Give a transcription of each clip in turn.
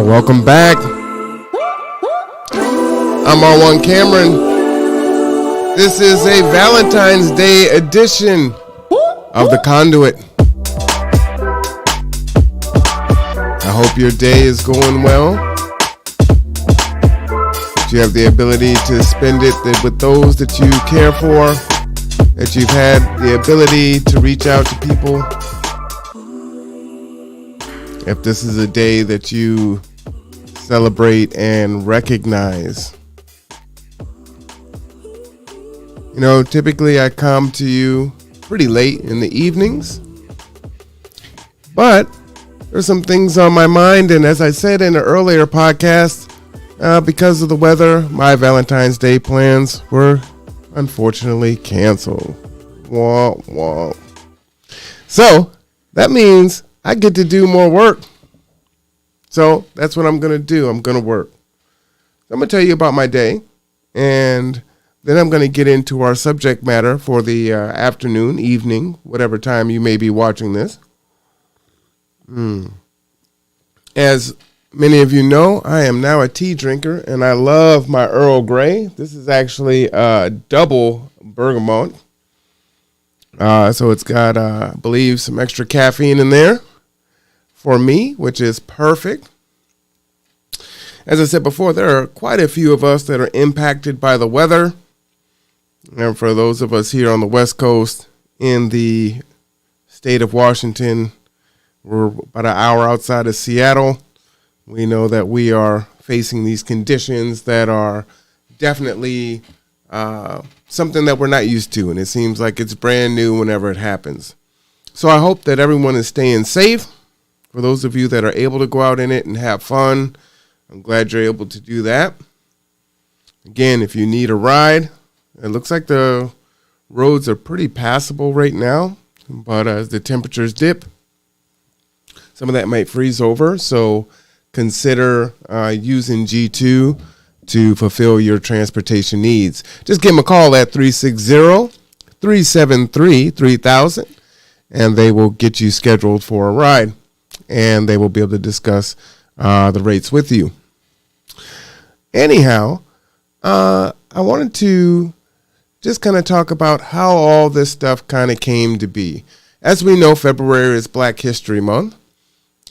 Welcome back. I'm R1 Cameron. This is a Valentine's Day edition of the Conduit. I hope your day is going well. That you have the ability to spend it with those that you care for. That you've had the ability to reach out to people. If this is a day that you celebrate and recognize. You know, typically I come to you pretty late in the evenings, but there's some things on my mind, and as I said in an earlier podcast, because of the weather, my Valentine's Day plans were unfortunately canceled. Wah, wah. So that means I get to do more work. So that's what I'm going to do. I'm going to work. I'm going to tell you about my day, and then I'm going to get into our subject matter for the afternoon, evening, whatever time you may be watching this. As many of you know, I am now a tea drinker, and I love my Earl Grey. This is actually a double bergamot. So it's got, I believe, some extra caffeine in there for me, which is perfect. As I said before, there are quite a few of us that are impacted by the weather. And for those of us here on the West Coast in the state of Washington, we're about an hour outside of Seattle. We know that we are facing these conditions that are definitely something that we're not used to. And it seems like it's brand new whenever it happens. So I hope that everyone is staying safe. For those of you that are able to go out in it and have fun, I'm glad you're able to do that. Again, if you need a ride, it looks like the roads are pretty passable right now, but as the temperatures dip, some of that might freeze over. So consider using G2 to fulfill your transportation needs. Just give them a call at 360-373-3000, and they will get you scheduled for a ride. And they will be able to discuss the rates with you. Anyhow, I wanted to just kind of talk about how all this stuff kind of came to be. As we know, February is Black History Month,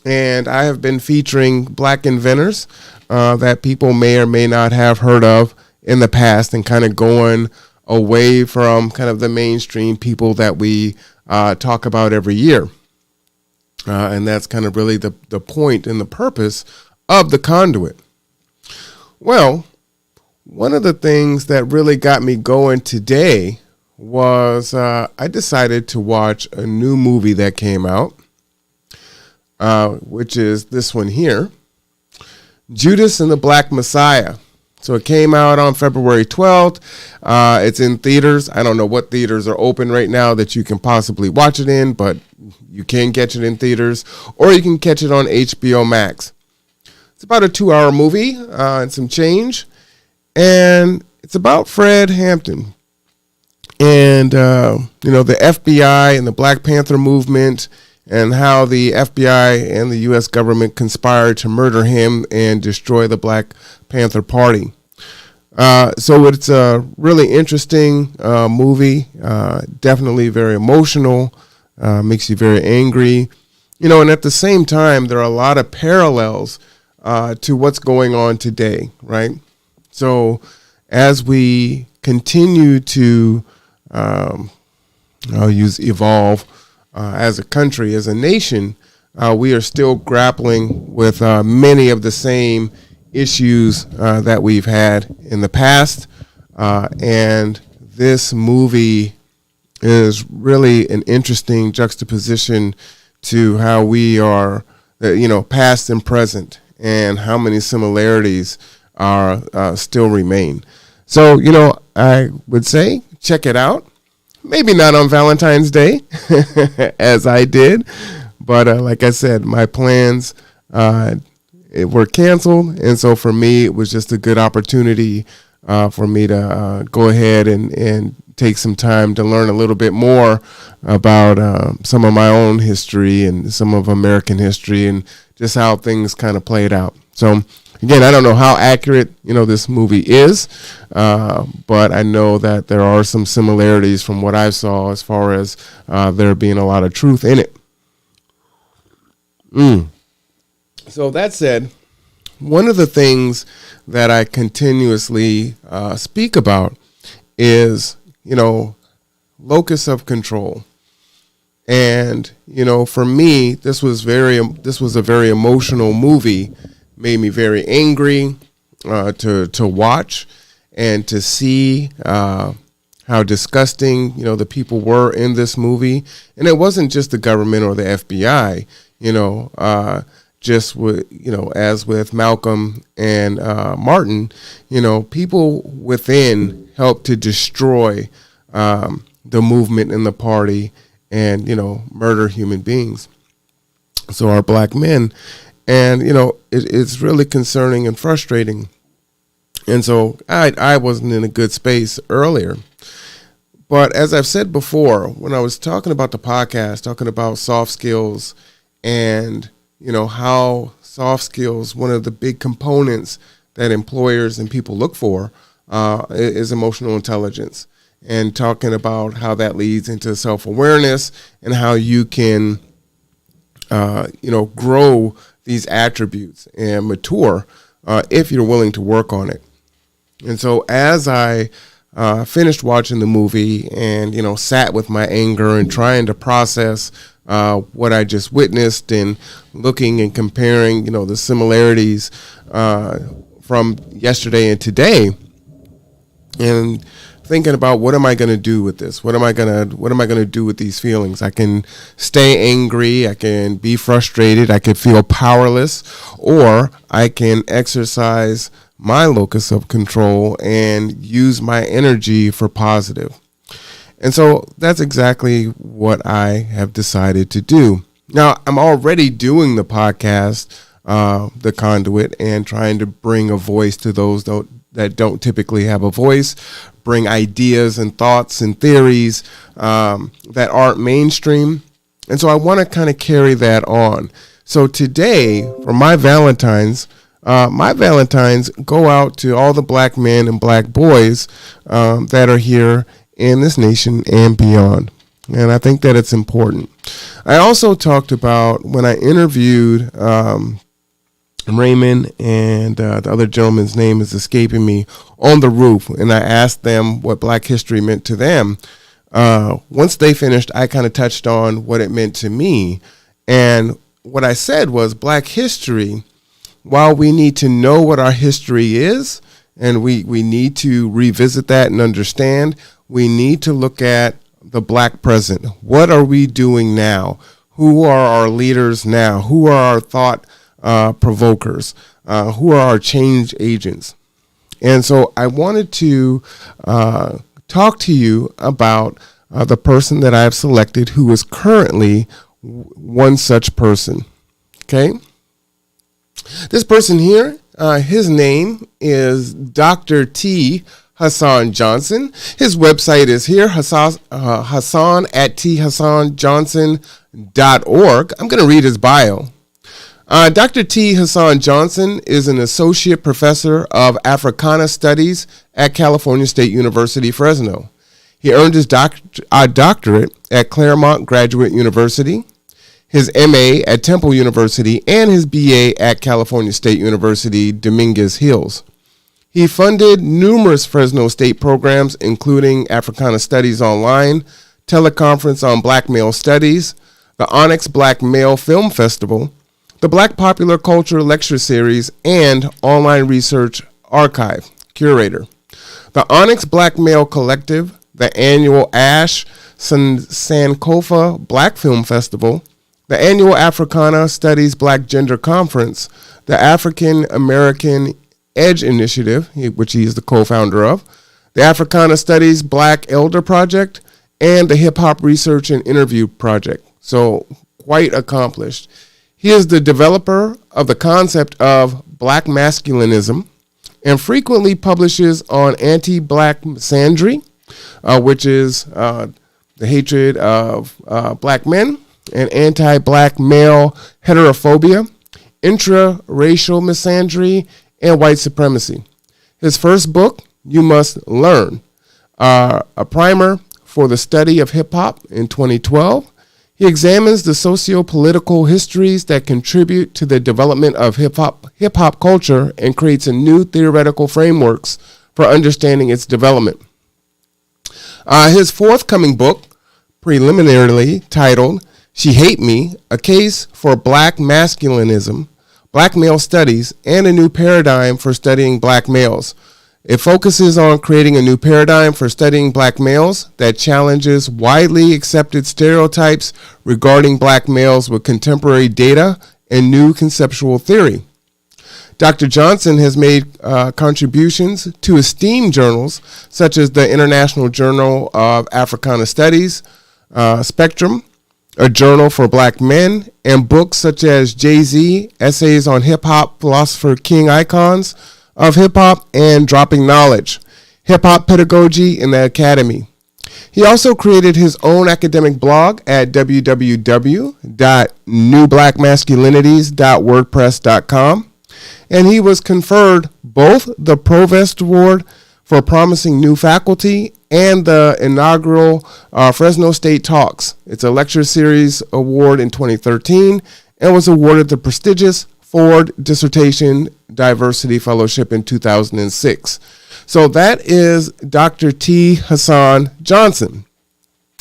and I have been featuring Black inventors that people may or may not have heard of in the past, and kind of going away from kind of the mainstream people that we talk about every year. And that's kind of really the point and the purpose of the Conduit. Well, one of the things that really got me going today was I decided to watch a new movie that came out, which is this one here, Judas and the Black Messiah. So it came out on February 12th. It's in theaters. I don't know what theaters are open right now that you can possibly watch it in, but you can catch it in theaters, or you can catch it on HBO Max. It's about a 2-hour movie and some change, and it's about Fred Hampton and the FBI and the Black Panther movement, and how the FBI and the U.S. government conspired to murder him and destroy the Black Panther Party. So it's a really interesting movie, definitely very emotional, makes you very angry. And at the same time, there are a lot of parallels to what's going on today, right? So as we continue to, evolve, as a country, as a nation, we are still grappling with many of the same issues that we've had in the past. And this movie is really an interesting juxtaposition to how we are, past and present, and how many similarities are still remain. So, I would say check it out. Maybe not on Valentine's Day, as I did, but like I said, my plans were canceled, and so for me, it was just a good opportunity for me to go ahead and take some time to learn a little bit more about some of my own history and some of American history and just how things kind of played out. So again, I don't know how accurate, this movie is, but I know that there are some similarities from what I saw as far as there being a lot of truth in it. So that said, one of the things that I continuously speak about is, locus of control. And, for me, this was a very emotional movie. Made me very angry to watch and to see how disgusting, the people were in this movie. And it wasn't just the government or the FBI, just with, as with Malcolm and Martin, people within helped to destroy the movement in the party and, murder human beings. So our black men. And, it's really concerning and frustrating. And so I wasn't in a good space earlier. But as I've said before, when I was talking about the podcast, talking about soft skills and, how soft skills, one of the big components that employers and people look for is emotional intelligence. And talking about how that leads into self-awareness and how you can, grow these attributes and mature if you're willing to work on it. And so as I finished watching the movie and, sat with my anger and trying to process what I just witnessed and looking and comparing, the similarities from yesterday and today, and thinking about what am I going to do with this? What am I going to do with these feelings? I can stay angry, I can be frustrated, I can feel powerless, or I can exercise my locus of control and use my energy for positive. And so that's exactly what I have decided to do. Now, I'm already doing the podcast, The Conduit, and trying to bring a voice to those that don't typically have a voice, bring ideas and thoughts and theories that aren't mainstream. And so I want to kind of carry that on. So today, for my Valentines go out to all the black men and black boys that are here in this nation and beyond. And I think that it's important. I also talked about when I interviewed Raymond and the other gentleman's name is escaping me, on the roof, and I asked them what Black history meant to them. Once they finished, I kind of touched on what it meant to me. And what I said was Black history, while we need to know what our history is, and we need to revisit that and understand, we need to look at the Black present. What are we doing now? Who are our leaders now? Who are our thought provokers? Who are our change agents? And so I wanted to talk to you about the person that I have selected who is currently one such person. Okay? This person here, his name is Dr. T. Hasan Johnson. His website is here, Hasan at thasanjohnson.org. I'm going to read his bio. Dr. T. Hasan Johnson is an associate professor of Africana Studies at California State University, Fresno. He earned his doctorate at Claremont Graduate University, his MA at Temple University, and his BA at California State University, Dominguez Hills. He funded numerous Fresno State programs, including Africana Studies Online, Teleconference on Black Male Studies, the Onyx Black Male Film Festival, the Black Popular Culture Lecture Series, and Online Research Archive Curator. The Onyx Black Male Collective, the annual Ash Sankofa Black Film Festival, the annual Africana Studies Black Gender Conference, the African American Edge Initiative, which he is the co-founder of, the Africana Studies Black Elder Project, and the Hip Hop Research and Interview Project. So quite accomplished. He is the developer of the concept of Black masculinism and frequently publishes on anti-Black misandry, which is the hatred of Black men, and anti-Black male heterophobia, intra-racial misandry, and white supremacy. His first book, You Must Learn, a primer for the study of hip-hop in 2012. He examines the socio-political histories that contribute to the development of hip-hop culture and creates a new theoretical frameworks for understanding its development. His forthcoming book, preliminarily titled She Hate Me, A Case for Black Masculinism, Black Male Studies, and a New Paradigm for Studying Black Males. It focuses on creating a new paradigm for studying black males that challenges widely accepted stereotypes regarding black males with contemporary data and new conceptual theory. Dr. Johnson has made contributions to esteemed journals such as the International Journal of Africana Studies, Spectrum, a journal for black men, and books such as Jay-Z, Essays on Hip-Hop, Philosopher King Icons of Hip-Hop, and Dropping Knowledge, Hip-Hop Pedagogy in the Academy. He also created his own academic blog at www.newblackmasculinities.wordpress.com, and he was conferred both the Provost Award for Promising New Faculty and the inaugural Fresno State Talks. It's a lecture series award in 2013 and was awarded the prestigious Ford Dissertation Diversity Fellowship in 2006. So that is Dr. T. Hasan Johnson.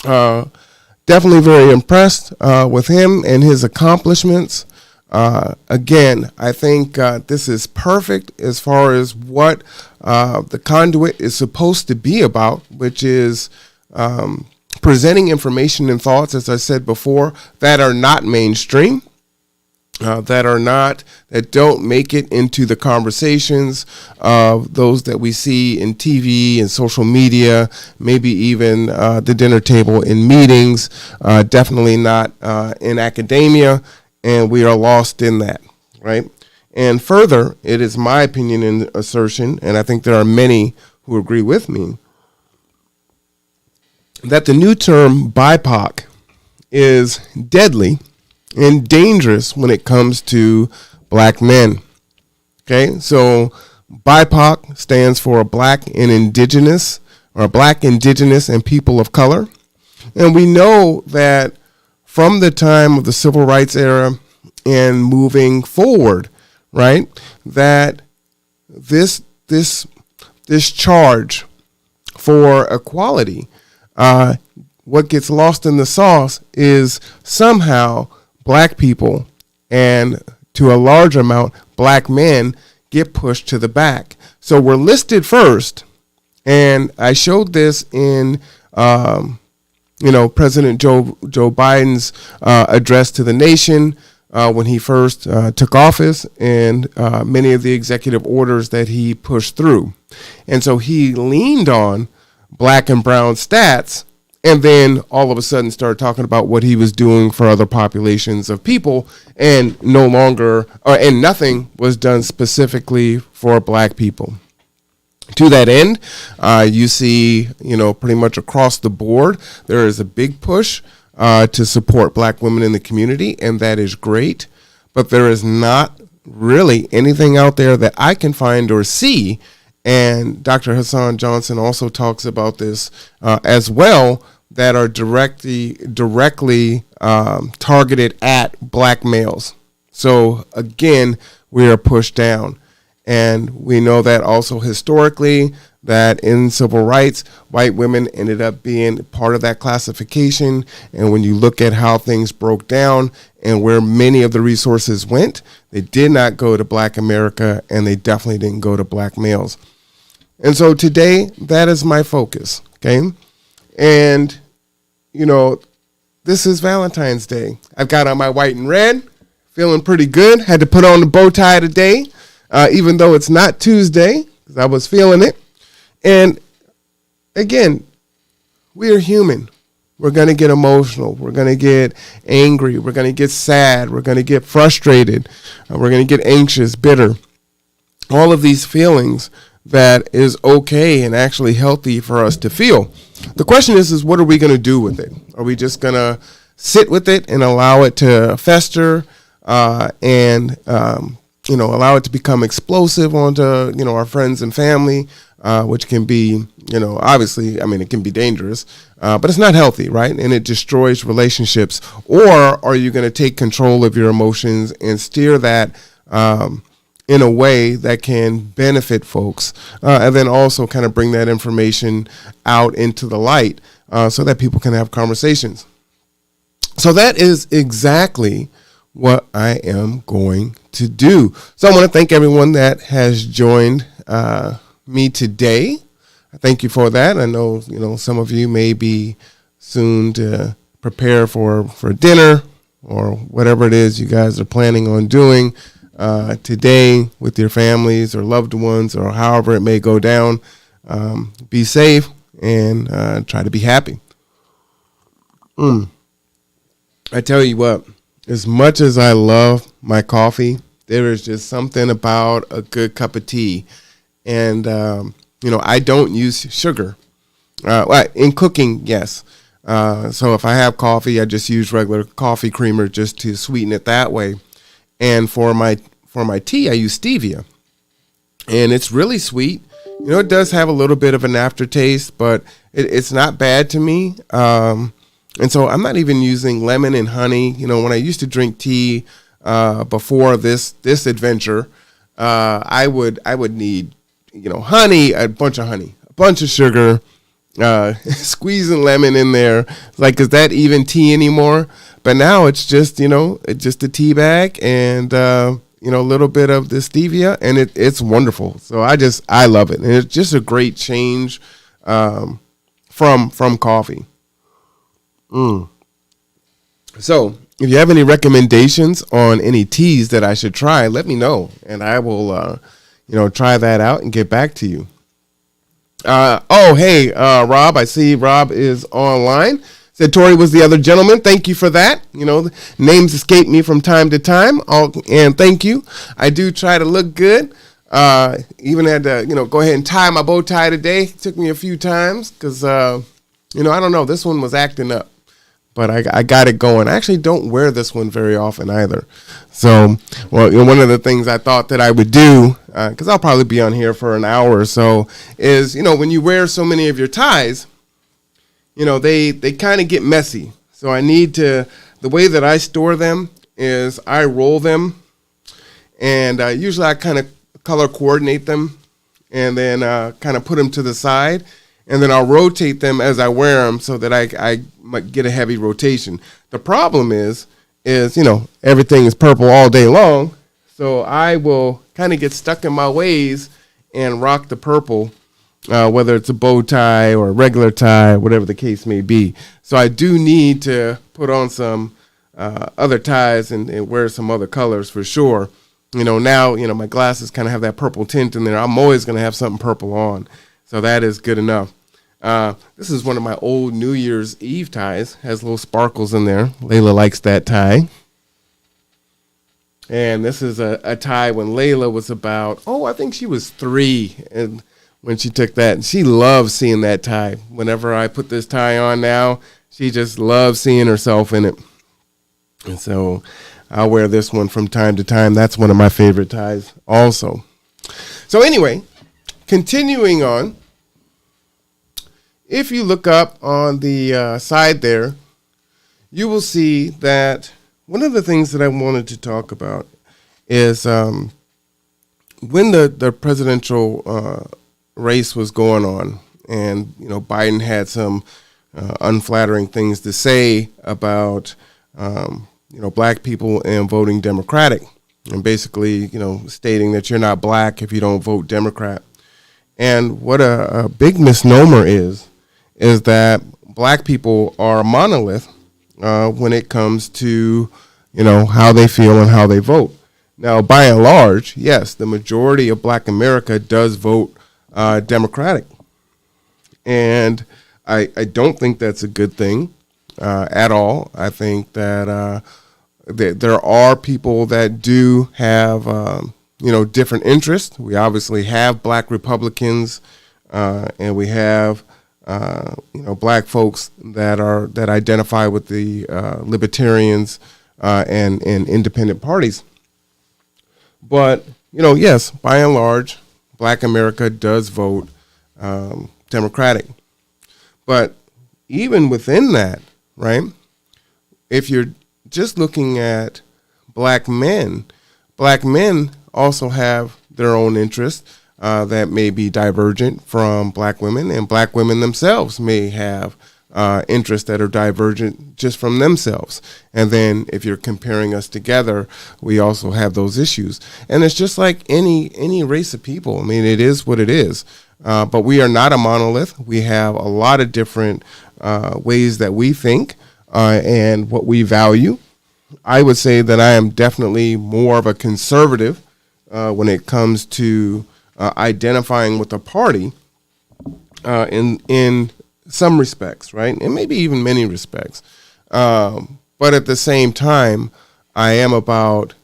Definitely very impressed with him and his accomplishments. Again, I think this is perfect as far as what the Conduit is supposed to be about, which is presenting information and thoughts, as I said before, that are not mainstream. That don't make it into the conversations of those that we see in TV and social media, maybe even the dinner table in meetings, definitely not in academia, and we are lost in that, right? And further, it is my opinion and assertion, and I think there are many who agree with me, that the new term BIPOC is deadly and dangerous when it comes to black men. Okay, so BIPOC stands for Black and Indigenous, or Black, Indigenous, and People of Color. And we know that from the time of the Civil Rights era and moving forward, right, that this charge for equality, what gets lost in the sauce is somehow black people, and to a large amount, black men, get pushed to the back. So we're listed first, and I showed this in, President Joe Biden's address to the nation when he first took office, and many of the executive orders that he pushed through. And so he leaned on black and brown stats, and then all of a sudden started talking about what he was doing for other populations of people, and nothing was done specifically for black people. To that end, you see, pretty much across the board, there is a big push to support black women in the community, and that is great. But there is not really anything out there that I can find or see. And Dr. Hasan Johnson also talks about this as well, that are directly targeted at black males. So again, we are pushed down. And we know that also historically, that in civil rights, white women ended up being part of that classification. And when you look at how things broke down and where many of the resources went, they did not go to black America, and they definitely didn't go to black males. And so today, that is my focus, okay? And, this is Valentine's Day. I've got on my white and red, feeling pretty good. Had to put on the bow tie today, even though it's not Tuesday, because I was feeling it. And again, we are human. We're going to get emotional. We're going to get angry. We're going to get sad. We're going to get frustrated. We're going to get anxious, bitter. All of these feelings that is okay and actually healthy for us to feel. The question is what are we going to do with it? Are we just going to sit with it and allow it to fester? and allow it to become explosive onto our friends and family, which can be obviously, I mean, it can be dangerous, but it's not healthy, right? And it destroys relationships. Or are you going to take control of your emotions and steer that in a way that can benefit folks, and then also kind of bring that information out into the light so that people can have conversations? So that is exactly what I am going to do. So I want to thank everyone that has joined me today. I thank you for that. I know, some of you may be soon to prepare for dinner or whatever it is you guys are planning on doing today with your families or loved ones, or however it may go down. Be safe and try to be happy. I tell you what, as much as I love my coffee, there is just something about a good cup of tea. And, I don't use sugar. In cooking, yes. So if I have coffee, I just use regular coffee creamer just to sweeten it that way. And for my tea, I use stevia. And it's really sweet. It does have a little bit of an aftertaste, but it's not bad to me. And so I'm not even using lemon and honey. When I used to drink tea before this adventure, I would need honey, a bunch of sugar, squeezing lemon in there. Like, is that even tea anymore? But now it's just just a tea bag and a little bit of the stevia, and it's wonderful. So I love it, and it's just a great change from coffee. So if you have any recommendations on any teas that I should try, let me know, and I will, try that out and get back to you. Hey, Rob, I see Rob is online. Said Tori was the other gentleman. Thank you for that. Names escape me from time to time. And thank you. I do try to look good. Even had to, go ahead and tie my bow tie today. Took me a few times because, I don't know. This one was acting up. But I got it going. I actually don't wear this one very often either. So, one of the things I thought that I would do, because I'll probably be on here for an hour or so, is, when you wear so many of your ties, they kind of get messy. So I need to, the way that I store them is I roll them, and usually I kind of color coordinate them, and then kind of put them to the side. And then I'll rotate them as I wear them so that I might get a heavy rotation. The problem is everything is purple all day long. So I will kind of get stuck in my ways and rock the purple, whether it's a bow tie or a regular tie, whatever the case may be. So I do need to put on some other ties and wear some other colors for sure. Now, my glasses kind of have that purple tint in there. I'm always going to have something purple on. So that is good enough. This is one of my old New Year's Eve ties. Has little sparkles in there. Layla likes that tie. And this is a tie when Layla was about, I think she was 3 and when she took that. And she loves seeing that tie. Whenever I put this tie on now, she just loves seeing herself in it. And so I'll wear this one from time to time. That's one of my favorite ties also. So anyway, continuing on. If you look up on the side there, you will see that one of the things that I wanted to talk about is when the presidential race was going on, and Biden had some unflattering things to say about black people and voting Democratic, and basically stating that you're not black if you don't vote Democrat. And what a big misnomer is that black people are a monolith when it comes to, how they feel and how they vote. Now, by and large, yes, the majority of black America does vote Democratic. And I don't think that's a good thing at all. I think that there are people that do have, different interests. We obviously have black Republicans and we have black folks that identify with the libertarians, and independent parties. But, yes, by and large, Black America does vote Democratic. But even within that, right, if you're just looking at black men also have their own interests that may be divergent from black women, and black women themselves may have interests that are divergent just from themselves. And then if you're comparing us together, we also have those issues. And it's just like any race of people. I mean, it is what it is. But we are not a monolith. We have a lot of different ways that we think and what we value. I would say that I am definitely more of a conservative when it comes to identifying with a party in some respects, right? And maybe even many respects. But at the same time, I am about,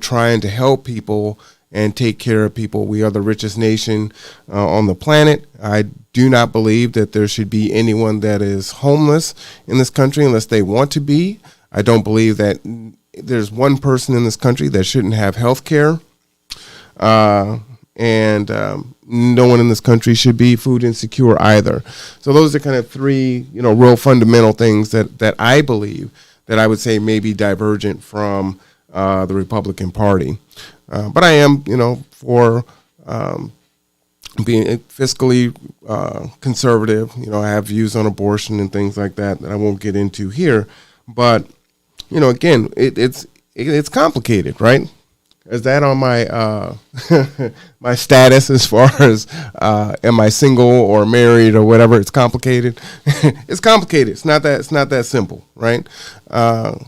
trying to help people and take care of people. We are the richest nation on the planet. I do not believe that there should be anyone that is homeless in this country unless they want to be. I don't believe that there's one person in this country that shouldn't have health care. And no one in this country should be food insecure either. So those are kind of three, real fundamental things that I believe that I would say may be divergent from the Republican Party. But I am, for being fiscally conservative. I have views on abortion and things like that I won't get into here. But, again, it's complicated, right? Is that on my my status as far as am I single or married or whatever? It's complicated. It's complicated. It's not that simple, right? And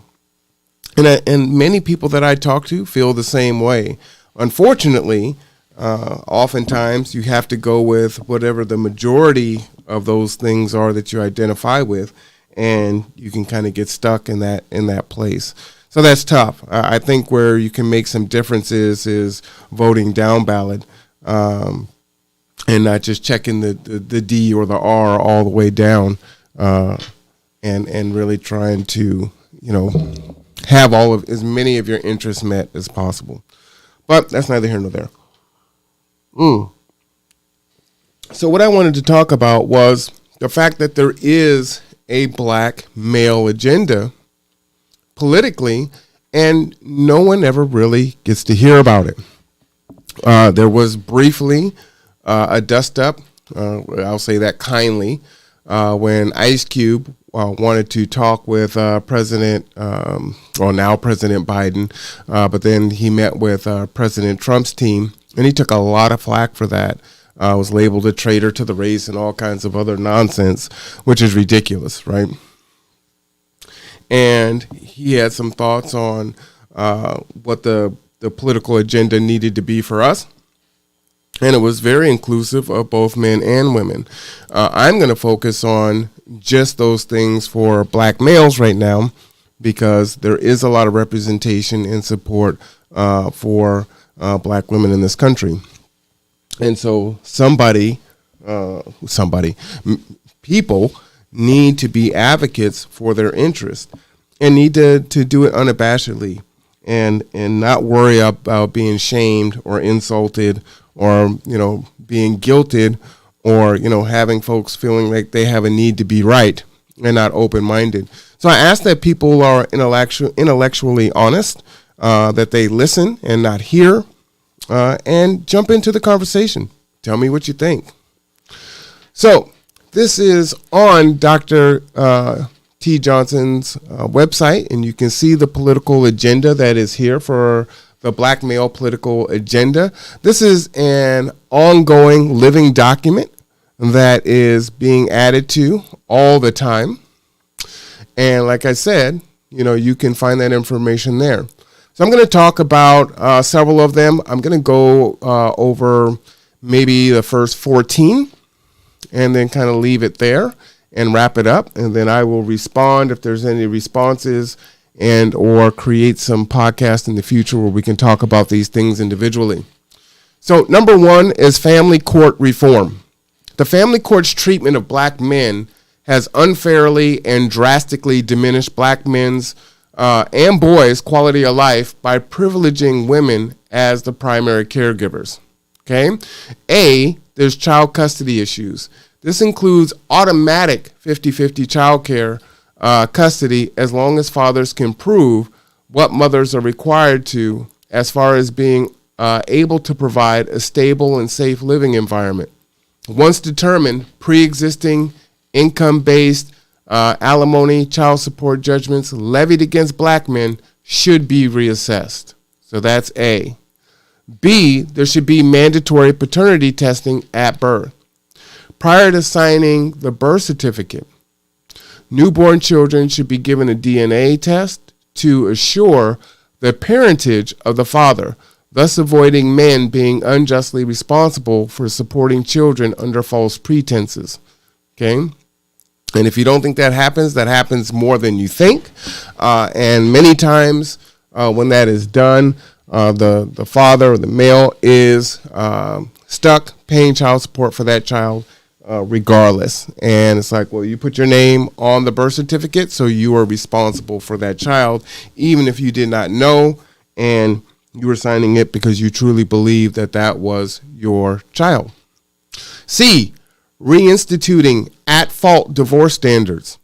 many people that I talk to feel the same way. Unfortunately, oftentimes you have to go with whatever the majority of those things are that you identify with, and you can kind of get stuck in that place. So that's tough. I think where you can make some differences is voting down ballot, and not just checking the D or the R all the way down, and really trying to have as many of your interests met as possible. But that's neither here nor there. So what I wanted to talk about was the fact that there is a black male agenda politically, and no one ever really gets to hear about it. There was briefly a dust-up, I'll say that kindly, when Ice Cube wanted to talk with now President Biden, but then he met with President Trump's team, and he took a lot of flack for that. Was labeled a traitor to the race and all kinds of other nonsense, which is ridiculous, right? And he had some thoughts on what the political agenda needed to be for us. And it was very inclusive of both men and women. I'm going to focus on just those things for black males right now, because there is a lot of representation and support for black women in this country. And so people need to be advocates for their interests, and need to do it unabashedly, and not worry about being shamed or insulted or being guilted or having folks feeling like they have a need to be right and not open-minded. So I ask that people are intellectually honest, that they listen and not hear, and jump into the conversation. Tell me what you think. So this is on Dr. T. Johnson's website, and you can see the political agenda that is here for the black male political agenda. This is an ongoing living document that is being added to all the time. And like I said, you can find that information there. So I'm going to talk about several of them. I'm going to go over maybe the first 14 and then kind of leave it there and wrap it up. And then I will respond if there's any responses, and or create some podcast in the future where we can talk about these things individually. So number one is family court reform. The family court's treatment of black men has unfairly and drastically diminished black men's and boys' quality of life by privileging women as the primary caregivers. Okay? A, there's child custody issues. This includes automatic 50-50 child care custody as long as fathers can prove what mothers are required to as far as being able to provide a stable and safe living environment. Once determined, pre-existing income-based alimony child support judgments levied against black men should be reassessed. So that's A. B, there should be mandatory paternity testing at birth. Prior to signing the birth certificate, newborn children should be given a DNA test to assure the parentage of the father, thus avoiding men being unjustly responsible for supporting children under false pretenses. Okay? And if you don't think that happens more than you think. And many times when that is done, the father or the male is stuck paying child support for that child regardless. And it's like, well, you put your name on the birth certificate, so you are responsible for that child, even if you did not know, and you were signing it because you truly believe that that was your child. C, reinstituting at-fault divorce standards.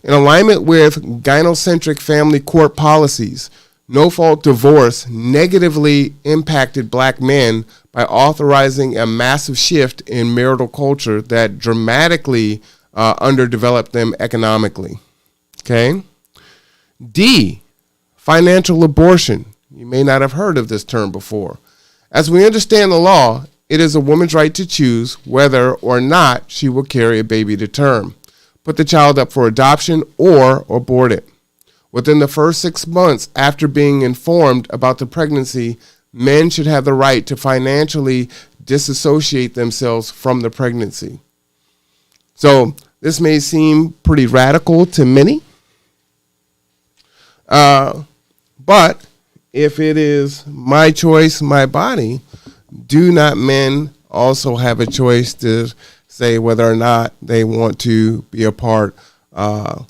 In alignment with gynocentric family court policies, no-fault divorce negatively impacted black men by authorizing a massive shift in marital culture that dramatically underdeveloped them economically. Okay? D, financial abortion. You may not have heard of this term before. As we understand the law, it is a woman's right to choose whether or not she will carry a baby to term, put the child up for adoption, or abort it. Within the first 6 months after being informed about the pregnancy, men should have the right to financially disassociate themselves from the pregnancy. So this may seem pretty radical to many, but if it is my choice, my body, do not men also have a choice to say whether or not they want to be a part of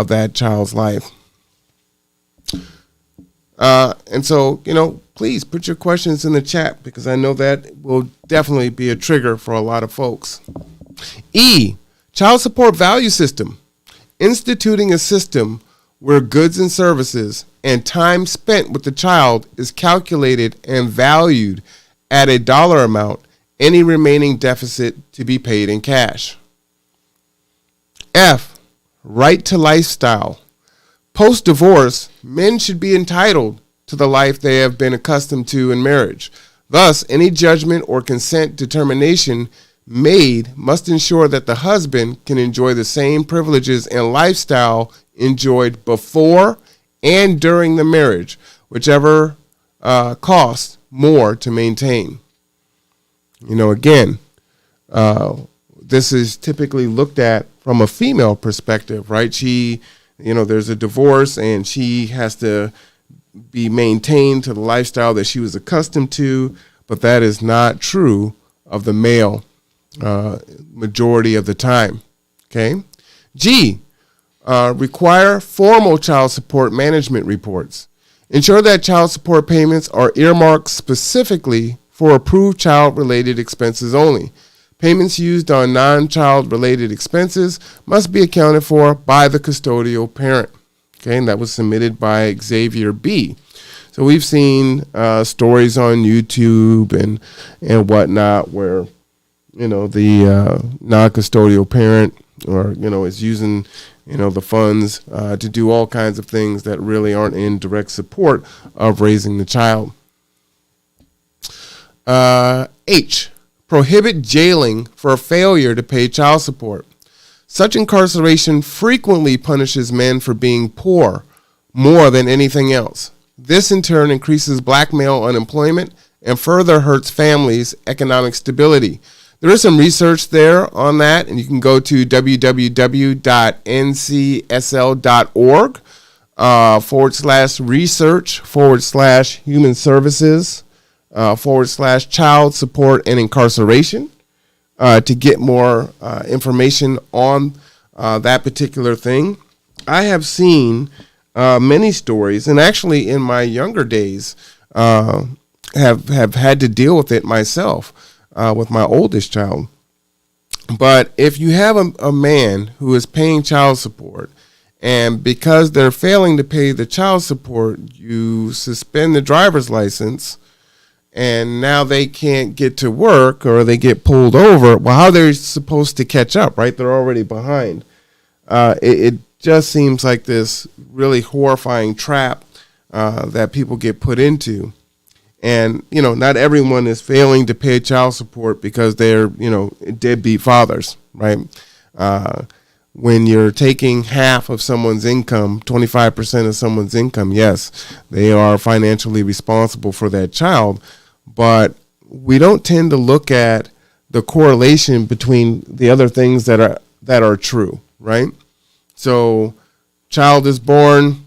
that child's life? And so, please put your questions in the chat, because I know that will definitely be a trigger for a lot of folks. E, child support value system. Instituting a system where goods and services and time spent with the child is calculated and valued at a dollar amount, any remaining deficit to be paid in cash. F, right to lifestyle. Post-divorce, men should be entitled to the life they have been accustomed to in marriage. Thus, any judgment or consent determination made must ensure that the husband can enjoy the same privileges and lifestyle enjoyed before and during the marriage, whichever costs more to maintain. Again, this is typically looked at from a female perspective, right? There's a divorce and she has to be maintained to the lifestyle that she was accustomed to, but that is not true of the male majority of the time. Okay. G, require formal child support management reports. Ensure that child support payments are earmarked specifically for approved child-related expenses only. Payments used on non-child related expenses must be accounted for by the custodial parent. Okay, and that was submitted by Xavier B. So we've seen stories on YouTube and whatnot where, the non-custodial parent is using, the funds to do all kinds of things that really aren't in direct support of raising the child. H, prohibit jailing for failure to pay child support. Such incarceration frequently punishes men for being poor more than anything else. This in turn increases black male unemployment and further hurts families' economic stability. There is some research there on that, and you can go to www.ncsl.org /research/human services /child support and incarceration to get more information on that particular thing. I have seen many stories, and actually in my younger days, have had to deal with it myself with my oldest child. But if you have a man who is paying child support, and because they're failing to pay the child support, you suspend the driver's license, and now they can't get to work or they get pulled over. Well, how are they supposed to catch up, right? They're already behind. It just seems like this really horrifying trap that people get put into. And, not everyone is failing to pay child support because they're, deadbeat fathers, right? When you're taking half of someone's income, 25% of someone's income, yes, they are financially responsible for that child. But we don't tend to look at the correlation between the other things that are true, right? So child is born,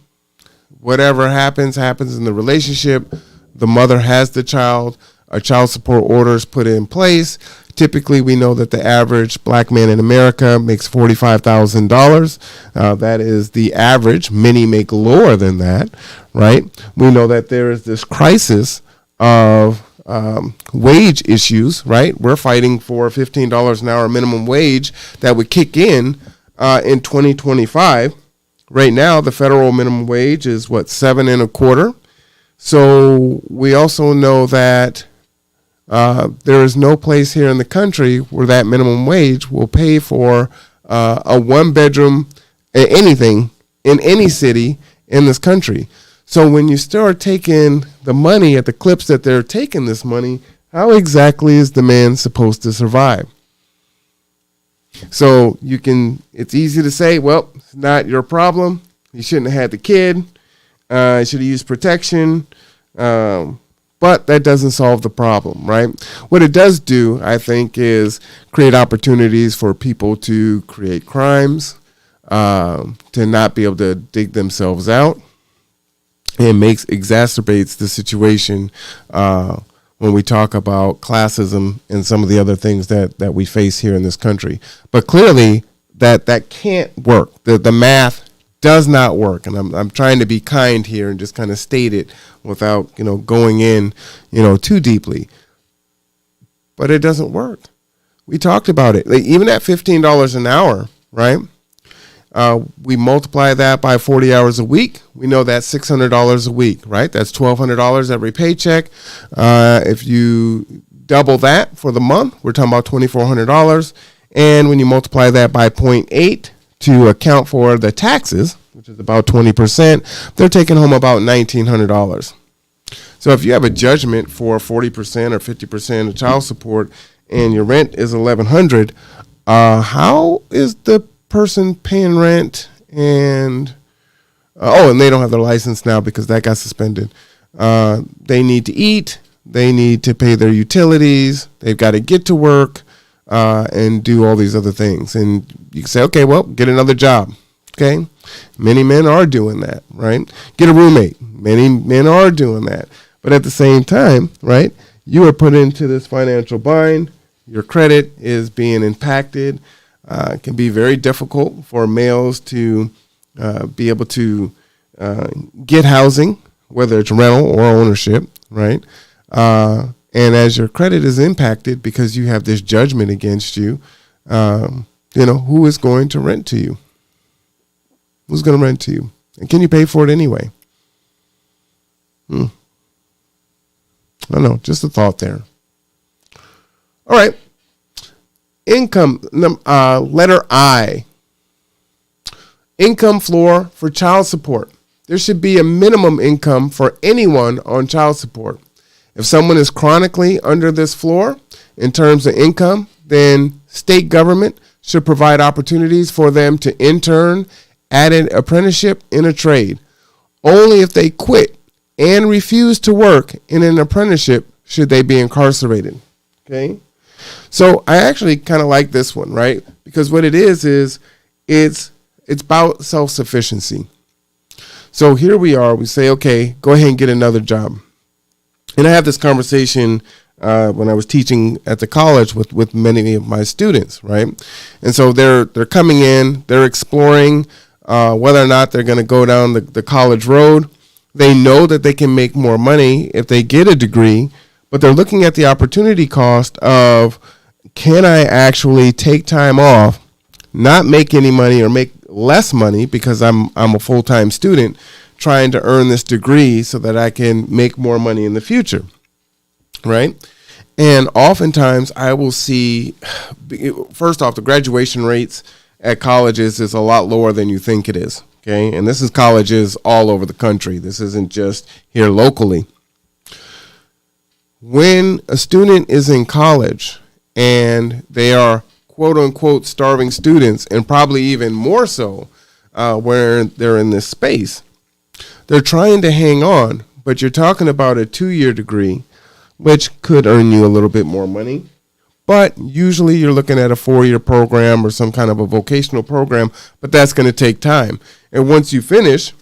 whatever happens in the relationship. The mother has the child, a child support order is put in place. Typically, we know that the average black man in America makes $45,000. That is the average. Many make lower than that, right? We know that there is this crisis of wage issues, right? We're fighting for $15 an hour minimum wage that would kick in 2025. Right now, the federal minimum wage is $7.25. So we also know that there is no place here in the country where that minimum wage will pay for a one-bedroom anything in any city in this country. So when you start taking the money at the clips that they're taking this money, how exactly is the man supposed to survive? So it's easy to say, well, it's not your problem. You shouldn't have had the kid. You should have used protection. But that doesn't solve the problem, right? What it does do, I think, is create opportunities for people to create crimes, to not be able to dig themselves out. It exacerbates the situation when we talk about classism and some of the other things that we face here in this country. But clearly that can't work. The math does not work, and I'm trying to be kind here and just kind of state it without going in too deeply. But it doesn't work. We talked about it. Even at $15 an hour, right? We multiply that by 40 hours a week. We know that's $600 a week, right? That's $1,200 every paycheck. If you double that for the month, we're talking about $2,400. And when you multiply that by 0.8 to account for the taxes, which is about 20%, they're taking home about $1,900. So if you have a judgment for 40% or 50% of child support and your rent is $1,100, how is the person paying rent and they don't have their license now because that got suspended. They need to eat. They need to pay their utilities. They've got to get to work and do all these other things. And you can say, okay, well, get another job. Okay. Many men are doing that, right? Get a roommate. Many men are doing that. But at the same time, right, you are put into this financial bind. Your credit is being impacted. It can be very difficult for males to be able to get housing, whether it's rental or ownership, right? And as your credit is impacted because you have this judgment against you, who is going to rent to you? Who's going to rent to you? And can you pay for it anyway? I don't know, just a thought there. All right. Income, letter I. Income floor for child support. There should be a minimum income for anyone on child support. If someone is chronically under this floor in terms of income, then state government should provide opportunities for them to intern at an apprenticeship in a trade. Only if they quit and refuse to work in an apprenticeship should they be incarcerated. Okay? So I actually kind of like this one, right? Because what it is it's about self-sufficiency. So here we are. We say, okay, go ahead and get another job. And I have this conversation when I was teaching at the college with many of my students, right? And so they're coming in, they're exploring whether or not they're going to go down the college road. They know that they can make more money if they get a degree, but they're looking at the opportunity cost of, can I actually take time off, not make any money or make less money because I'm a full-time student trying to earn this degree so that I can make more money in the future, right? And oftentimes I will see, first off, the graduation rates at colleges is a lot lower than you think it is, okay? And this is colleges all over the country. This isn't just here locally. When a student is in college and they are quote-unquote starving students, and probably even more so where they're in this space, they're trying to hang on, but you're talking about a 2-year degree, which could earn you a little bit more money. But usually you're looking at a 4-year program or some kind of a vocational program, but that's going to take time. And once you finish,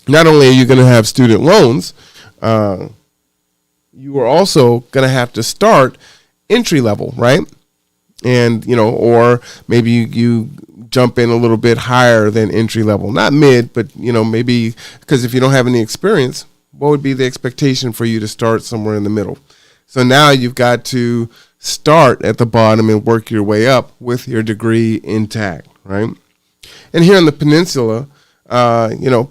not only are you going to have student loans, you are also going to have to start entry level, right? And, or maybe you jump in a little bit higher than entry level, not mid, but, maybe, because if you don't have any experience, what would be the expectation for you to start somewhere in the middle? So now you've got to start at the bottom and work your way up with your degree intact, right? And here in the peninsula,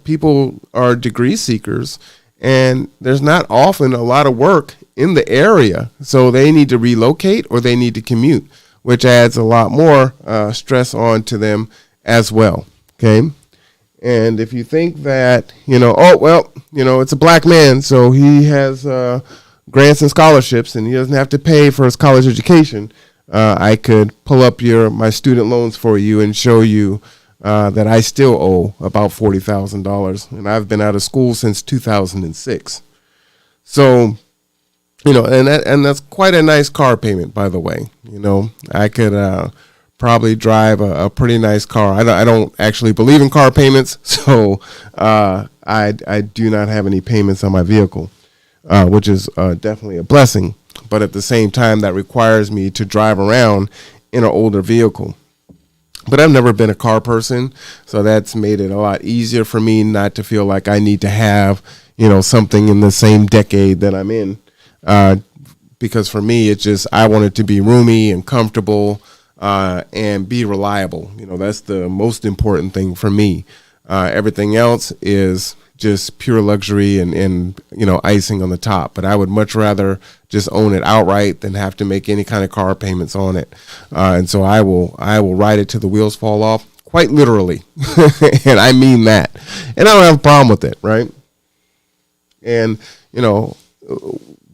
people are degree seekers, and there's not often a lot of work in the area. So they need to relocate or they need to commute, which adds a lot more stress on to them as well, okay? And if you think that, it's a black man, so he has grants and scholarships and he doesn't have to pay for his college education, I could pull up my student loans for you and show you that I still owe about $40,000. And I've been out of school since 2006. So, and that's quite a nice car payment, by the way. I could probably drive a pretty nice car. I don't actually believe in car payments, so I do not have any payments on my vehicle, which is definitely a blessing. But at the same time, that requires me to drive around in an older vehicle. But I've never been a car person, so that's made it a lot easier for me not to feel like I need to have, something in the same decade that I'm in. Because for me, it's just, I want it to be roomy and comfortable and be reliable. That's the most important thing for me. Everything else is just pure luxury and icing on the top. But I would much rather just own it outright than have to make any kind of car payments on it. And so I will ride it till the wheels fall off, quite literally. And I mean that. And I don't have a problem with it, right? And,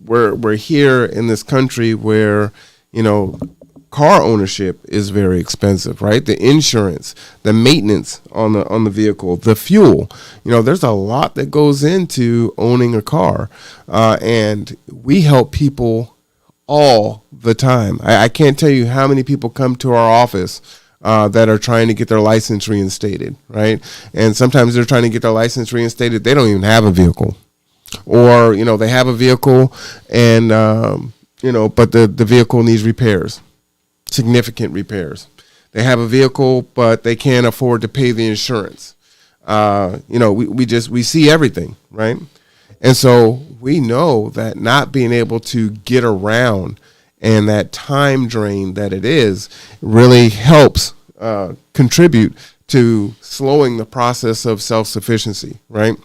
we're here in this country where, car ownership is very expensive, right? The insurance, the maintenance on the vehicle, the fuel. There's a lot that goes into owning a car, and we help people all the time. I can't tell you how many people come to our office that are trying to get their license reinstated, right? And sometimes they're trying to get their license reinstated. They don't even have a vehicle, or they have a vehicle, and but the vehicle needs repairs. Significant repairs. They have a vehicle, but they can't afford to pay the insurance. We see everything, right? And so we know that not being able to get around and that time drain that it is really helps contribute to slowing the process of self-sufficiency, right?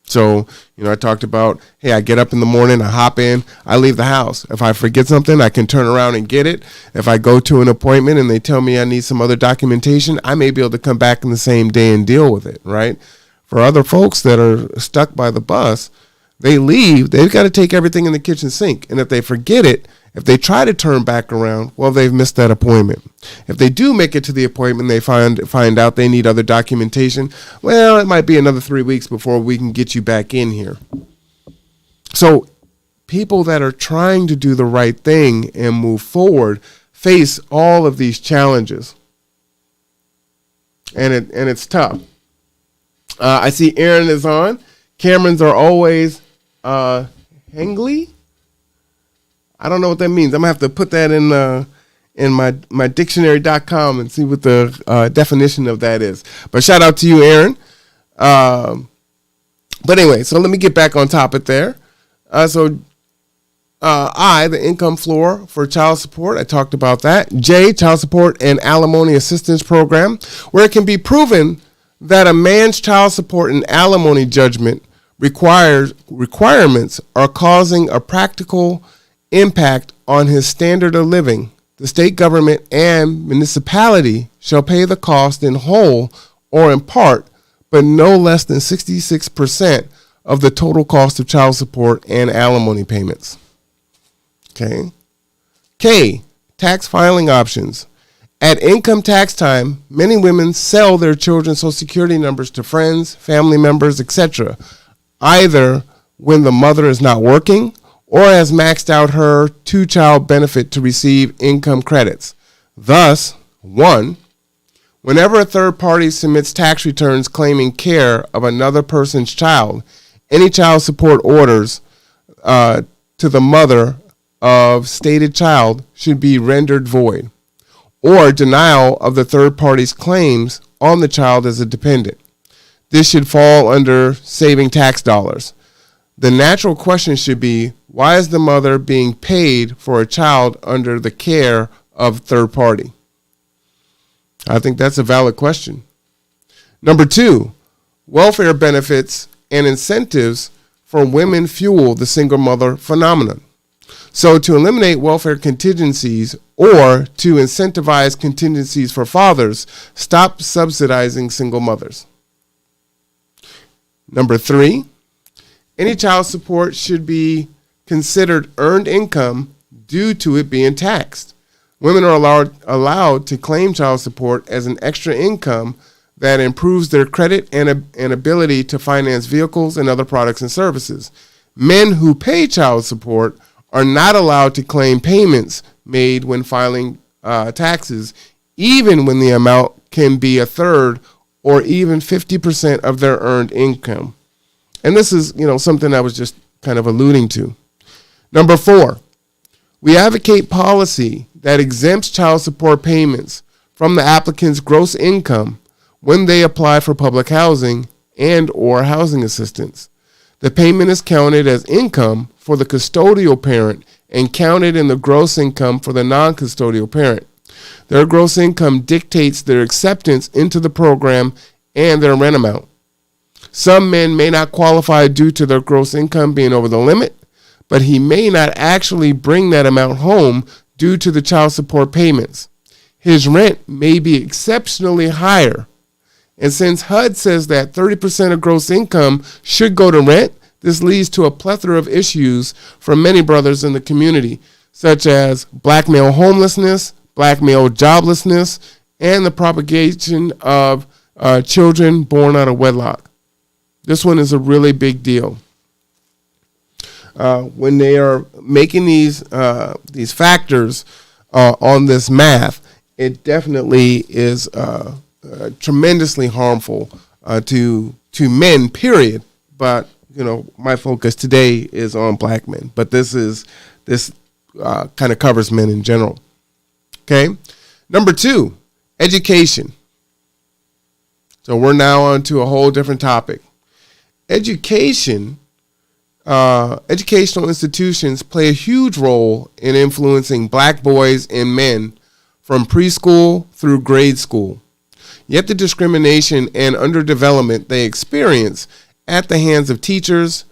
So, I talked about, hey, I get up in the morning, I hop in, I leave the house. If I forget something, I can turn around and get it. If I go to an appointment and they tell me I need some other documentation, I may be able to come back in the same day and deal with it, right? For other folks that are stuck by the bus, they leave, they've got to take everything in the kitchen sink. And if they forget it, if they try to turn back around, well, they've missed that appointment. If they do make it to the appointment, they find out they need other documentation. Well, it might be another 3 weeks before we can get you back in here. So people that are trying to do the right thing and move forward face all of these challenges. And it's tough. I see Aaron is on. Camerons are always Hengley. I don't know what that means. I'm gonna have to put that in in my dictionary.com and see what the definition of that is. But shout out to you, Aaron. But anyway, so let me get back on topic there. The income floor for child support, I talked about that. J, child support and alimony assistance program, where it can be proven that a man's child support and alimony judgment requirements are causing a practical impact on his standard of living. The state government and municipality shall pay the cost in whole or in part, but no less than 66% of the total cost of child support and alimony payments. Okay. K, tax filing options. At income tax time, many women sell their children's Social Security numbers to friends, family members, etc., either when the mother is not working or has maxed out her two-child benefit to receive income credits. Thus, 1, whenever a third party submits tax returns claiming care of another person's child, any child support orders to the mother of stated child should be rendered void, or denial of the third party's claims on the child as a dependent. This should fall under saving tax dollars. The natural question should be, why is the mother being paid for a child under the care of third party? I think that's a valid question. Number 2, welfare benefits and incentives for women fuel the single mother phenomenon. So to eliminate welfare contingencies or to incentivize contingencies for fathers, stop subsidizing single mothers. Number 3, any child support should be considered earned income due to it being taxed. Women are allowed to claim child support as an extra income that improves their credit and ability to finance vehicles and other products and services. Men who pay child support are not allowed to claim payments made when filing taxes, even when the amount can be a third or even 50% of their earned income. And this is, something I was just kind of alluding to. Number 4, we advocate policy that exempts child support payments from the applicant's gross income when they apply for public housing and or housing assistance. The payment is counted as income for the custodial parent and counted in the gross income for the non-custodial parent. Their gross income dictates their acceptance into the program and their rent amount. Some men may not qualify due to their gross income being over the limit, but he may not actually bring that amount home due to the child support payments. His rent may be exceptionally higher. And since HUD says that 30% of gross income should go to rent, this leads to a plethora of issues for many brothers in the community, such as black male homelessness, black male joblessness, and the propagation of children born out of wedlock. This one is a really big deal. When they are making these factors on this math, it definitely is tremendously harmful to men, period. But my focus today is on black men. But this kind of covers men in general. Okay. Number 2, education. So we're now on to a whole different topic. Educational institutions play a huge role in influencing black boys and men from preschool through grade school. Yet the discrimination and underdevelopment they experience at the hands of teachers,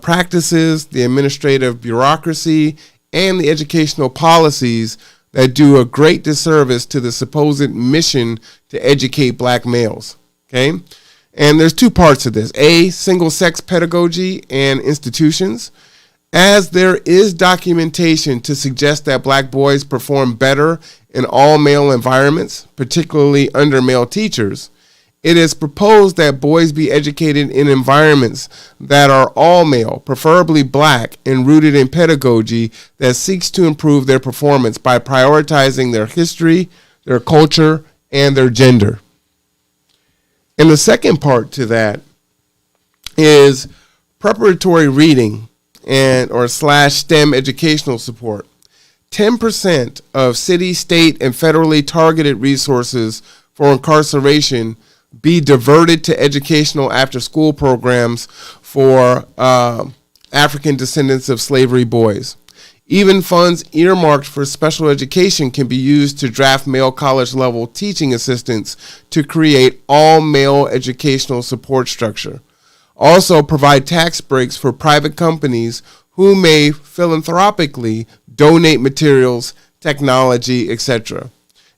practices, the administrative bureaucracy, and the educational policies that do a great disservice to the supposed mission to educate black males. Okay? And there's 2 parts to this. A, single-sex pedagogy and institutions. As there is documentation to suggest that black boys perform better in all-male environments, particularly under male teachers, it is proposed that boys be educated in environments that are all-male, preferably black, and rooted in pedagogy that seeks to improve their performance by prioritizing their history, their culture, and their gender. And the second part to that is preparatory reading or / STEM educational support. 10% of city, state, and federally targeted resources for incarceration be diverted to educational after-school programs for African descendants of slavery boys. Even funds earmarked for special education can be used to draft male college-level teaching assistants to create all-male educational support structure. Also provide tax breaks for private companies who may philanthropically donate materials, technology, etc.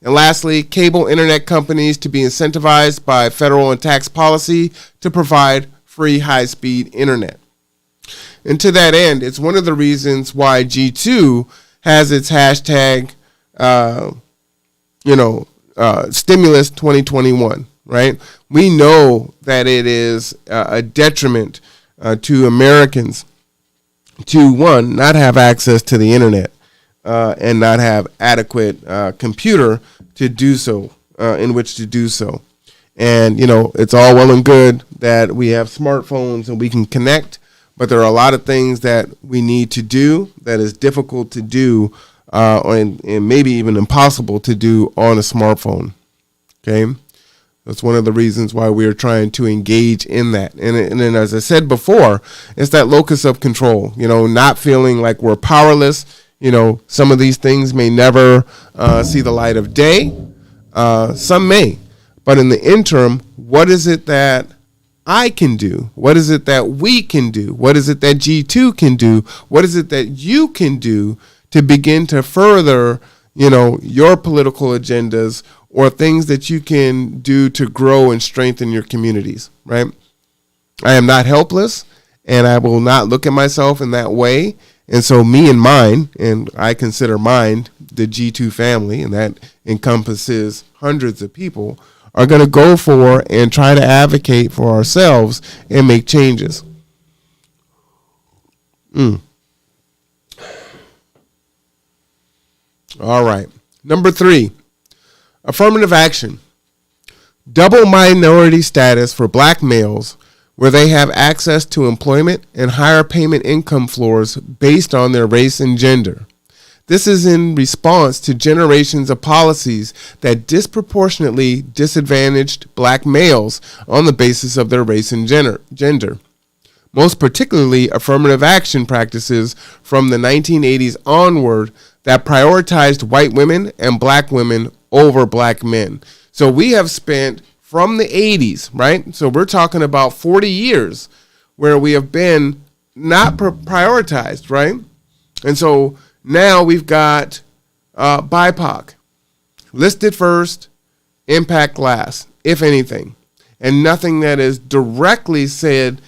And lastly, cable internet companies to be incentivized by federal and tax policy to provide free high-speed internet. And to that end, it's one of the reasons why G2 has its hashtag, stimulus 2021, right? We know that it is a detriment to Americans to, one, not have access to the internet and not have adequate computer to do so, in which to do so. And, it's all well and good that we have smartphones and we can connect, but there are a lot of things that we need to do that is difficult to do and maybe even impossible to do on a smartphone. Okay? That's one of the reasons why we are trying to engage in that. And then, as I said before, it's that locus of control, not feeling like we're powerless. Some of these things may never see the light of day. Some may. But in the interim, what is it that I can do? What is it that we can do? What is it that G2 can do? What is it that you can do to begin to further, your political agendas or things that you can do to grow and strengthen your communities, right? I am not helpless, and I will not look at myself in that way. And so me and mine, and I consider mine the G2 family, and that encompasses hundreds of people, are going to go for and try to advocate for ourselves and make changes. All right. Number 3, affirmative action. Double minority status for black males where they have access to employment and higher payment income floors based on their race and gender. This is in response to generations of policies that disproportionately disadvantaged black males on the basis of their race and gender. Most particularly, affirmative action practices from the 1980s onward that prioritized white women and black women over black men. So we have spent from the 80s, right? So we're talking about 40 years where we have been not prioritized, right? And so now we've got BIPOC listed first, impact last, if anything, and nothing that is directly said,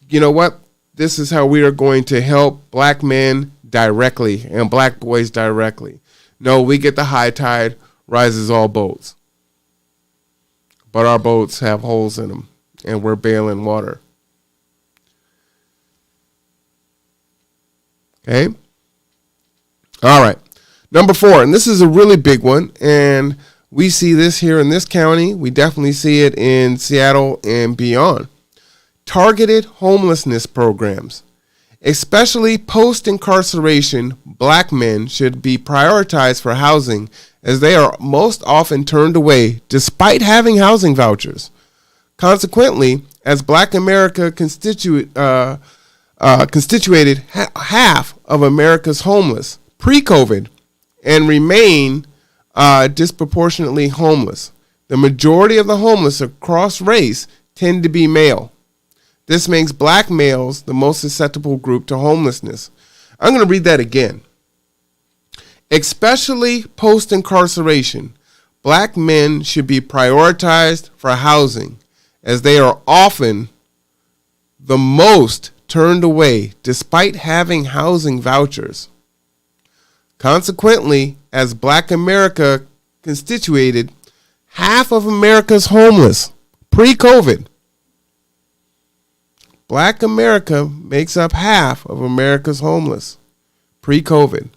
you know what, this is how we are going to help black men directly and black boys directly. No, we get the high tide, rises all boats. But our boats have holes in them, and we're bailing water. Okay? All right. Number 4, and this is a really big one, and we see this here in this county. We definitely see it in Seattle and beyond. Targeted homelessness programs. Especially post-incarceration, black men should be prioritized for housing as they are most often turned away despite having housing vouchers. Consequently, as black America constituted half of America's homeless pre-COVID and remain disproportionately homeless. The majority of the homeless across race tend to be male. This makes black males the most susceptible group to homelessness. I'm going to read that again. Especially post-incarceration, black men should be prioritized for housing as they are often the most turned away despite having housing vouchers. Consequently, as black America constituted half of America's homeless pre-COVID, black America makes up half of America's homeless pre-COVID.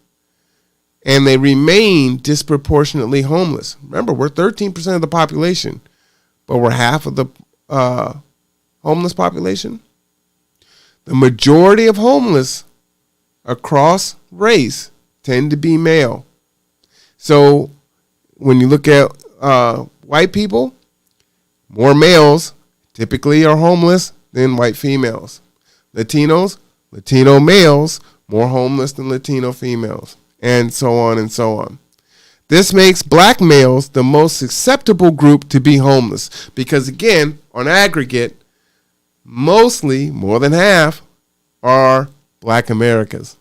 And they remain disproportionately homeless. Remember, we're 13% of the population, but we're half of the homeless population. The majority of homeless across race tend to be male. So when you look at white people, more males typically are homeless than white females. Latinos, Latino males, more homeless than Latino females, and so on and so on. This makes black males the most susceptible group to be homeless because, again, on aggregate, mostly, more than half, are black Americans.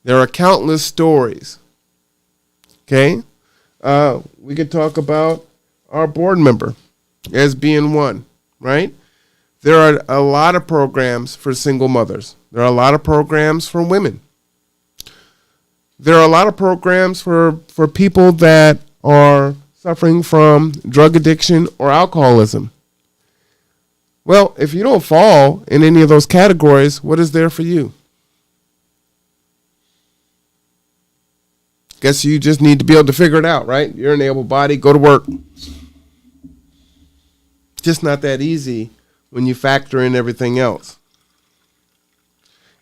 There are countless stories. Okay? We could talk about our board member as being one, right? There are a lot of programs for single mothers. There are a lot of programs for women. There are a lot of programs for people that are suffering from drug addiction or alcoholism. Well, if you don't fall in any of those categories, what is there for you? Guess you just need to be able to figure it out, right? You're an able body, go to work. Just not that easy when you factor in everything else.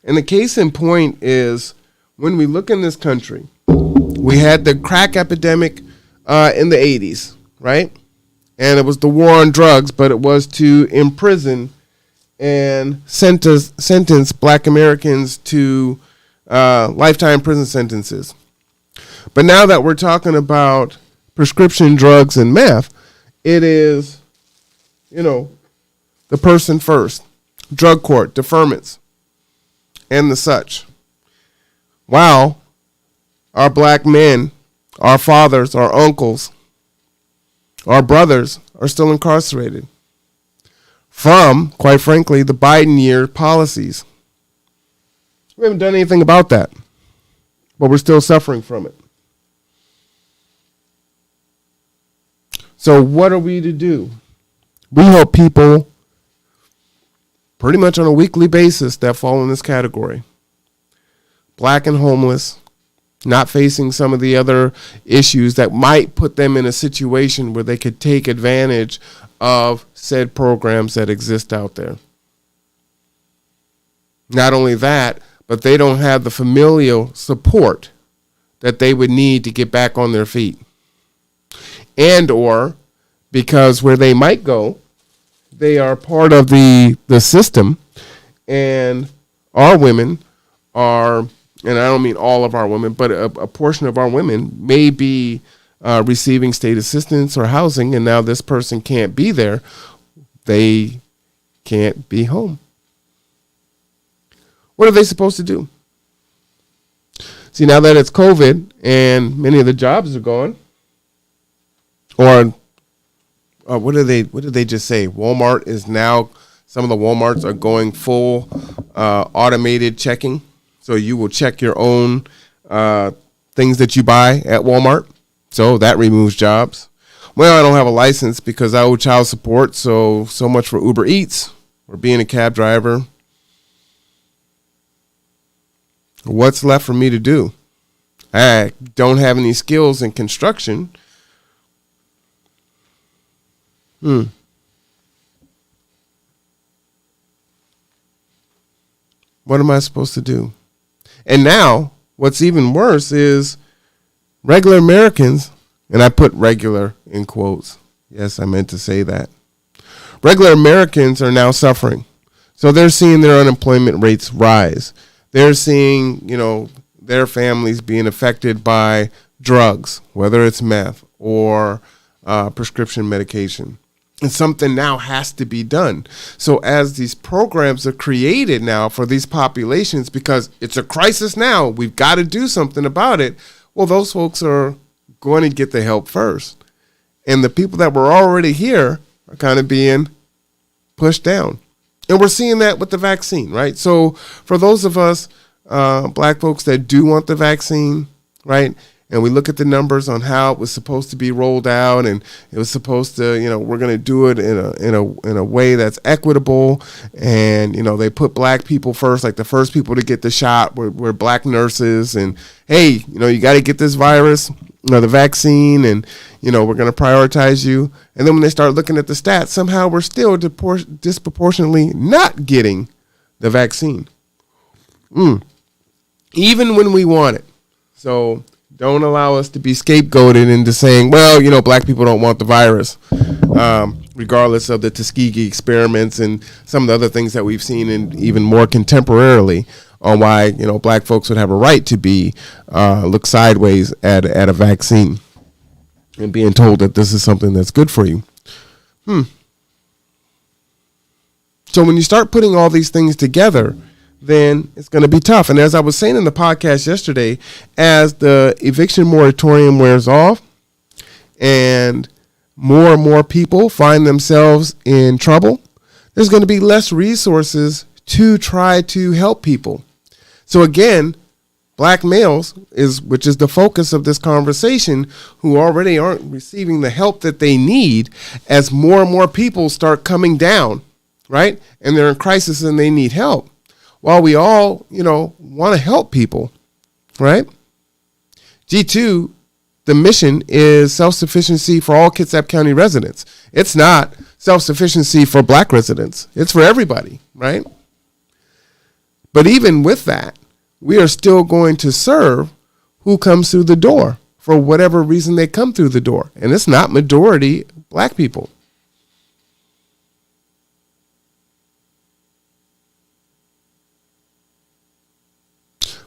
And the case in point is when we look in this country, we had the crack epidemic in the 80s, right? And it was the war on drugs, but it was to imprison and sentence black Americans to lifetime prison sentences. But now that we're talking about prescription drugs and meth, it is, the person first, drug court, deferments, and the such. Wow, our black men, our fathers, our uncles, our brothers are still incarcerated from, quite frankly, the Biden year policies. We haven't done anything about that, but we're still suffering from it. So what are we to do? We help people pretty much on a weekly basis that fall in this category. Black and homeless, not facing some of the other issues that might put them in a situation where they could take advantage of said programs that exist out there. Not only that, but they don't have the familial support that they would need to get back on their feet. And or because where they might go, they are part of the system, and our women are, and I don't mean all of our women, but a portion of our women may be receiving state assistance or housing, and now this person can't be there. They can't be home. What are they supposed to do? See, now that it's COVID and many of the jobs are gone, or what did they just say? Walmart is now, some of the Walmarts are going full automated checking. So you will check your own things that you buy at Walmart. So that removes jobs. Well, I don't have a license because I owe child support. So much for Uber Eats or being a cab driver. What's left for me to do? I don't have any skills in construction. What am I supposed to do? And now, what's even worse is regular Americans, and I put regular in quotes. Yes, I meant to say that. Regular Americans are now suffering. So they're seeing their unemployment rates rise. They're seeing, their families being affected by drugs, whether it's meth or prescription medication. And something now has to be done. So as these programs are created now for these populations, because it's a crisis now, we've got to do something about it. Well, those folks are going to get the help first. And the people that were already here are kind of being pushed down. And we're seeing that with the vaccine, right? So for those of us, black folks that do want the vaccine, right? And we look at the numbers on how it was supposed to be rolled out, and it was supposed to, we're going to do it in a way that's equitable. And, they put black people first, like the first people to get the shot were black nurses. And, hey, you got to get this virus, the vaccine, and, we're going to prioritize you. And then when they start looking at the stats, somehow we're still disproportionately not getting the vaccine. Even when we want it. So don't allow us to be scapegoated into saying, well, black people don't want the virus, regardless of the Tuskegee experiments and some of the other things that we've seen, and even more contemporarily on why, black folks would have a right to be look sideways at a vaccine and being told that this is something that's good for you. So when you start putting all these things together, then it's going to be tough. And as I was saying in the podcast yesterday, as the eviction moratorium wears off and more people find themselves in trouble, there's going to be less resources to try to help people. So again, black males, which is the focus of this conversation, who already aren't receiving the help that they need, as more and more people start coming down, right? And they're in crisis and they need help. While we all, want to help people, right? G2, the mission is self-sufficiency for all Kitsap County residents. It's not self-sufficiency for black residents. It's for everybody, right? But even with that, we are still going to serve who comes through the door for whatever reason they come through the door. And it's not majority black people.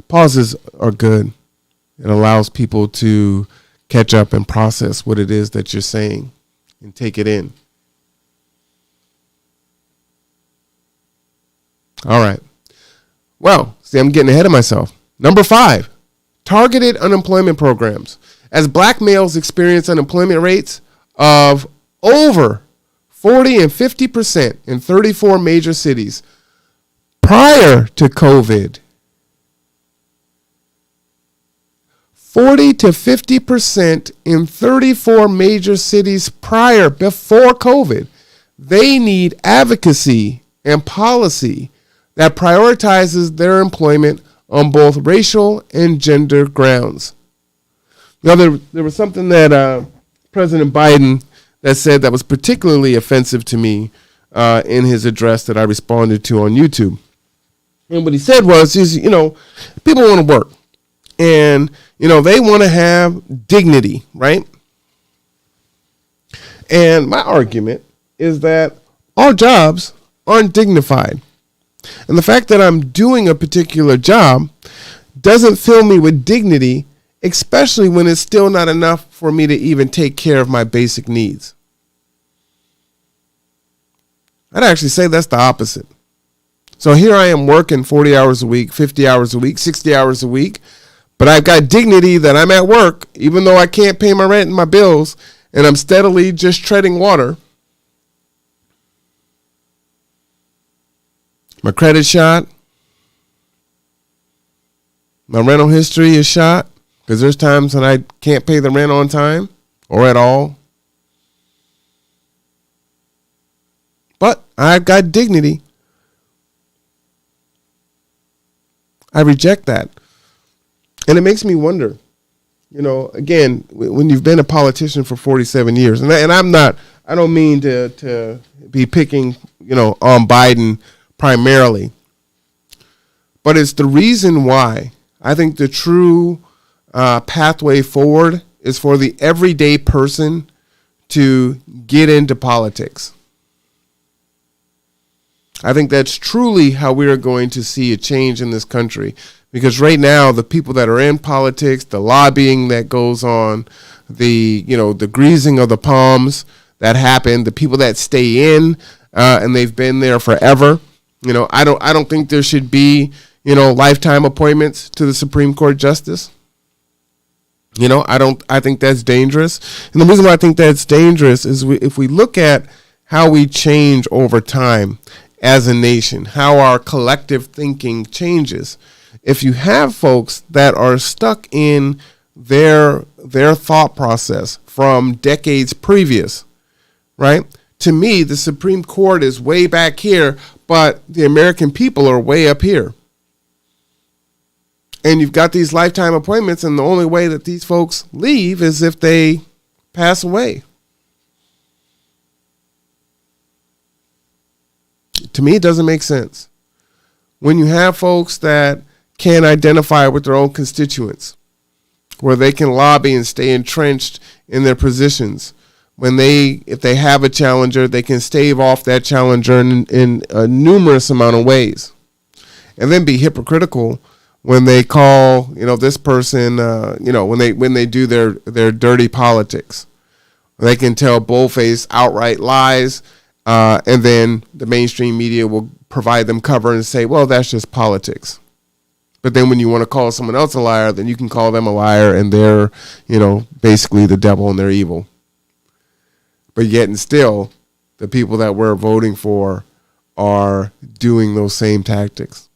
Pauses are good. It allows people to catch up and process what it is that you're saying and take it in. All right. Well, see, I'm getting ahead of myself. Number 5, targeted unemployment programs. As black males experience unemployment rates of over 40 and 50% in 34 major cities prior to COVID, 40 to 50% in 34 major cities before COVID. They need advocacy and policy that prioritizes their employment on both racial and gender grounds. Now, there was something that President Biden that said that was particularly offensive to me in his address that I responded to on YouTube. And what he said was, people want to work. And, they want to have dignity, right? And my argument is that all jobs aren't dignified. And the fact that I'm doing a particular job doesn't fill me with dignity, especially when it's still not enough for me to even take care of my basic needs. I'd actually say that's the opposite. So here I am working 40 hours a week, 50 hours a week, 60 hours a week. But I've got dignity that I'm at work, even though I can't pay my rent and my bills, and I'm steadily just treading water. My credit shot. My rental history is shot because there's times when I can't pay the rent on time or at all. But I've got dignity. I reject that. And it makes me wonder, again, when you've been a politician for 47 years, and I don't mean to be picking, on Biden primarily, but it's the reason why I think the true pathway forward is for the everyday person to get into politics. I think that's truly how we are going to see a change in this country. Because right now, the people that are in politics, the lobbying that goes on, the greasing of the palms that happen, the people that stay in and they've been there forever. I don't think there should be, lifetime appointments to the Supreme Court justice. I think that's dangerous. And the reason why I think that's dangerous is if we look at how we change over time as a nation, how our collective thinking changes. If you have folks that are stuck in their thought process from decades previous, right? To me, the Supreme Court is way back here, but the American people are way up here. And you've got these lifetime appointments, and the only way that these folks leave is if they pass away. To me, it doesn't make sense. When you have folks that can identify with their own constituents, where they can lobby and stay entrenched in their positions. If they have a challenger, they can stave off that challenger in a numerous amount of ways, and then be hypocritical when they call, this person, when they do their dirty politics. They can tell bold-faced, outright lies, and then the mainstream media will provide them cover and say, well, that's just politics. But then when you want to call someone else a liar, then you can call them a liar, and they're, basically the devil and they're evil. But yet and still, the people that we're voting for are doing those same tactics.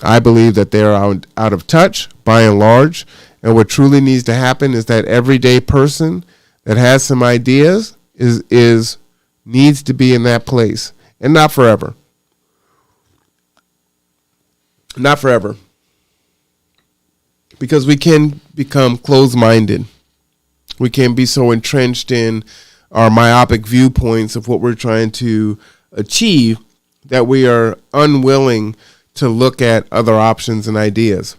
I believe that they're out of touch by and large. And what truly needs to happen is that everyday person that has some ideas needs to be in that place, and not forever. Not forever. Because we can become closed-minded. We can be so entrenched in our myopic viewpoints of what we're trying to achieve that we are unwilling to look at other options and ideas.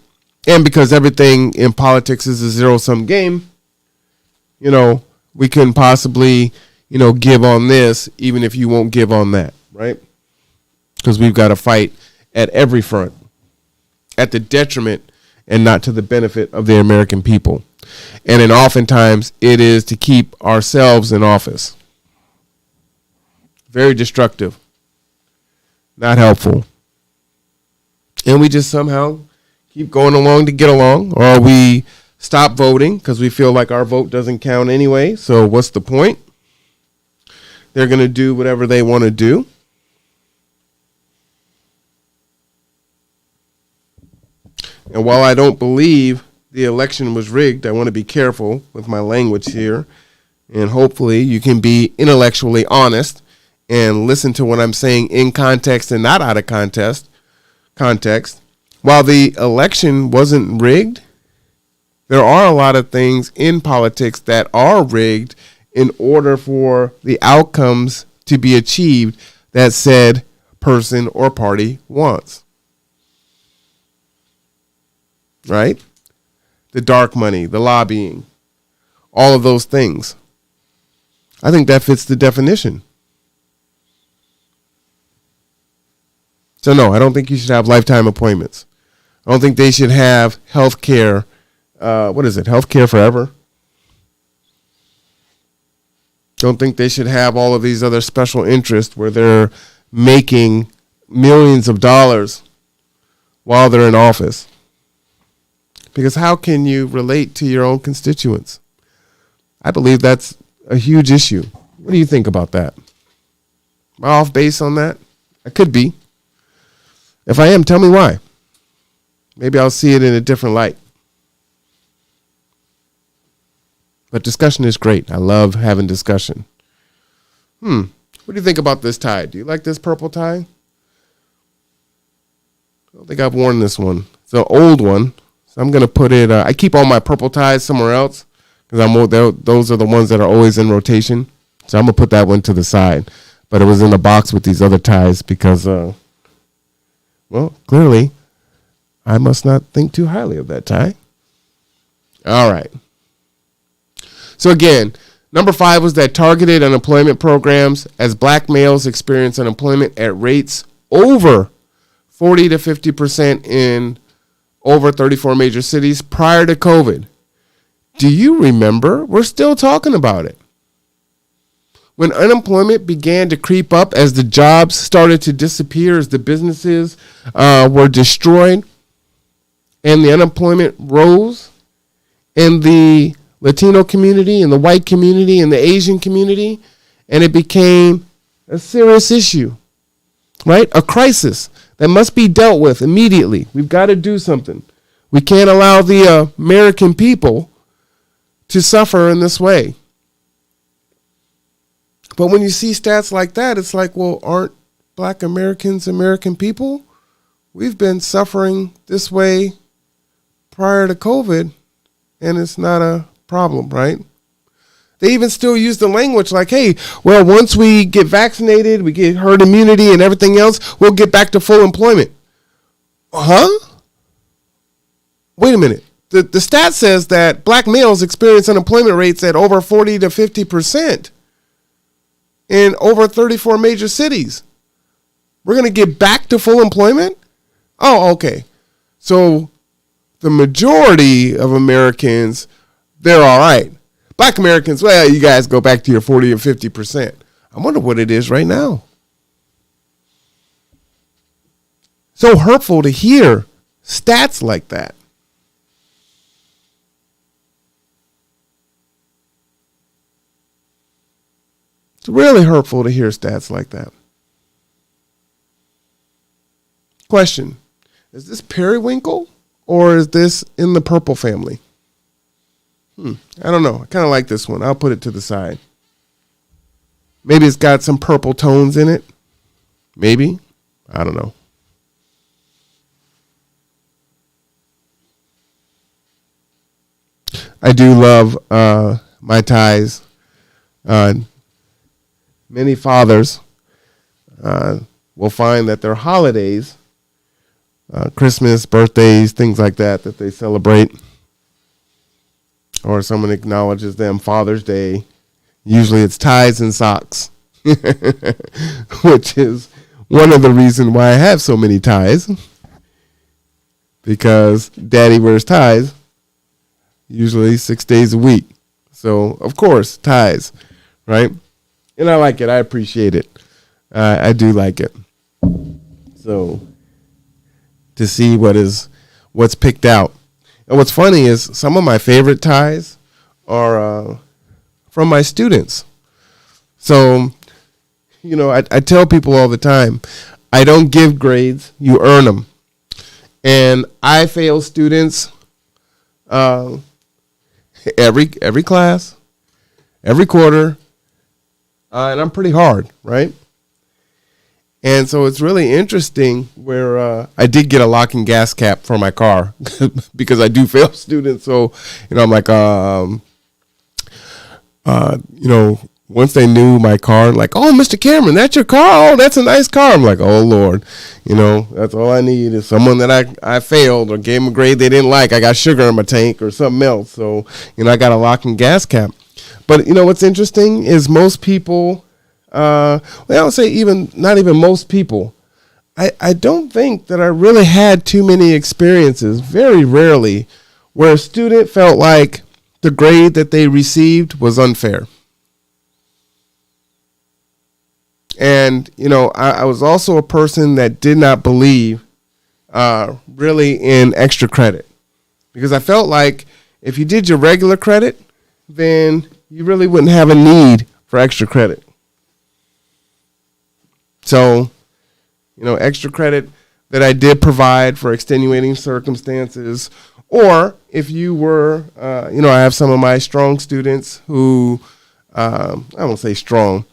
And because everything in politics is a zero-sum game, we couldn't possibly, give on this even if you won't give on that, right? Because we've got to fight at every front, at the detriment and not to the benefit of the American people. And then oftentimes it is to keep ourselves in office. Very destructive. Not helpful. And we just somehow keep going along to get along, or we stop voting because we feel like our vote doesn't count anyway. So what's the point? They're going to do whatever they want to do. And while I don't believe the election was rigged, I want to be careful with my language here. And hopefully you can be intellectually honest and listen to what I'm saying in context and not out of context. While the election wasn't rigged, there are a lot of things in politics that are rigged in order for the outcomes to be achieved that said person or party wants. Right? The dark money, the lobbying, all of those things. I think that fits the definition. So no, I don't think you should have lifetime appointments. I don't think they should have health care. Health care forever. Don't think they should have all of these other special interests where they're making millions of dollars while they're in office. Because how can you relate to your own constituents? I believe that's a huge issue. What do you think about that? Am I off base on that? I could be. If I am, tell me why. Maybe I'll see it in a different light. But discussion is great. I love having discussion. What do you think about this tie? Do you like this purple tie? I don't think I've worn this one. It's an old one. So I'm going to put it, I keep all my purple ties somewhere else because those are the ones that are always in rotation. So I'm going to put that one to the side. But it was in the box with these other ties because, clearly I must not think too highly of that tie. All right. So again, number 5 was that targeted unemployment programs as black males experience unemployment at rates over 40 to 50% in over 34 major cities prior to COVID. Do you remember? We're still talking about it. When unemployment began to creep up as the jobs started to disappear, as the businesses were destroyed, and the unemployment rose, and the Latino community and the white community and the Asian community, and it became a serious issue, right? A crisis that must be dealt with immediately. We've got to do something. We can't allow the American people to suffer in this way. But when you see stats like that, it's like, well, aren't black Americans American people? We've been suffering this way prior to COVID, and it's not a problem, right? They even still use the language like, hey, well, once we get vaccinated, we get herd immunity and everything else, we'll get back to full employment. Huh? Wait a minute. The stat says that black males experience unemployment rates at over 40 to 50% in over 34 major cities. We're going to get back to full employment? Oh, okay. So the majority of Americans, they're all right. Black Americans, well, you guys go back to your 40 or 50%. I wonder what it is right now. So hurtful to hear stats like that. It's really hurtful to hear stats like that. Question. Is this periwinkle or is this in the purple family? I don't know. I kind of like this one. I'll put it to the side. Maybe it's got some purple tones in it. Maybe. I don't know. I do love my ties. Many fathers will find that their holidays, Christmas, birthdays, things like that they celebrate, or someone acknowledges them, Father's Day, usually it's ties and socks, which is one of the reasons why I have so many ties, because Daddy wears ties usually 6 days a week. So, of course, ties, right? And I like it. I appreciate it. I do like it. So, to see what's picked out. And what's funny is some of my favorite ties are from my students. So, I tell people all the time, I don't give grades, you earn them. And I fail students every class, every quarter, and I'm pretty hard, right? And so it's really interesting where I did get a locking gas cap for my car because I do fail students. So, I'm like, once they knew my car, like, oh, Mr. Cameron, that's your car? Oh, that's a nice car. I'm like, oh, Lord, that's all I need is someone that I failed or gave them a grade they didn't like. I got sugar in my tank or something else. So, I got a locking gas cap. But, what's interesting is most people, I would say not even most people, I don't think that I really had too many experiences, very rarely, where a student felt like the grade that they received was unfair. And, I was also a person that did not believe really in extra credit, because I felt like if you did your regular credit, then you really wouldn't have a need for extra credit. So, extra credit that I did provide for extenuating circumstances, or if you were, I have some of my strong students who, I won't say strong,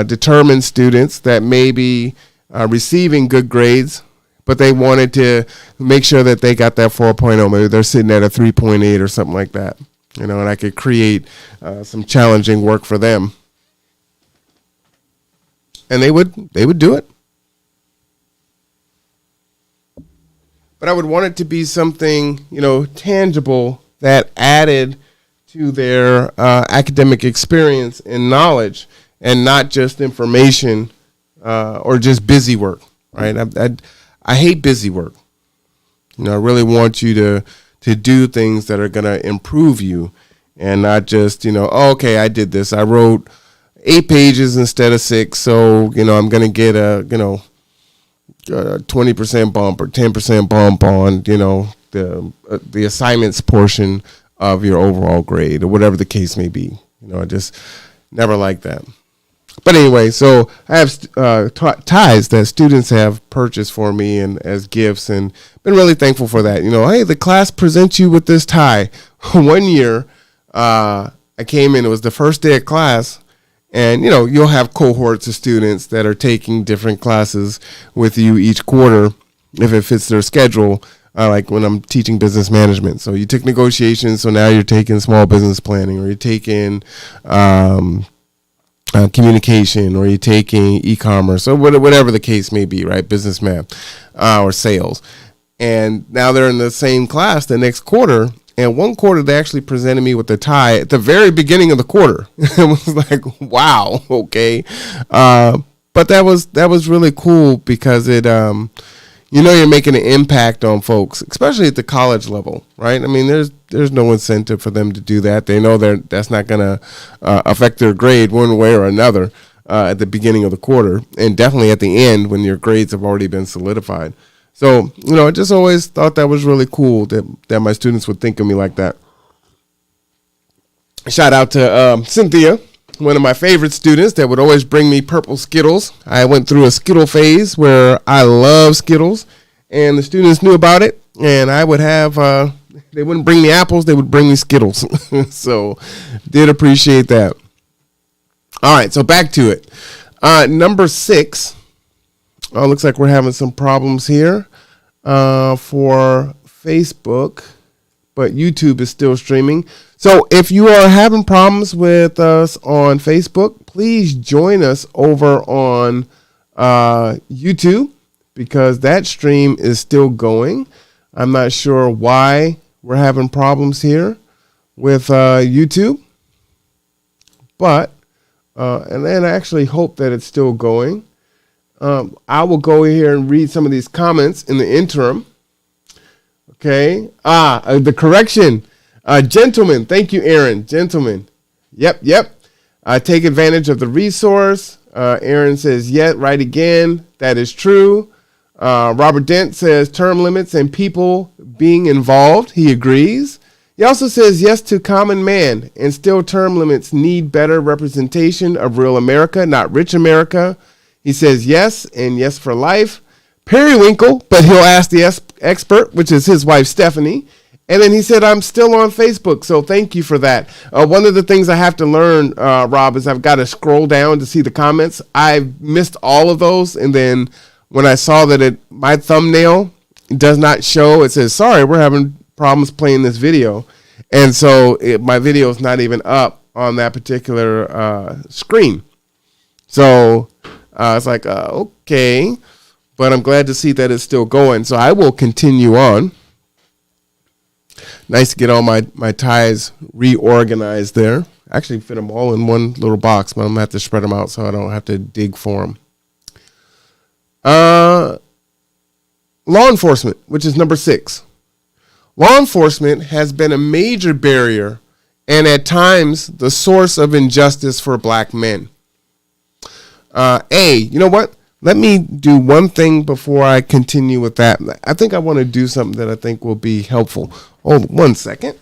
determined students that may be receiving good grades, but they wanted to make sure that they got that 4.0. Maybe they're sitting at a 3.8 or something like that, and I could create some challenging work for them. And they would do it. But I would want it to be something, tangible that added to their academic experience and knowledge, and not just information or just busy work, right? I hate busy work. I really want you to do things that are going to improve you, and not just, okay, I did this. I wrote 8 pages instead of 6, so, I'm going to get a 20% bump or 10% bump on, the assignments portion of your overall grade, or whatever the case may be. I just never like that. But anyway, so I have ties that students have purchased for me and as gifts, and been really thankful for that. Hey, the class presents you with this tie. One year, I came in, it was the first day of class, and, you'll have cohorts of students that are taking different classes with you each quarter, if it fits their schedule, like when I'm teaching business management. So you took negotiations, so now you're taking small business planning, or you're taking communication, or you're taking e-commerce, or whatever the case may be, right? Business math or sales. And now they're in the same class the next quarter. And one quarter, they actually presented me with the tie at the very beginning of the quarter. It was like, wow, okay. But that was really cool because it, you're making an impact on folks, especially at the college level, right? I mean, there's no incentive for them to do that. They know that's not going to affect their grade one way or another at the beginning of the quarter, and definitely at the end when your grades have already been solidified. So, I just always thought that was really cool that my students would think of me like that. Shout out to Cynthia, one of my favorite students that would always bring me purple Skittles. I went through a Skittle phase where I love Skittles, and the students knew about it, and I would have, they wouldn't bring me apples, they would bring me Skittles. So, did appreciate that. All right, so back to it. Number 6. Oh, looks like we're having some problems here for Facebook, but YouTube is still streaming. So if you are having problems with us on Facebook, please join us over on YouTube, because that stream is still going. I'm not sure why we're having problems here with YouTube, but and then I actually hope that it's still going. I will go here and read some of these comments in the interim. Okay. The correction. Gentlemen. Thank you, Aaron. Gentlemen. Yep. Take advantage of the resource. Aaron says, right again. That is true. Robert Dent says term limits and people being involved. He agrees. He also says yes to common man, and still term limits need better representation of real America, not rich America. He says yes, and yes for life. Periwinkle, but he'll ask the expert, which is his wife, Stephanie. And then he said, I'm still on Facebook, so thank you for that. One of the things I have to learn, Rob, is I've got to scroll down to see the comments. I missed all of those, and then when I saw that my thumbnail does not show, it says, sorry, we're having problems playing this video. And so my video is not even up on that particular screen. So it's like, okay, but I'm glad to see that it's still going. So I will continue on. Nice to get all my ties reorganized there. Actually fit them all in one little box, but I'm going to have to spread them out so I don't have to dig for them. Law enforcement, which is number 6. Law enforcement has been a major barrier and at times the source of injustice for black men. You know what? Let me do one thing before I continue with that. I think I want to do something that I think will be helpful. Hold 1 second.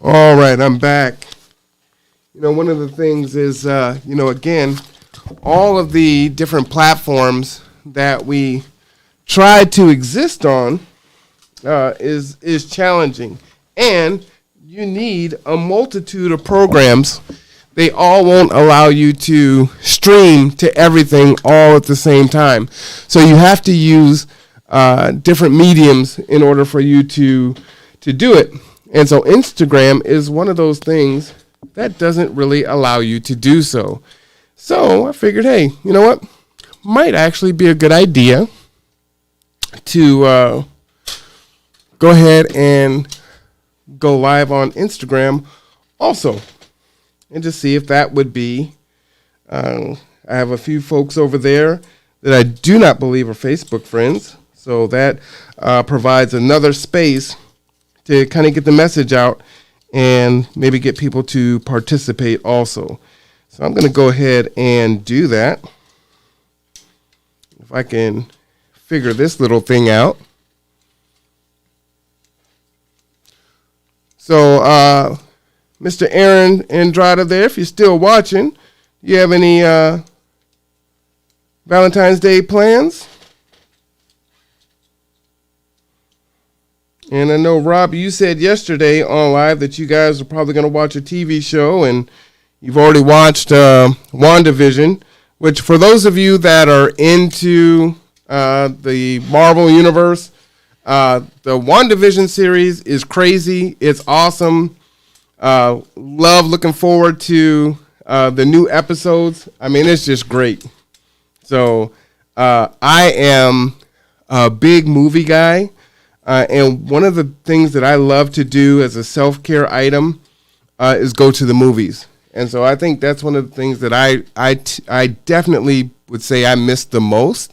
All right, I'm back. One of the things is, again, all of the different platforms that we try to exist on is challenging. And you need a multitude of programs. They all won't allow you to stream to everything all at the same time. So you have to use different mediums in order for you to do it. And so Instagram is one of those things that doesn't really allow you to do so. So I figured, hey, you know what? Might actually be a good idea to go ahead and go live on Instagram also. And just see if that would be. I have a few folks over there that I do not believe are Facebook friends. So that provides another space to kind of get the message out and maybe get people to participate also. So I'm going to go ahead and do that. if I can figure this little thing out. So, Mr. Aaron Andrada there, if you're still watching, you have any Valentine's Day plans? And I know, Rob, you said yesterday on live that you guys are probably going to watch a TV show, and you've already watched WandaVision, which for those of you that are into the Marvel Universe, the WandaVision series is crazy. It's awesome. Love looking forward to the new episodes. I mean, it's just great. So I am a big movie guy. And one of the things that I love to do as a self-care item is go to the movies. And so I think that's one of the things that I definitely would say I miss the most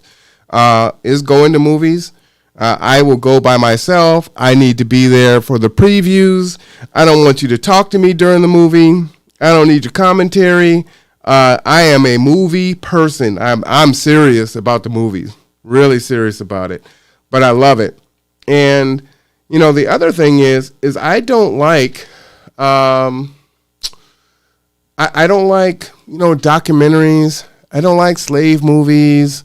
is going to movies. I will go by myself. I need to be there for the previews. I don't want you to talk to me during the movie. I don't need your commentary. I am a movie person. I'm serious about the movies, really serious about it, but I love it. And, you know, the other thing is I don't like, I don't like, you know, documentaries. I don't like slave movies.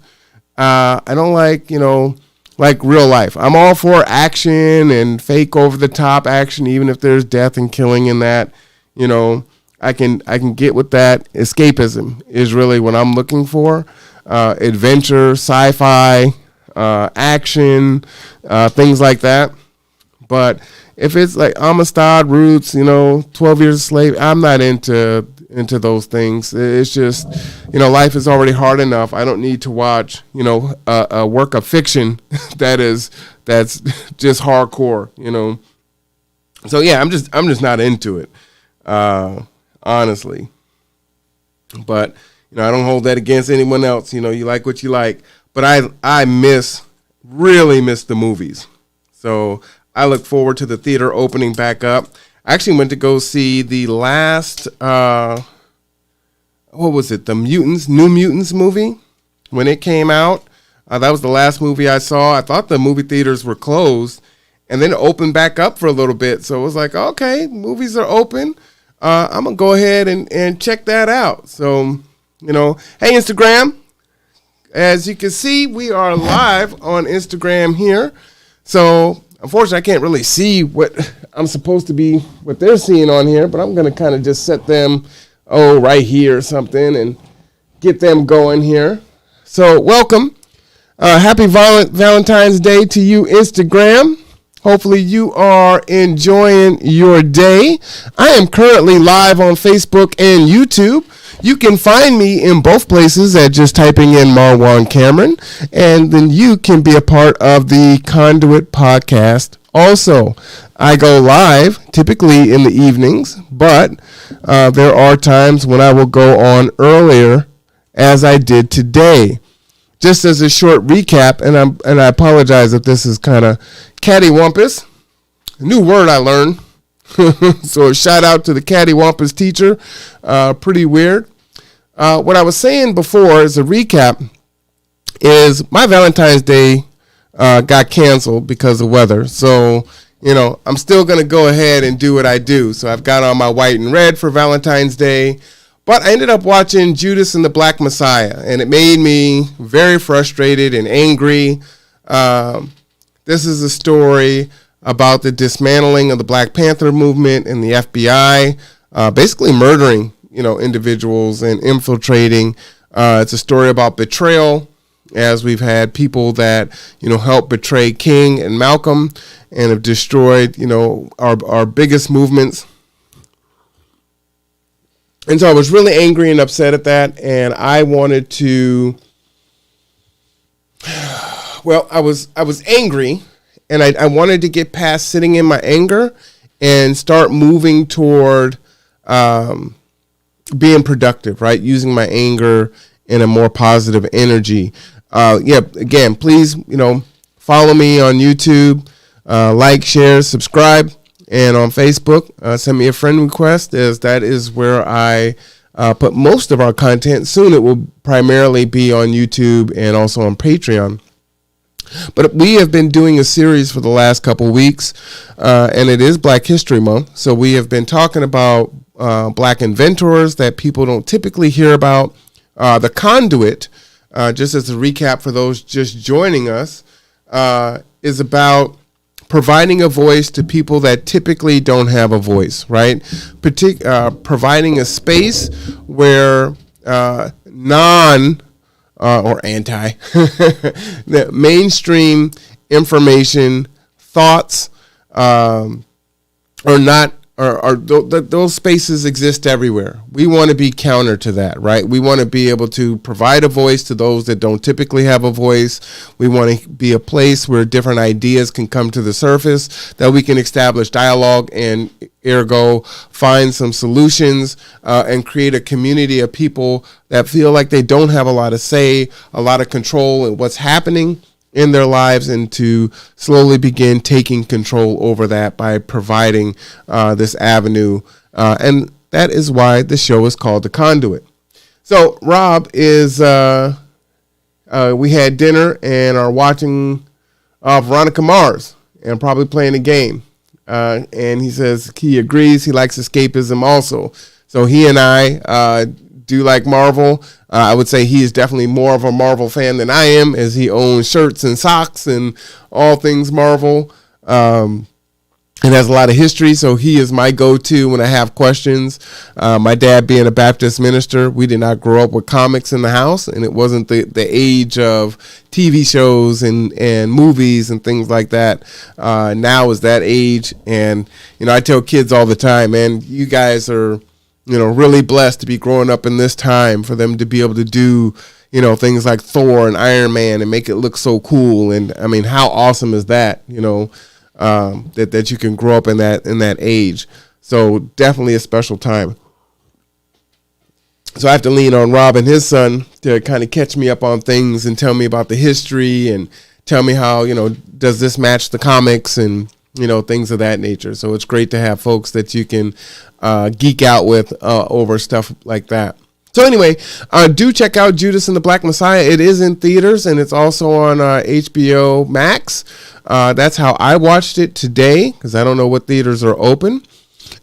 I don't like, you know, like real life. I'm all for action and fake over the top action, even if there's death and killing in that. You know, I can get with that. Escapism is really what I'm looking for. Adventure, sci-fi, action, things like that. But if it's like Amistad, Roots, you know, 12 Years a Slave, I'm not into those things. It's just, you know, life is already hard enough. I don't need to watch, you know, a work of fiction that's just hardcore, you know. So yeah, I'm just not into it, honestly. But you know, I don't hold that against anyone else. You know, you like what you like. But I really miss the movies. So I look forward to the theater opening back up. I actually went to go see the last, what was it? The New Mutants movie when it came out. That was the last movie I saw. I thought the movie theaters were closed, and then it opened back up for a little bit. So it was like, okay, movies are open. I'm going to go ahead and check that out. So, you know, hey, Instagram. As you can see, we are live on Instagram here. So, unfortunately, I can't really see what I'm supposed to be, what they're seeing on here, but I'm going to kind of just set them, right here or something and get them going here. So, welcome. Happy Valentine's Day to you, Instagram. Hopefully, you are enjoying your day. I am currently live on Facebook and YouTube. You can find me in both places at just typing in Marwan Cameron, and then you can be a part of the Conduit podcast. Also, I go live typically in the evenings, but there are times when I will go on earlier, as I did today. Just as a short recap, and I apologize if this is kind of cattywampus, a new word I learned. So shout out to the cattywampus teacher. Pretty weird. What I was saying before as a recap is my Valentine's Day got canceled because of weather. So, you know, I'm still going to go ahead and do what I do. So I've got on my white and red for Valentine's Day. But I ended up watching Judas and the Black Messiah, and it made me very frustrated and angry. This is a story about the dismantling of the Black Panther movement and the FBI, basically murdering, you know, individuals and infiltrating. It's a story about betrayal, as we've had people that, you know, helped betray King and Malcolm and have destroyed, you know, our biggest movements. And so I was really angry and upset at that, and I wanted to, well, I was angry, and I wanted to get past sitting in my anger and start moving toward being productive, right? Using my anger in a more positive energy. Again, please, you know, follow me on YouTube, like, share, subscribe. And on Facebook, send me a friend request, as that is where I but most of our content soon it will primarily be on YouTube and also on Patreon. But we have been doing a series for the last couple weeks, and it is Black History Month. So we have been talking about black inventors that people don't typically hear about. The Conduit, just as a recap for those just joining us, is about providing a voice to people that typically don't have a voice, right? Providing a space where non or anti the mainstream information, thoughts are not. Those spaces exist everywhere. We want to be counter to that, right? We want to be able to provide a voice to those that don't typically have a voice. We want to be a place where different ideas can come to the surface, that we can establish dialogue and ergo find some solutions and create a community of people that feel like they don't have a lot of say, a lot of control in what's happening in their lives, and to slowly begin taking control over that by providing this avenue. And that is why the show is called The Conduit. So Rob is, we had dinner and are watching Veronica Mars and probably playing a game. And he says he agrees. He likes escapism also. So he and I do like Marvel. I would say he is definitely more of a Marvel fan than I am, as he owns shirts and socks and all things Marvel. It has a lot of history, so he is my go-to when I have questions. My dad being a Baptist minister, we did not grow up with comics in the house, and it wasn't the age of TV shows and movies and things like that. Now is that age, and I tell kids all the time, man, you guys are really blessed to be growing up in this time, for them to be able to do, things like Thor and Iron Man and make it look so cool. And I mean, how awesome is that, that you can grow up in that age. So definitely a special time. So I have to lean on Rob and his son to kind of catch me up on things and tell me about the history and tell me how, does this match the comics and, things of that nature. So it's great to have folks that you can geek out with over stuff like that. So anyway, do check out Judas and the Black Messiah. It is in theaters, and it's also on HBO Max. That's how I watched it today, because I don't know what theaters are open.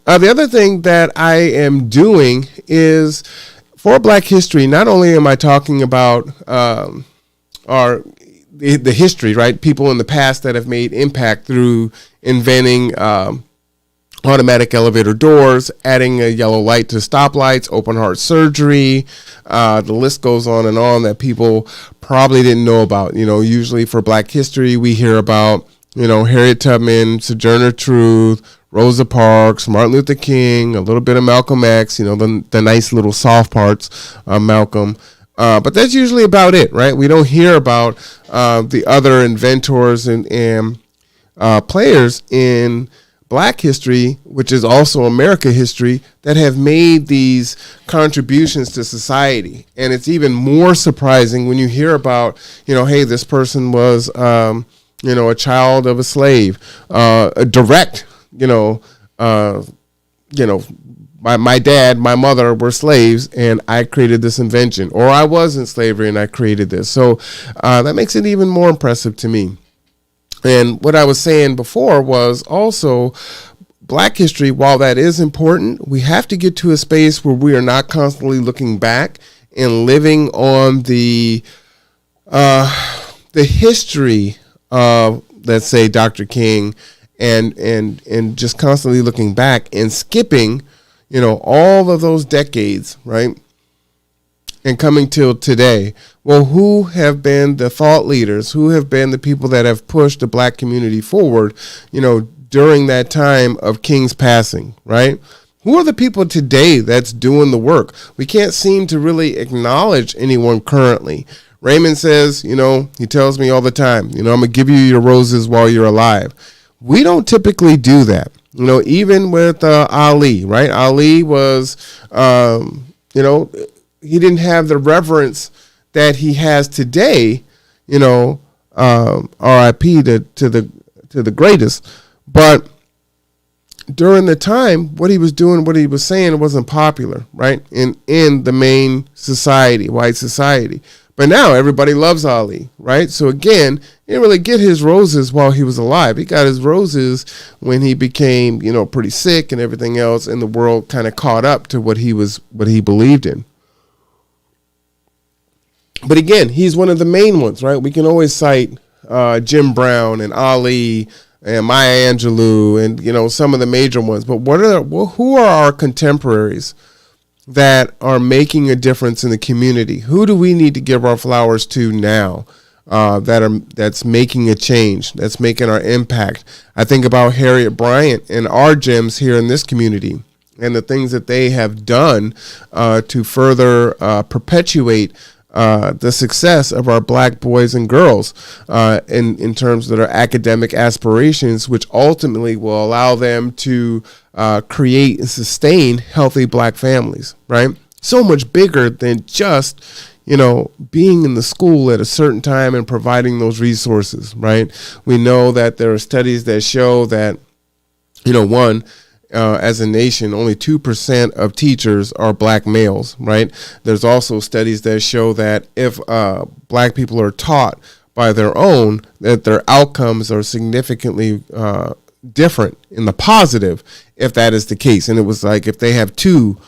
The other thing that I am doing is, for Black History, not only am I talking about the history, right? People in the past that have made impact through inventing automatic elevator doors, adding a yellow light to stoplights, open heart surgery. The list goes on and on that people probably didn't know about. Usually for Black History, we hear about, Harriet Tubman, Sojourner Truth, Rosa Parks, Martin Luther King, a little bit of Malcolm X, the nice little soft parts of Malcolm. But that's usually about it, right? We don't hear about the other inventors and players in Black history, which is also America history, that have made these contributions to society. And it's even more surprising when you hear about, hey, this person was, a child of a slave, a direct, my dad, my mother were slaves, and I created this invention, or I was in slavery and I created this. So that makes it even more impressive to me. And what I was saying before was also Black history, while that is important, we have to get to a space where we are not constantly looking back and living on the history of, let's say, Dr. King, and just constantly looking back and skipping, all of those decades, right? And coming till today. Well, who have been the thought leaders? Who have been the people that have pushed the Black community forward, during that time of King's passing, right? Who are the people today that's doing the work? We can't seem to really acknowledge anyone currently. Raymond says, he tells me all the time, I'm going to give you your roses while you're alive. We don't typically do that. Even with Ali, right? Ali was, he didn't have the reverence that he has today, R.I.P. to the greatest. But during the time, what he was doing, what he was saying wasn't popular, right? In the main society, white society. But now everybody loves Ali, right? So again, he didn't really get his roses while he was alive. He got his roses when he became, pretty sick and everything else, and the world kind of caught up to what he believed in. But again, he's one of the main ones, right? We can always cite Jim Brown and Ali and Maya Angelou and, some of the major ones. But who are our contemporaries that are making a difference in the community? Who do we need to give our flowers to now that's making a change, that's making our impact? I think about Harriet Bryant and our gems here in this community and the things that they have done to further perpetuate the success of our black boys and girls in terms of their academic aspirations, which ultimately will allow them to create and sustain healthy black families, right? So much bigger than just, being in the school at a certain time and providing those resources, right? We know that there are studies that show that, as a nation, only 2% of teachers are black males, right? There's also studies that show that if black people are taught by their own, that their outcomes are significantly different in the positive, if that is the case. And it was like if they have two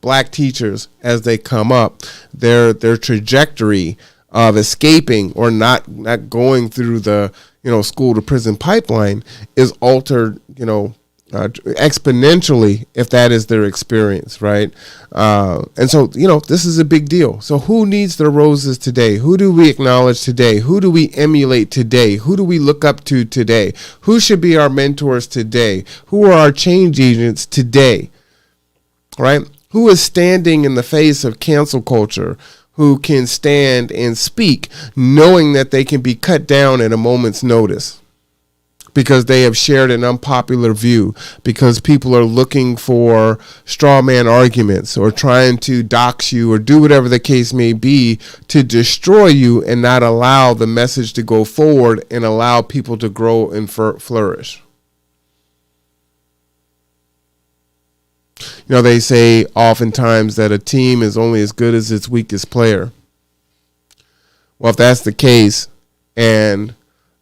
black teachers as they come up, their trajectory of escaping or not going through the school to prison pipeline is altered, exponentially if that is their experience, right? And so, this is a big deal. So who needs their roses today? Who do we acknowledge today? Who do we emulate today? Who do we look up to today? Who should be our mentors today? Who are our change agents today, right? Who is standing in the face of cancel culture? Who can stand and speak knowing that they can be cut down at a moment's notice because they have shared an unpopular view, because people are looking for straw man arguments or trying to dox you or do whatever the case may be to destroy you and not allow the message to go forward and allow people to grow and flourish. They say oftentimes that a team is only as good as its weakest player. Well, if that's the case, and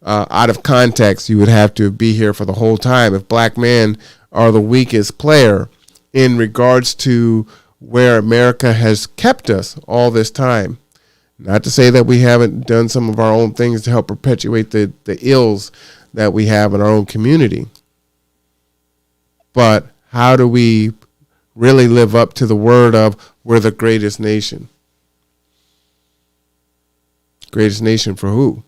out of context, you would have to be here for the whole time. If black men are the weakest player in regards to where America has kept us all this time, not to say that we haven't done some of our own things to help perpetuate the ills that we have in our own community, but how do we really live up to the word of we're the greatest nation? Greatest nation for who?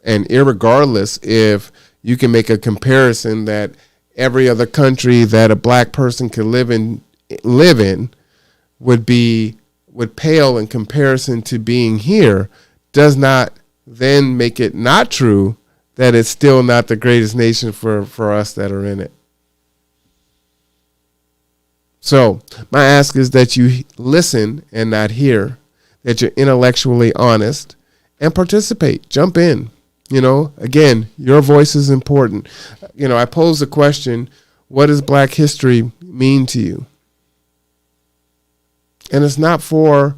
And irregardless if you can make a comparison that every other country that a black person could live in would pale in comparison to being here, does not then make it not true that it's still not the greatest nation for us that are in it. So my ask is that you listen and not hear, that you're intellectually honest and participate, jump in. Again, your voice is important. I pose the question, what does black history mean to you? And it's not for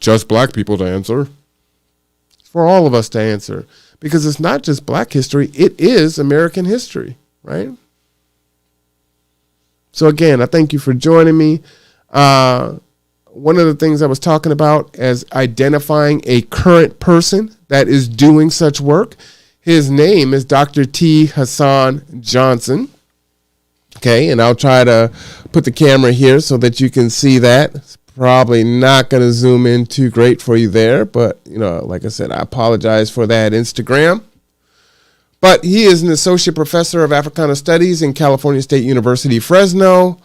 just black people to answer. It's for all of us to answer, because it's not just black history. It is American history, right? So again, I thank you for joining me. One of the things I was talking about as identifying a current person that is doing such work, his name is Dr. T. Hasan Johnson. Okay, and I'll try to put the camera here so that you can see that. It's probably not going to zoom in too great for you there, but like I said, I apologize for that Instagram. But he is an associate professor of Africana Studies in California State University, Fresno.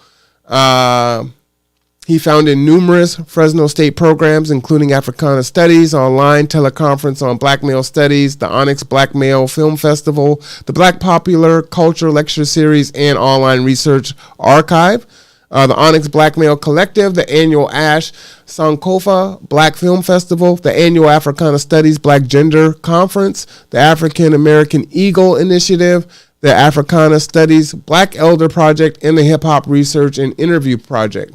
He founded numerous Fresno State programs, including Africana Studies, online teleconference on Black Male Studies, the Onyx Black Male Film Festival, the Black Popular Culture Lecture Series, and online research archive. The Onyx Black Male Collective, the annual Ash Sankofa Black Film Festival, the annual Africana Studies Black Gender Conference, the African American Eagle Initiative, the Africana Studies Black Elder Project, and the Hip Hop Research and Interview Project.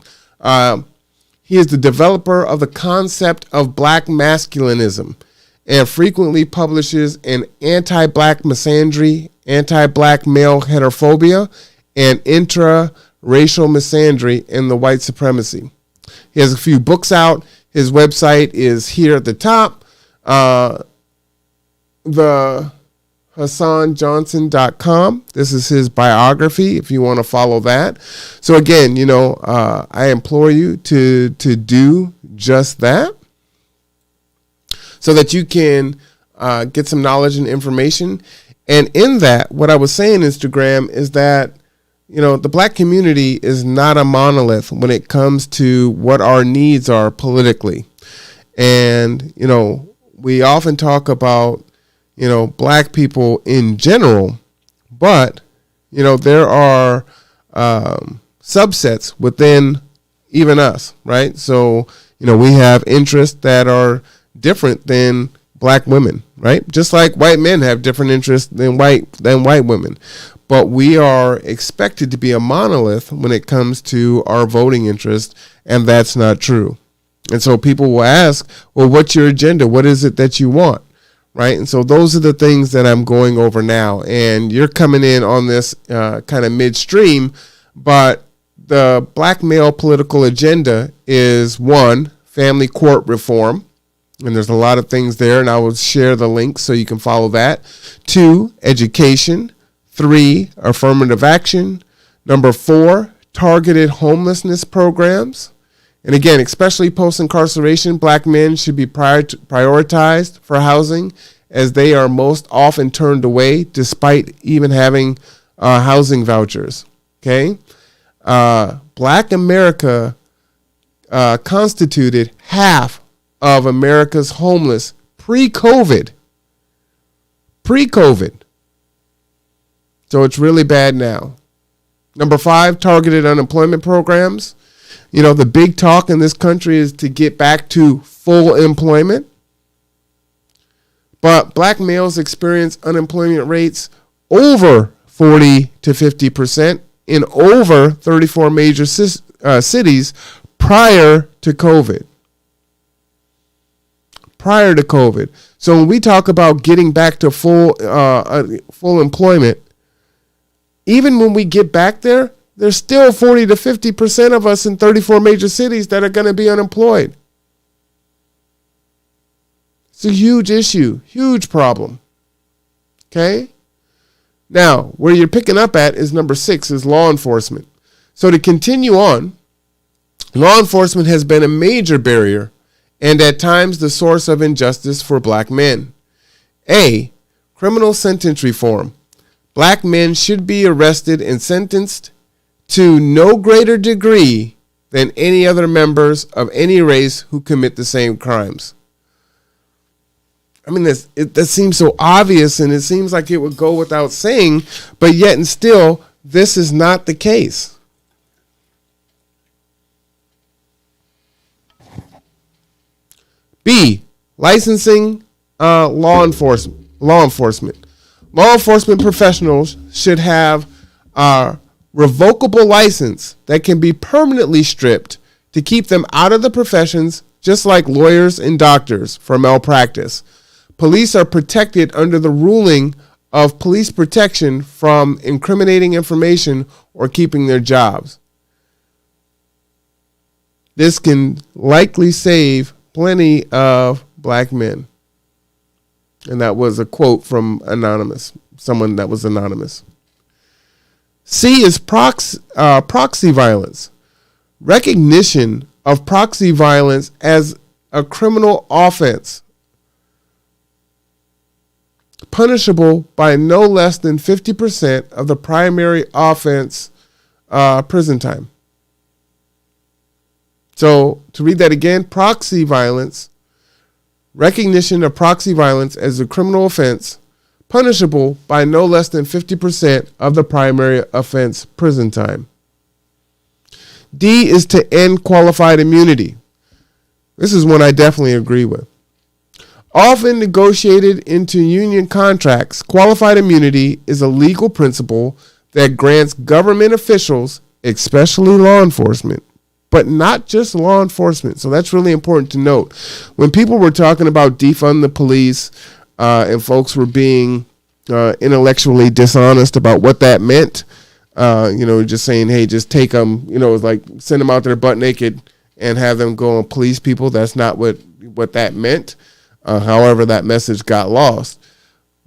He is the developer of the concept of black masculinism and frequently publishes an anti-black misandry, anti-black male heterophobia, and intra-racial misandry in the white supremacy. He has a few books out. His website is here at the top. The HasanJohnson.com. This is his biography if you want to follow that. So again, I implore you to do just that so that you can get some knowledge and information. And in that, what I was saying, Instagram, is that, the black community is not a monolith when it comes to what our needs are politically. And, we often talk about, black people in general, but, there are subsets within even us, right? So, we have interests that are different than black women, right? Just like white men have different interests than white women. But we are expected to be a monolith when it comes to our voting interest, and that's not true. And so people will ask, well, what's your agenda? What is it that you want? Right? And so those are the things that I'm going over now. And you're coming in on this kind of midstream, but the black male political agenda is 1, family court reform. And there's a lot of things there, and I will share the link so you can follow that. 2, education. 3, affirmative action. 4, targeted homelessness programs. And again, especially post-incarceration, black men should be prioritized for housing, as they are most often turned away despite even having housing vouchers. Okay? Black America constituted half of America's homeless pre-COVID. So it's really bad now. 5, targeted unemployment programs. The big talk in this country is to get back to full employment. But black males experience unemployment rates over 40 to 50% in over 34 major cities prior to COVID. So when we talk about getting back to full employment, even when we get back there, there's still 40 to 50% of us in 34 major cities that are going to be unemployed. It's a huge issue, huge problem. Okay? Now, where you're picking up at is 6, is law enforcement. So to continue on, law enforcement has been a major barrier and at times the source of injustice for black men. A, criminal sentence reform. Black men should be arrested and sentenced to no greater degree than any other members of any race who commit the same crimes. I mean, that seems so obvious, and it seems like it would go without saying, but yet and still, this is not the case. B, licensing law enforcement. Law enforcement professionals should have a revocable license that can be permanently stripped to keep them out of the professions, just like lawyers and doctors, for malpractice. Police are protected under the ruling of police protection from incriminating information or keeping their jobs. This can likely save plenty of black men. And that was a quote from someone that was anonymous. C is proxy violence. Recognition of proxy violence as a criminal offense, punishable by no less than 50% of the primary offense prison time. So to read that again, proxy violence, recognition of proxy violence as a criminal offense, punishable by no less than 50% of the primary offense prison time. D is to end qualified immunity. This is one I definitely agree with. Often negotiated into union contracts, qualified immunity is a legal principle that grants government officials, especially law enforcement, but not just law enforcement. So that's really important to note. When people were talking about defund the police and folks were being intellectually dishonest about what that meant, just saying, hey, just take them, it's like send them out there butt naked and have them go and police people. That's not what that meant. However, that message got lost.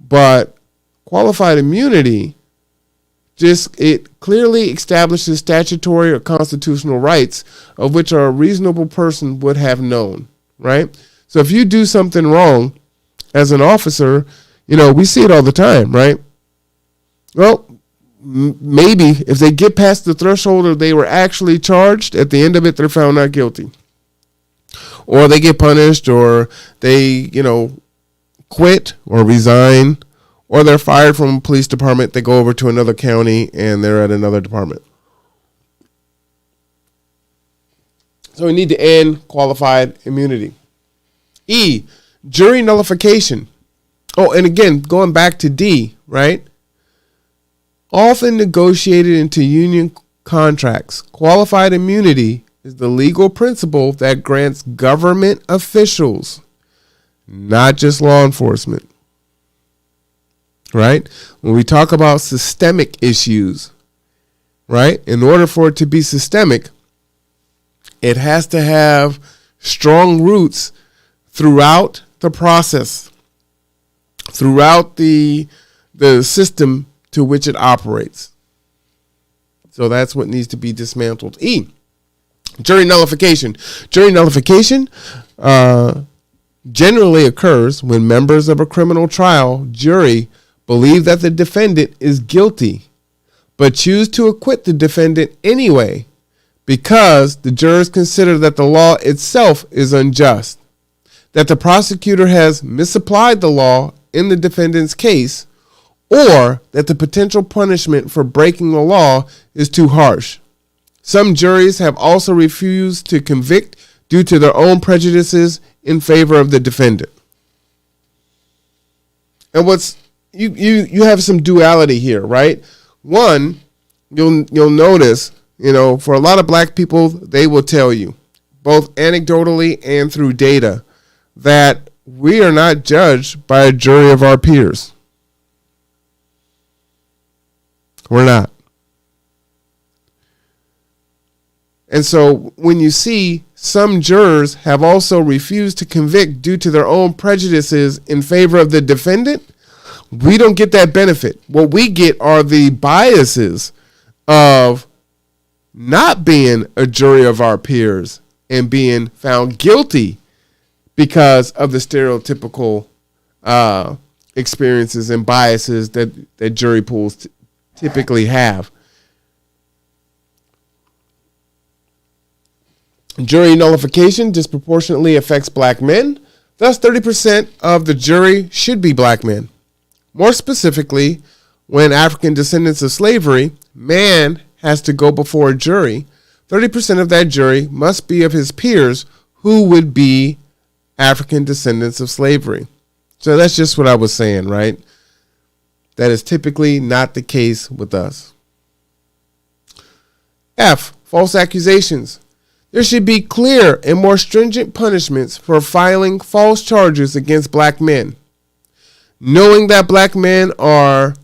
But qualified immunity, it clearly establishes statutory or constitutional rights of which a reasonable person would have known, right? So if you do something wrong as an officer, we see it all the time, right? Well, maybe if they get past the threshold or they were actually charged, at the end of it, they're found not guilty. Or they get punished, or they, quit or resign, or they're fired from a police department. They go over to another county and they're at another department. So we need to end qualified immunity. E, jury nullification. Oh, and again, going back to D, right? Often negotiated into union contracts, qualified immunity is the legal principle that grants government officials, not just law enforcement, right? When we talk about systemic issues, right? In order for it to be systemic, it has to have strong roots throughout the process, throughout the system to which it operates. So that's what needs to be dismantled. E, jury nullification. Jury nullification generally occurs when members of a criminal trial jury believe that the defendant is guilty, but choose to acquit the defendant anyway because the jurors consider that the law itself is unjust, that the prosecutor has misapplied the law in the defendant's case, or that the potential punishment for breaking the law is too harsh. Some juries have also refused to convict due to their own prejudices in favor of the defendant. And you have some duality here, right? One, you'll notice, for a lot of black people, they will tell you, both anecdotally and through data, that we are not judged by a jury of our peers. We're not. And so when you see some jurors have also refused to convict due to their own prejudices in favor of the defendant, we don't get that benefit. What we get are the biases of not being a jury of our peers and being found guilty because of the stereotypical experiences and biases that jury pools typically have. Jury nullification disproportionately affects black men. Thus, 30% of the jury should be black men. More specifically, when African descendants of slavery, man has to go before a jury, 30% of that jury must be of his peers who would be African descendants of slavery. So that's just what I was saying, right? That is typically not the case with us. F, false accusations. There should be clear and more stringent punishments for filing false charges against black men. Knowing that black men are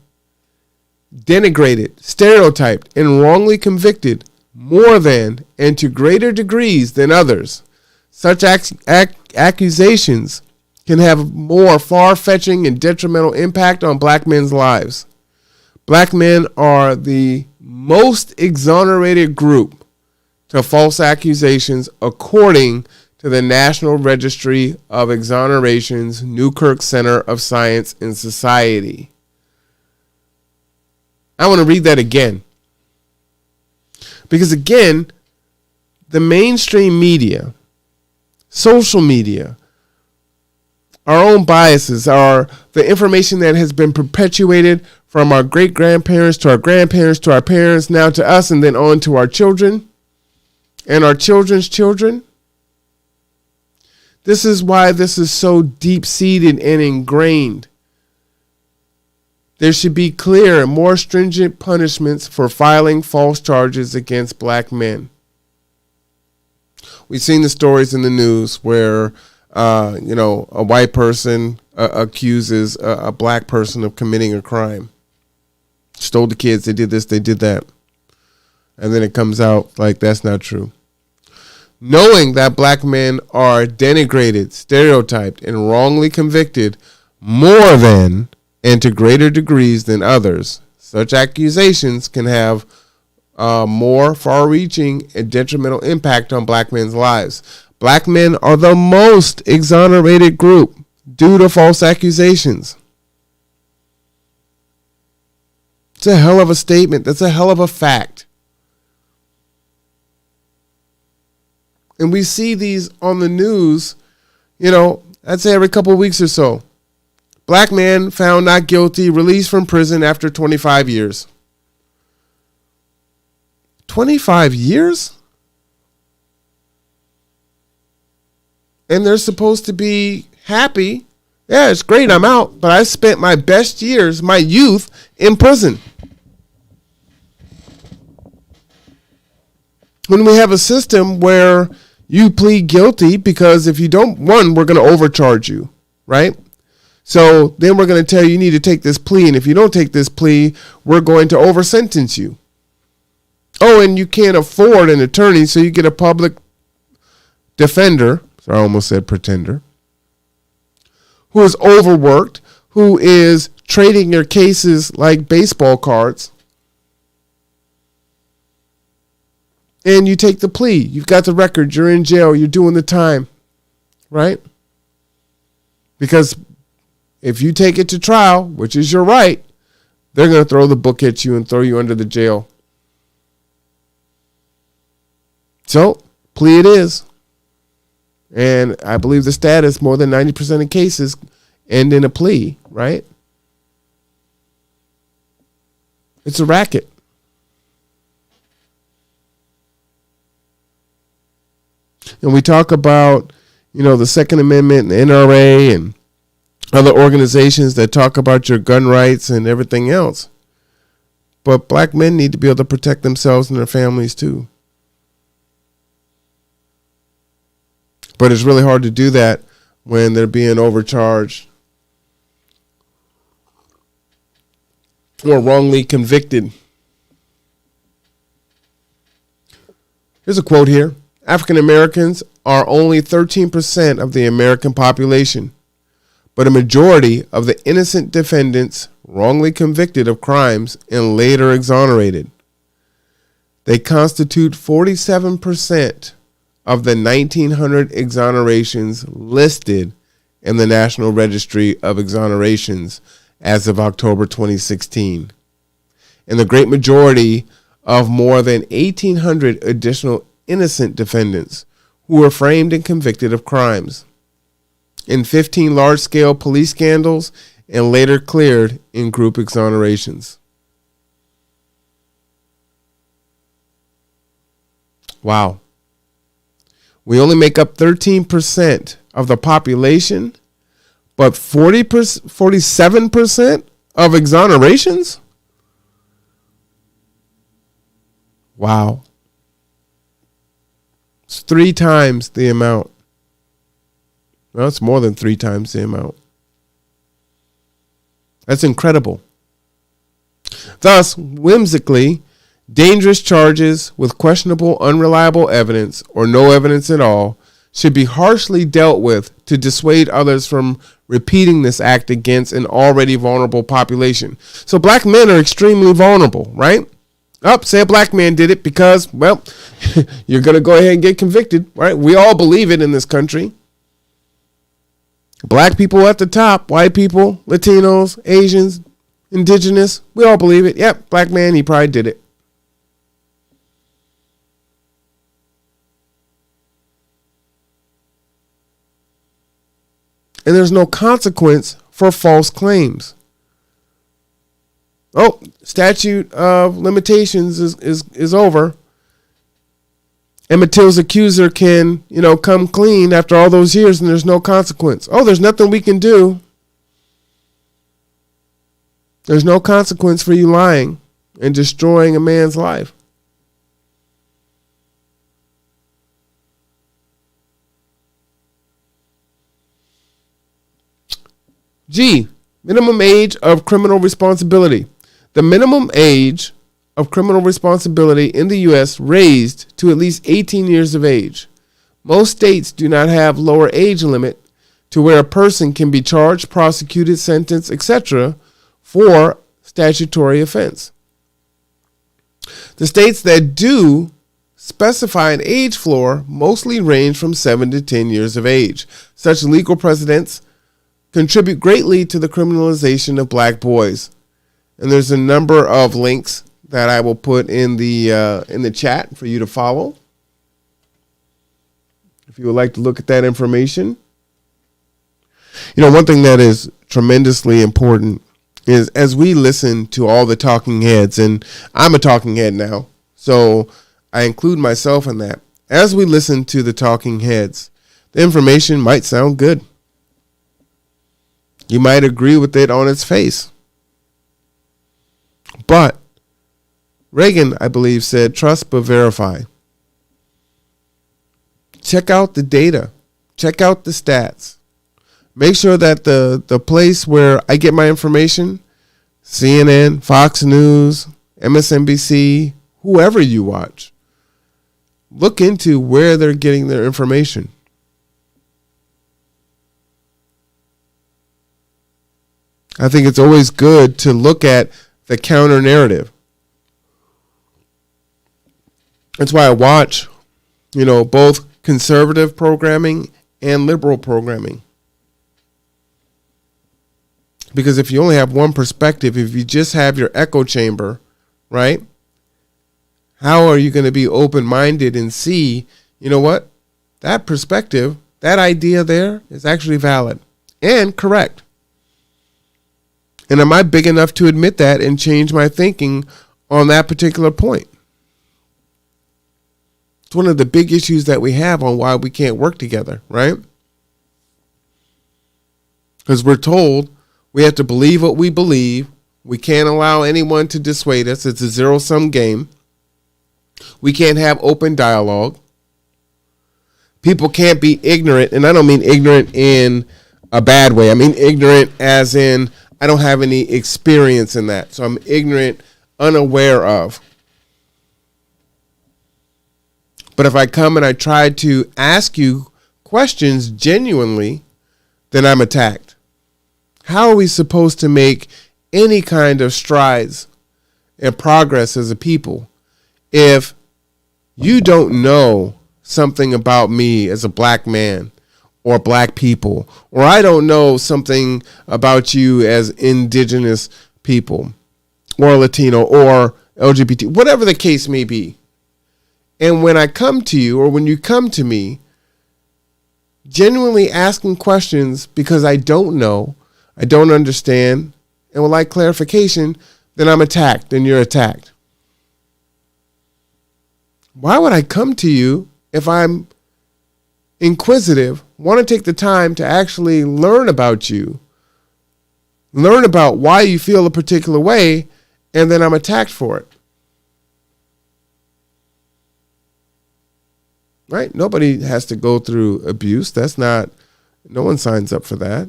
denigrated, stereotyped, and wrongly convicted more than and to greater degrees than others, such accusations can have more far-fetching and detrimental impact on black men's lives. Black men are the most exonerated group to false accusations according to the National Registry of Exoneration's Newkirk Center of Science and Society. I want to read that again. Because again, the mainstream media, social media, our own biases are the information that has been perpetuated from our great-grandparents to our grandparents to our parents, now to us, and then on to our children. and our children's children. This is why this is so deep-seated and ingrained. There should be clear and more stringent punishments for filing false charges against black men. We've seen the stories in the news where, a white person accuses a black person of committing a crime. Stole the kids, they did this, they did that. And then it comes out like that's not true. Knowing that black men are denigrated, stereotyped, and wrongly convicted more than and to greater degrees than others, such accusations can have more far-reaching and detrimental impact on black men's lives. Black men are the most exonerated group due to false accusations. It's a hell of a statement. That's a hell of a fact. And we see these on the news, I'd say every couple of weeks or so. Black man found not guilty, released from prison after 25 years. 25 years? And they're supposed to be happy. Yeah, it's great, I'm out. But I spent my best years, my youth, in prison. When we have a system where you plead guilty because if you don't, we're going to overcharge you, right? So then we're going to tell you need to take this plea. And if you don't take this plea, we're going to over-sentence you. Oh, and you can't afford an attorney, so you get a public defender. So I almost said pretender. Who is overworked, who is trading your cases like baseball cards. And you take the plea. You've got the record. You're in jail. You're doing the time. Right? Because if you take it to trial, which is your right, they're going to throw the book at you and throw you under the jail. So, plea it is. And I believe the status, more than 90% of cases end in a plea, right? It's a racket. And we talk about, the Second Amendment and the NRA and other organizations that talk about your gun rights and everything else. But black men need to be able to protect themselves and their families too. But it's really hard to do that when they're being overcharged or wrongly convicted. Here's a quote here. African Americans are only 13% of the American population, but a majority of the innocent defendants wrongly convicted of crimes and later exonerated. They constitute 47% of the 1,900 exonerations listed in the National Registry of Exonerations as of October 2016, and the great majority of more than 1,800 additional innocent defendants who were framed and convicted of crimes in 15 large-scale police scandals and later cleared in group exonerations. Wow. We only make up 13% of the population, but 47% of exonerations? Wow. It's 3 times the amount. Well, it's more than 3 times the amount. That's incredible. Thus, whimsically, dangerous charges with questionable, unreliable evidence or no evidence at all should be harshly dealt with to dissuade others from repeating this act against an already vulnerable population. So black men are extremely vulnerable, right? Say a black man did it because, well, you're going to go ahead and get convicted, right? We all believe it in this country. Black people at the top, white people, Latinos, Asians, indigenous, we all believe it. Yep, black man, he probably did it. And there's no consequence for false claims. Statute of limitations is over. Emmett Till's accuser can, come clean after all those years and there's no consequence. Oh, there's nothing we can do. There's no consequence for you lying and destroying a man's life. G, minimum age of criminal responsibility. The minimum age of criminal responsibility in the U.S. raised to at least 18 years of age. Most states do not have lower age limit to where a person can be charged, prosecuted, sentenced, etc. for statutory offense. The states that do specify an age floor mostly range from 7 to 10 years of age. Such legal precedents contribute greatly to the criminalization of black boys. And there's a number of links that I will put in the chat for you to follow, if you would like to look at that information. One thing that is tremendously important is, as we listen to all the talking heads, and I'm a talking head now, so I include myself in that. As we listen to the talking heads, the information might sound good. You might agree with it on its face. But Reagan, I believe, said, trust but verify. Check out the data. Check out the stats. Make sure that the place where I get my information, CNN, Fox News, MSNBC, whoever you watch, look into where they're getting their information. I think it's always good to look at the counter narrative. That's why I watch, both conservative programming and liberal programming. Because if you only have one perspective, if you just have your echo chamber, right? How are you going to be open-minded and see, what? That perspective, that idea there is actually valid and correct. And am I big enough to admit that and change my thinking on that particular point? It's one of the big issues that we have on why we can't work together, right? Because we're told we have to believe what we believe. We can't allow anyone to dissuade us. It's a zero-sum game. We can't have open dialogue. People can't be ignorant, and I don't mean ignorant in a bad way. I mean ignorant as in I don't have any experience in that. So I'm ignorant, unaware of. But if I come and I try to ask you questions genuinely, then I'm attacked. How are we supposed to make any kind of strides and progress as a people if you don't know something about me as a black man or black people, or I don't know something about you as indigenous people or Latino or LGBT, whatever the case may be? And when I come to you, or when you come to me, genuinely asking questions because I don't know, I don't understand, and would like clarification, then I'm attacked, then you're attacked. Why would I come to you if I'm inquisitive, want to take the time to actually learn about you, learn about why you feel a particular way, and then I'm attacked for it? Right? Nobody has to go through abuse. No one signs up for that.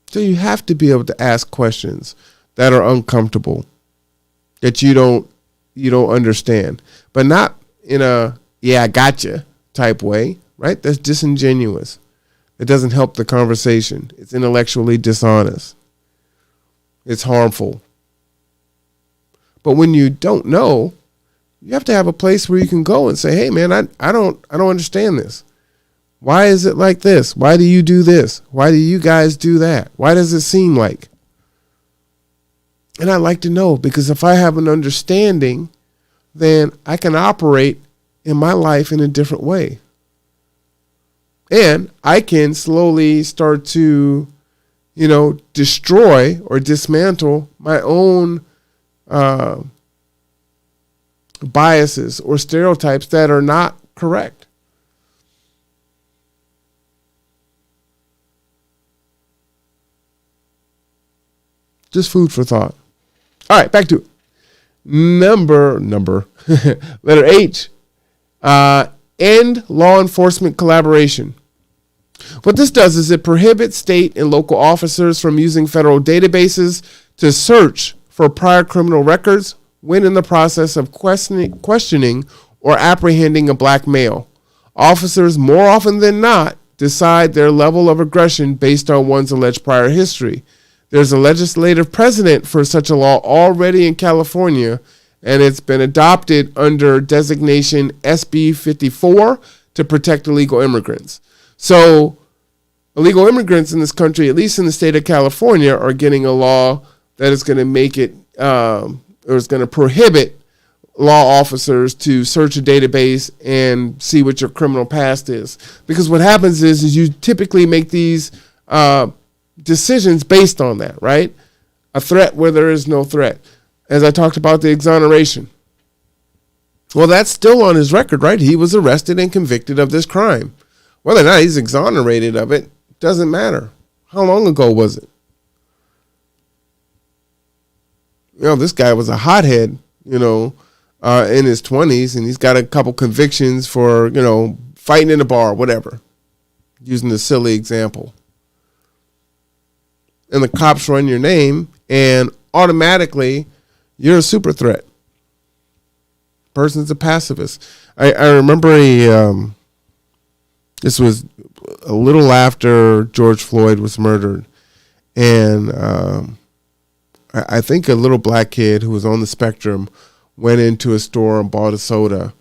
So you have to be able to ask questions that are uncomfortable, that you don't understand, but not in a, yeah, I gotcha type way, right? That's disingenuous. It doesn't help the conversation. It's intellectually dishonest. It's harmful. But when you don't know, you have to have a place where you can go and say, hey man, I don't understand this. Why is it like this? Why do you do this? Why do you guys do that? Why does it seem like? And I like to know, because if I have an understanding, then I can operate in my life in a different way. And I can slowly start to, destroy or dismantle my own biases or stereotypes that are not correct. Just food for thought. All right, back to it. Number, letter H, end law enforcement collaboration. What this does is it prohibits state and local officers from using federal databases to search for prior criminal records when in the process of questioning or apprehending a black male. Officers, more often than not, decide their level of aggression based on one's alleged prior history. There's a legislative precedent for such a law already in California, and it's been adopted under designation SB 54 to protect illegal immigrants. So illegal immigrants in this country, at least in the state of California, are getting a law that is going to make it, or is going to prohibit law officers to search a database and see what your criminal past is. Because what happens is you typically make these decisions based on that, right? A threat where there is no threat. As I talked about the exoneration. Well, that's still on his record, right? He was arrested and convicted of this crime. Whether or not he's exonerated of it doesn't matter. How long ago was it? You know, this guy was a hothead, in his 20s, and he's got a couple convictions for, fighting in a bar, whatever. Using the silly example. And the cops run your name, and automatically you're a super threat. Person's a pacifist. I remember this was a little after George Floyd was murdered, and I think a little black kid who was on the spectrum went into a store and bought a soda,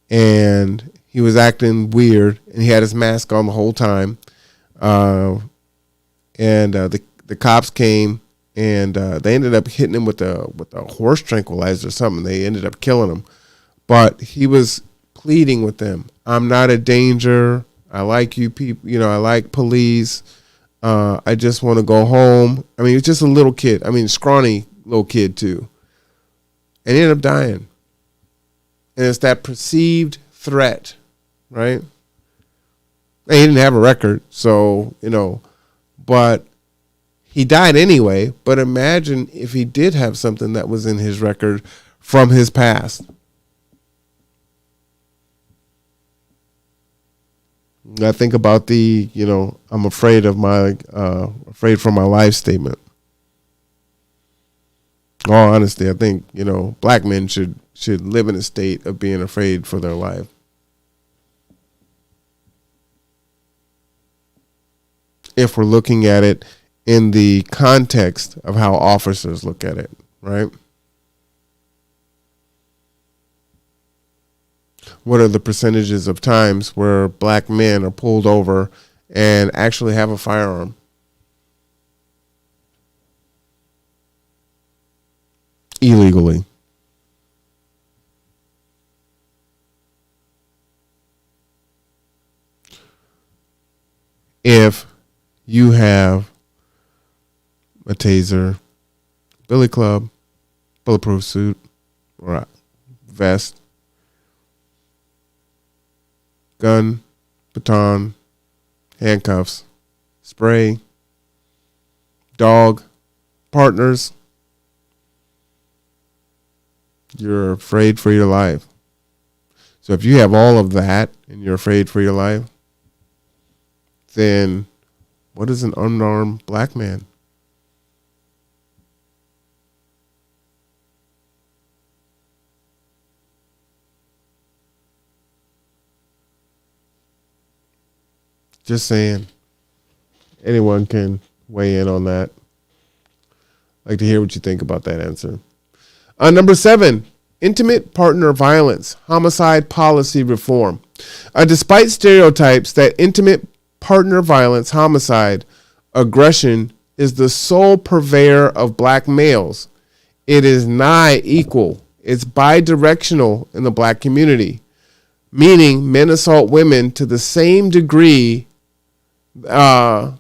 and he was acting weird, and he had his mask on the whole time, and the cops came, and they ended up hitting him with a horse tranquilizer or something. They ended up killing him. But he was pleading with them. I'm not a danger. I like you people. I like police. I just want to go home. I mean, he was just a little kid. I mean, scrawny little kid, too. And he ended up dying. And it's that perceived threat, right? And he didn't have a record, so, but he died anyway, but imagine if he did have something that was in his record from his past. I think about the, I'm afraid for my life statement. All honesty, I think, black men should live in a state of being afraid for their life. If we're looking at it in the context of how officers look at it, right? What are the percentages of times where black men are pulled over and actually have a firearm? Illegally. If you have a taser, billy club, bulletproof suit, or a vest, gun, baton, handcuffs, spray, dog, partners, you're afraid for your life. So if you have all of that and you're afraid for your life, then what is an unarmed black man? Just saying. Anyone can weigh in on that. I'd like to hear what you think about that answer. Number 7, intimate partner violence, homicide policy reform. Despite stereotypes that intimate partner violence, homicide, aggression is the sole purveyor of black males, it is nigh equal. It's bidirectional in the black community, meaning men assault women to the same degree that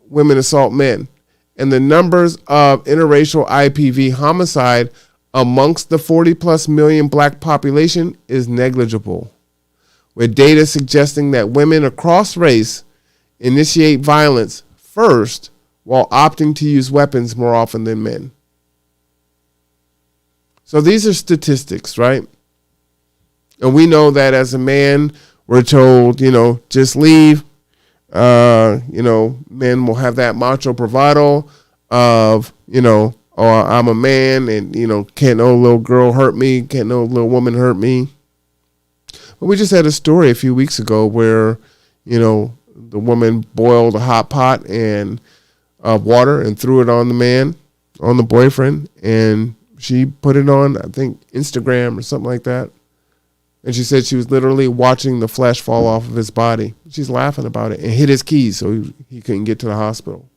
women assault men. And the numbers of interracial IPV homicide amongst the 40 plus million black population is negligible, with data suggesting that women across race initiate violence first while opting to use weapons more often than men. So these are statistics, right? And we know that as a man, we're told, just leave. Men will have that macho bravado of, oh, I'm a man and, can't no little girl hurt me, can't no little woman hurt me. But we just had a story a few weeks ago where, the woman boiled a hot pot of water and threw it on the boyfriend, and she put it on, I think, Instagram or something like that. And she said she was literally watching the flesh fall off of his body. She's laughing about it, and hit his keys so he couldn't get to the hospital.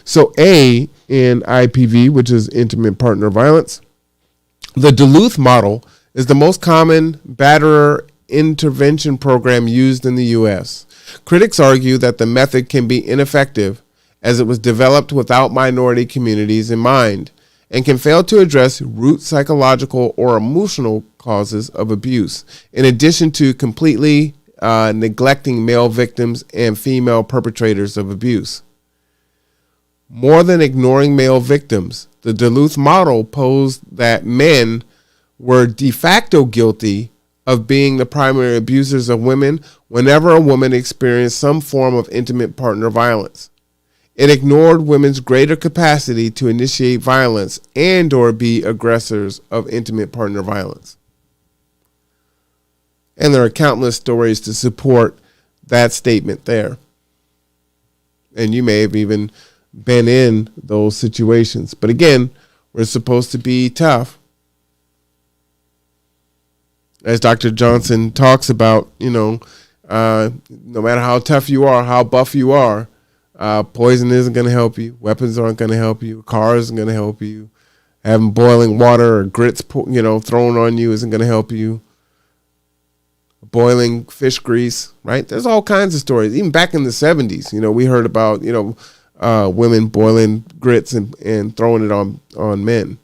So A in IPV, which is intimate partner violence, the Duluth model is the most common batterer intervention program used in the U.S. Critics argue that the method can be ineffective as it was developed without minority communities in mind and can fail to address root psychological or emotional causes of abuse, in addition to completely neglecting male victims and female perpetrators of abuse. More than ignoring male victims, the Duluth model posed that men were de facto guilty of being the primary abusers of women whenever a woman experienced some form of intimate partner violence. It ignored women's greater capacity to initiate violence and or be aggressors of intimate partner violence. And there are countless stories to support that statement there. And you may have even been in those situations. But again, we're supposed to be tough. As Dr. Johnson talks about, no matter how tough you are, how buff you are, poison isn't going to help you. Weapons aren't going to help you. A car isn't going to help you. Having boiling water or grits, thrown on you isn't going to help you. Boiling fish grease, right? There's all kinds of stories. Even back in the 70s, we heard about, women boiling grits and throwing it on men.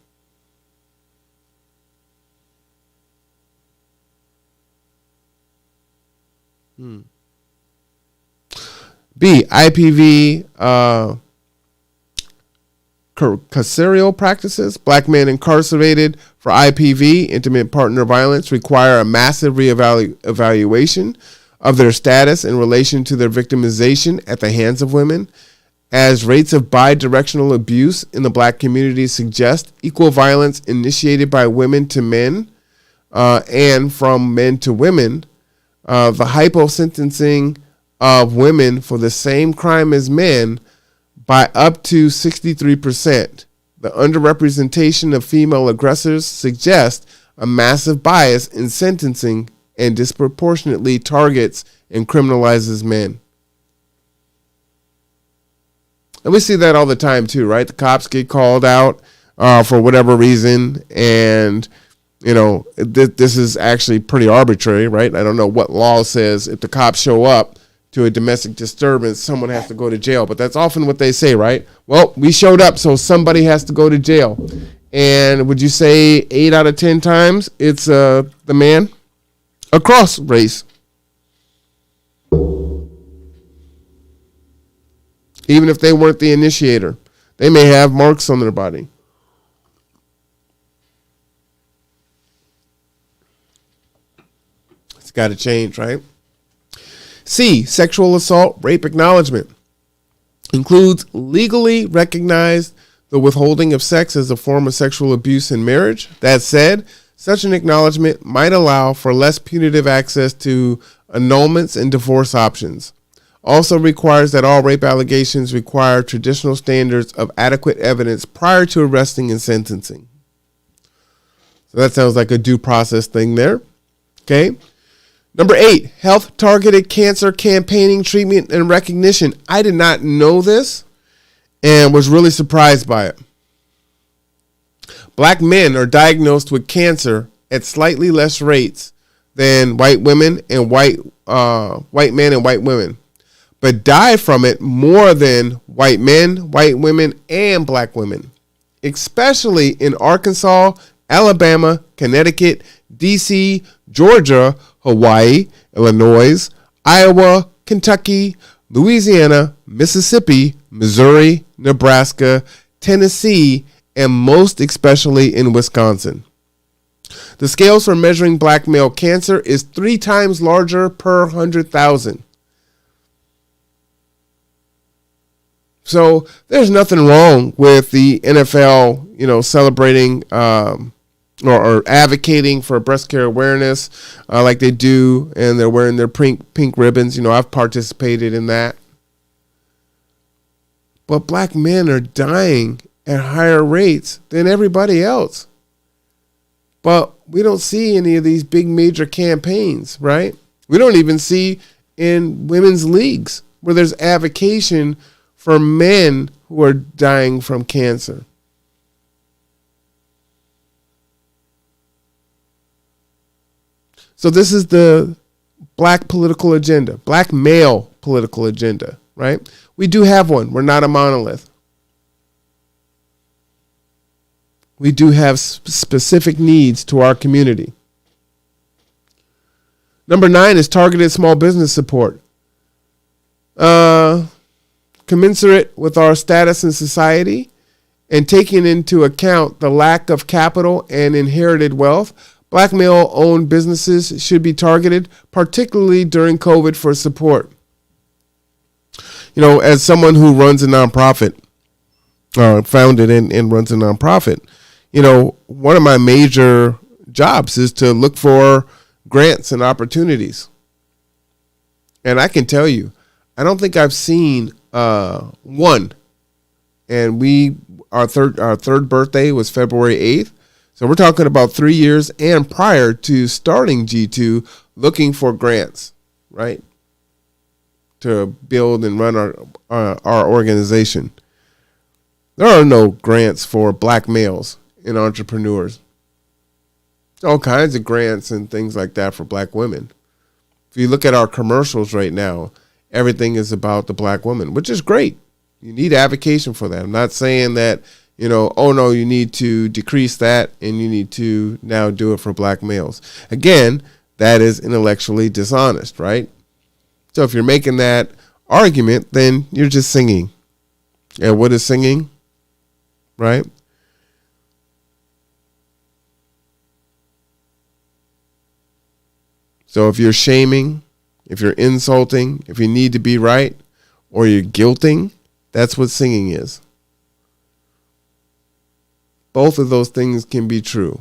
B, IPV carceral practices. Black men incarcerated for IPV, intimate partner violence, require a massive reevaluation of their status in relation to their victimization at the hands of women, as rates of bi-directional abuse in the black community suggest equal violence initiated by women to men and from men to women. The hypo-sentencing of women for the same crime as men by up to 63%. The underrepresentation of female aggressors suggests a massive bias in sentencing and disproportionately targets and criminalizes men. And we see that all the time too, right? The cops get called out for whatever reason, and this is actually pretty arbitrary, right? I don't know what law says if the cops show up to a domestic disturbance, someone has to go to jail. But that's often what they say, right? Well, we showed up, so somebody has to go to jail. And would you say 8 out of 10 times it's the man across race? Even if they weren't the initiator, they may have marks on their body. It's got to change, right? C, sexual assault, rape acknowledgement. Includes legally recognized the withholding of sex as a form of sexual abuse in marriage. That said, such an acknowledgement might allow for less punitive access to annulments and divorce options. Also requires that all rape allegations require traditional standards of adequate evidence prior to arresting and sentencing. So that sounds like a due process thing there. Okay. Number 8, health-targeted cancer campaigning, treatment, and recognition. I did not know this and was really surprised by it. Black men are diagnosed with cancer at slightly less rates than white women and white men and white women. but die from it more than white men, white women, and black women, especially in Arkansas, Alabama, Connecticut, DC, Georgia, Hawaii, Illinois, Iowa, Kentucky, Louisiana, Mississippi, Missouri, Nebraska, Tennessee, and most especially in Wisconsin. The scales for measuring black male cancer is 3 times larger per 100,000. So there's nothing wrong with the NFL, celebrating or advocating for breast care awareness like they do, and they're wearing their pink ribbons. I've participated in that. But black men are dying at higher rates than everybody else. But we don't see any of these big major campaigns, right? We don't even see in women's leagues where there's advocacy for men who are dying from cancer. So this is the black political agenda, black male political agenda, right? We do have one. We're not a monolith. We do have specific needs to our community. Number 9 is targeted small business support. Commensurate with our status in society and taking into account the lack of capital and inherited wealth, black male-owned businesses should be targeted, particularly during COVID, for support. As someone who runs a nonprofit, founded and runs a nonprofit, one of my major jobs is to look for grants and opportunities. And I can tell you, I don't think I've seen one. And our third birthday was February 8th. So we're talking about 3 years and prior to starting G2, looking for grants, right, to build and run our organization. There are no grants for black males and entrepreneurs. All kinds of grants and things like that for black women. If you look at our commercials right now, everything is about the black woman, which is great. You need advocacy for that. I'm not saying that, you need to decrease that and you need to now do it for black males. Again, that is intellectually dishonest, right? So if you're making that argument, then you're just singing. And what is singing? Right? So if you're shaming, if you're insulting, if you need to be right, or you're guilting, that's what singing is. Both of those things can be true.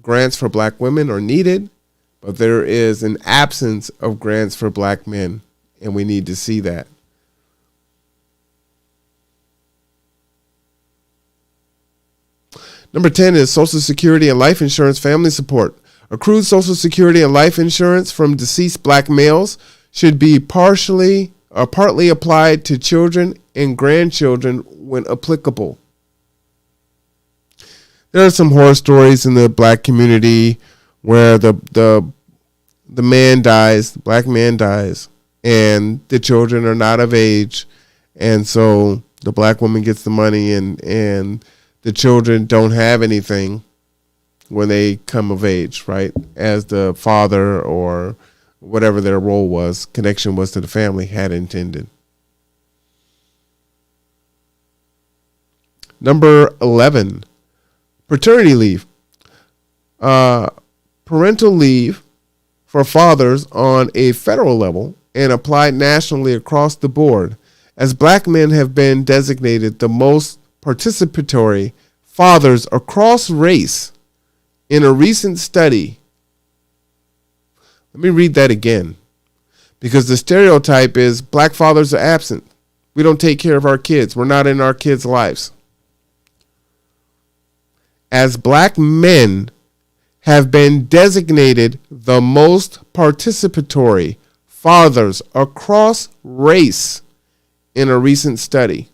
Grants for black women are needed, but there is an absence of grants for black men, and we need to see that. Number 10 is Social Security and life insurance family support. Accrued Social Security and life insurance from deceased black males should be partially or partly applied to children and grandchildren when applicable. There are some horror stories in the black community where the man dies, the black man dies, and the children are not of age, and so the black woman gets the money and the children don't have anything when they come of age, right? As the father or whatever their role was, connection was to the family, had intended. Number 11, paternity leave. Parental leave for fathers on a federal level and applied nationally across the board, as black men have been designated the most participatory fathers across race in a recent study. Let me read that again, because the stereotype is black fathers are absent. We don't take care of our kids. We're not in our kids' lives. As black men have been designated the most participatory fathers across race in a recent study.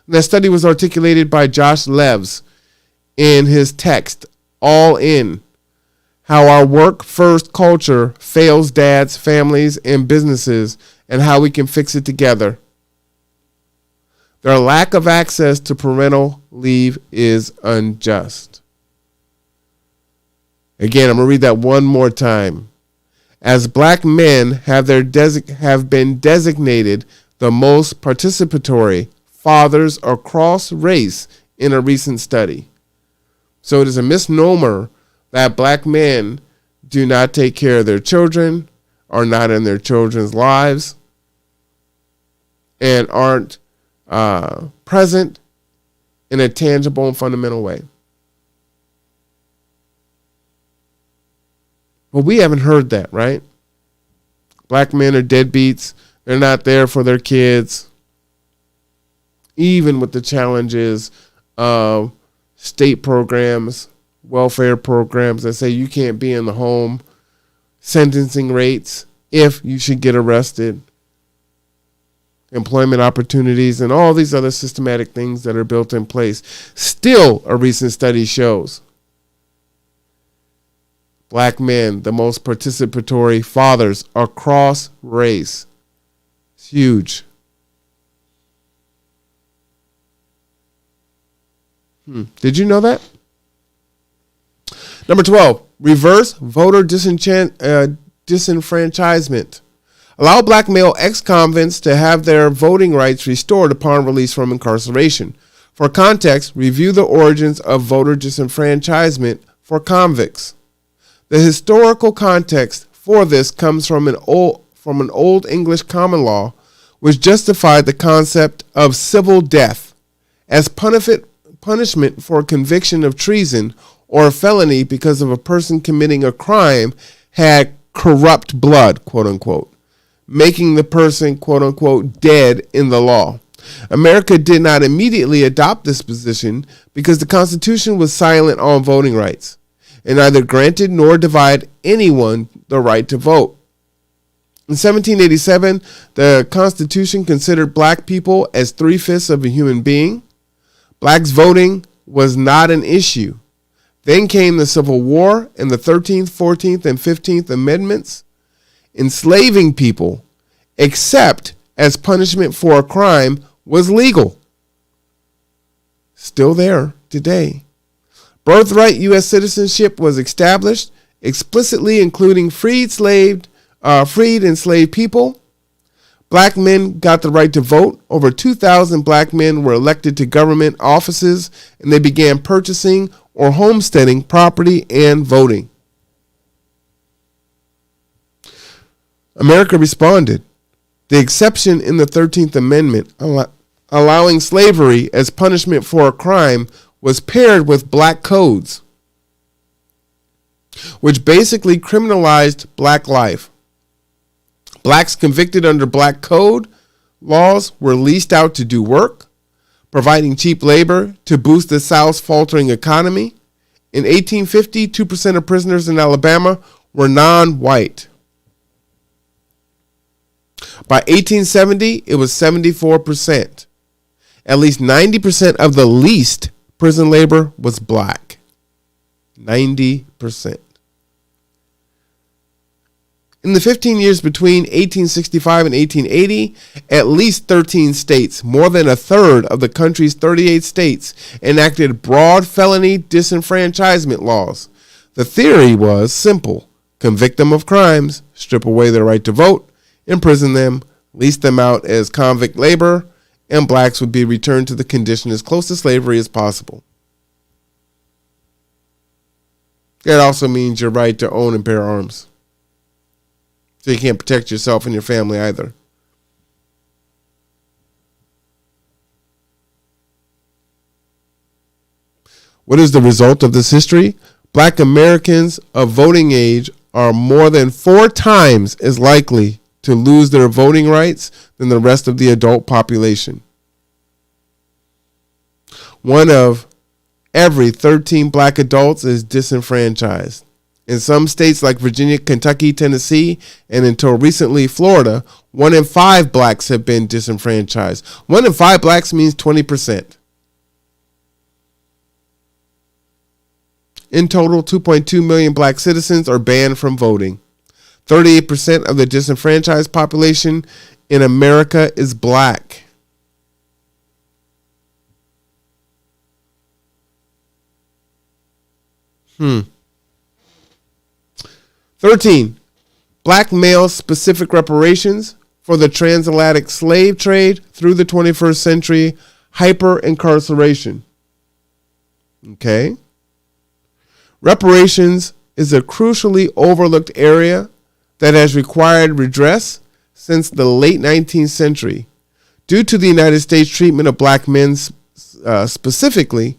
That study was articulated by Josh Leves in his text, All In: how our work-first culture fails dads, families, and businesses, and how we can fix it together. Their lack of access to parental leave is unjust. Again, I'm going to read that one more time. As black men have been designated the most participatory fathers across race in a recent study. So it is a misnomer that black men do not take care of their children, are not in their children's lives, and aren't present in a tangible and fundamental way. But we haven't heard that, right? Black men are deadbeats. They're not there for their kids. Even with the challenges of state programs, welfare programs that say you can't be in the home, sentencing rates if you should get arrested, employment opportunities, and all these other systematic things that are built in place. Still, a recent study shows black men, the most participatory fathers across race. It's huge. Did you know that? Number 12, reverse voter disenfranchisement. Allow black male ex-convicts to have their voting rights restored upon release from incarceration. For context, review the origins of voter disenfranchisement for convicts. The historical context for this comes from an old English common law, which justified the concept of civil death as punishment for conviction of treason or a felony because of a person committing a crime had corrupt blood, quote unquote, making the person, quote unquote, dead in the law. America did not immediately adopt this position because the Constitution was silent on voting rights and neither granted nor denied anyone the right to vote. In 1787, the Constitution considered black people as 3/5 of a human being. Blacks voting was not an issue. Then came the Civil War and the 13th, 14th, and 15th Amendments, enslaving people, except as punishment for a crime, was legal. Still there today. Birthright U.S. citizenship was established, explicitly including freed enslaved people. Black men got the right to vote. Over 2,000 black men were elected to government offices, and they began purchasing or homesteading property and voting. America responded. The exception in the 13th Amendment allowing slavery as punishment for a crime was paired with black codes, which basically criminalized black life. Blacks convicted under black code laws were leased out to do work, providing cheap labor to boost the South's faltering economy. In 1850, 2% of prisoners in Alabama were non-white. By 1870, it was 74%. At least 90% of the leased prison labor was black. 90%. In the 15 years between 1865 and 1880, at least 13 states, more than a third of the country's 38 states, enacted broad felony disenfranchisement laws. The theory was simple. Convict them of crimes, strip away their right to vote, imprison them, lease them out as convict labor, and blacks would be returned to the condition as close to slavery as possible. That also means your right to own and bear arms. So you can't protect yourself and your family either. What is the result of this history? Black Americans of voting age are more than 4 times as likely to lose their voting rights than the rest of the adult population. 1 of every 13 black adults is disenfranchised. In some states like Virginia, Kentucky, Tennessee, and until recently Florida, 1 in 5 blacks have been disenfranchised. 1 in 5 blacks means 20%. In total, 2.2 million black citizens are banned from voting. 38% of the disenfranchised population in America is black. Hmm. 13. Black male-specific reparations for the transatlantic slave trade through the 21st century hyper-incarceration. Okay. Reparations is a crucially overlooked area that has required redress since the late 19th century. Due to the United States treatment of black men specifically,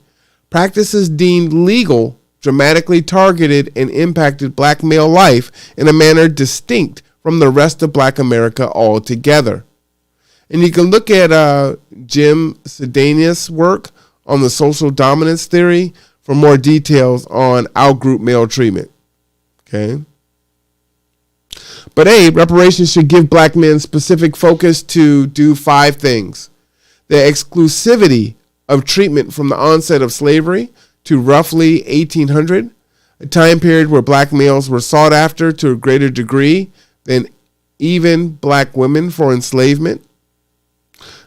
practices deemed legal dramatically targeted and impacted black male life in a manner distinct from the rest of black America altogether. And you can look at Jim Sedanius' work on the social dominance theory for more details on outgroup male treatment. Okay. But reparations should give black men specific focus to do 5 things. The exclusivity of treatment from the onset of slavery to roughly 1800, a time period where black males were sought after to a greater degree than even black women for enslavement.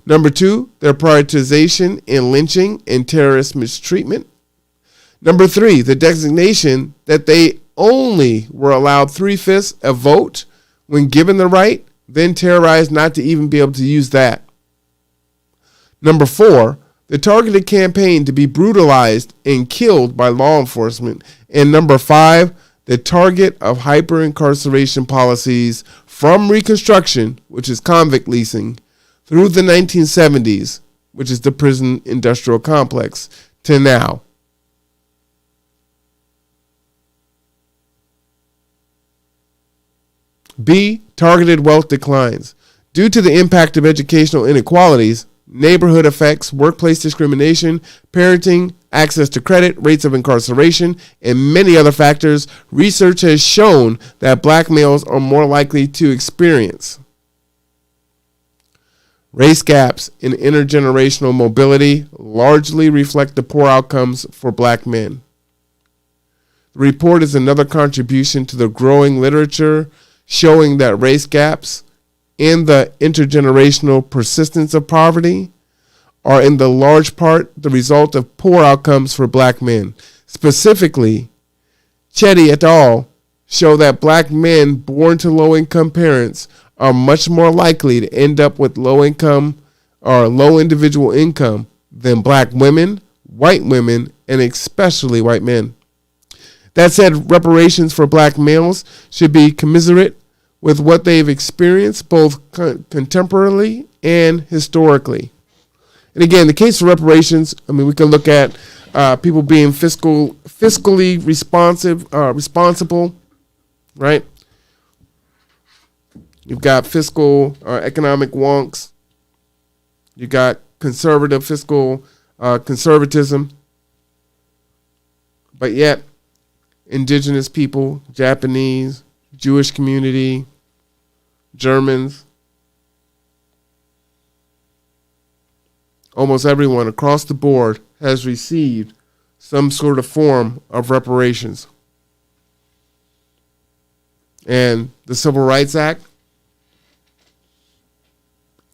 Number 2, their prioritization in lynching and terrorist mistreatment. Number 3, the designation that they only were allowed 3/5 a vote when given the right, then terrorized not to even be able to use that. Number 4, the targeted campaign to be brutalized and killed by law enforcement. And number 5, the target of hyper-incarceration policies from Reconstruction, which is convict leasing, through the 1970s, which is the prison industrial complex, to now. B, targeted wealth declines. Due to the impact of educational inequalities, neighborhood effects, workplace discrimination, parenting, access to credit, rates of incarceration, and many other factors, research has shown that black males are more likely to experience race gaps in intergenerational mobility largely reflect the poor outcomes for black men. The report is another contribution to the growing literature showing that race gaps and the intergenerational persistence of poverty are in the large part the result of poor outcomes for black men. Specifically, Chetty et al. Show that black men born to low-income parents are much more likely to end up with low-income or low individual income than black women, white women, and especially white men. That said, reparations for black males should be commensurate with what they've experienced both contemporarily and historically. And again, the case for reparations, we can look at people being fiscally responsible, right? You've got fiscal economic wonks. You got conservative fiscal conservatism. But yet, indigenous people, Japanese, Jewish community, Germans, almost everyone across the board has received some sort of form of reparations. And the Civil Rights Act,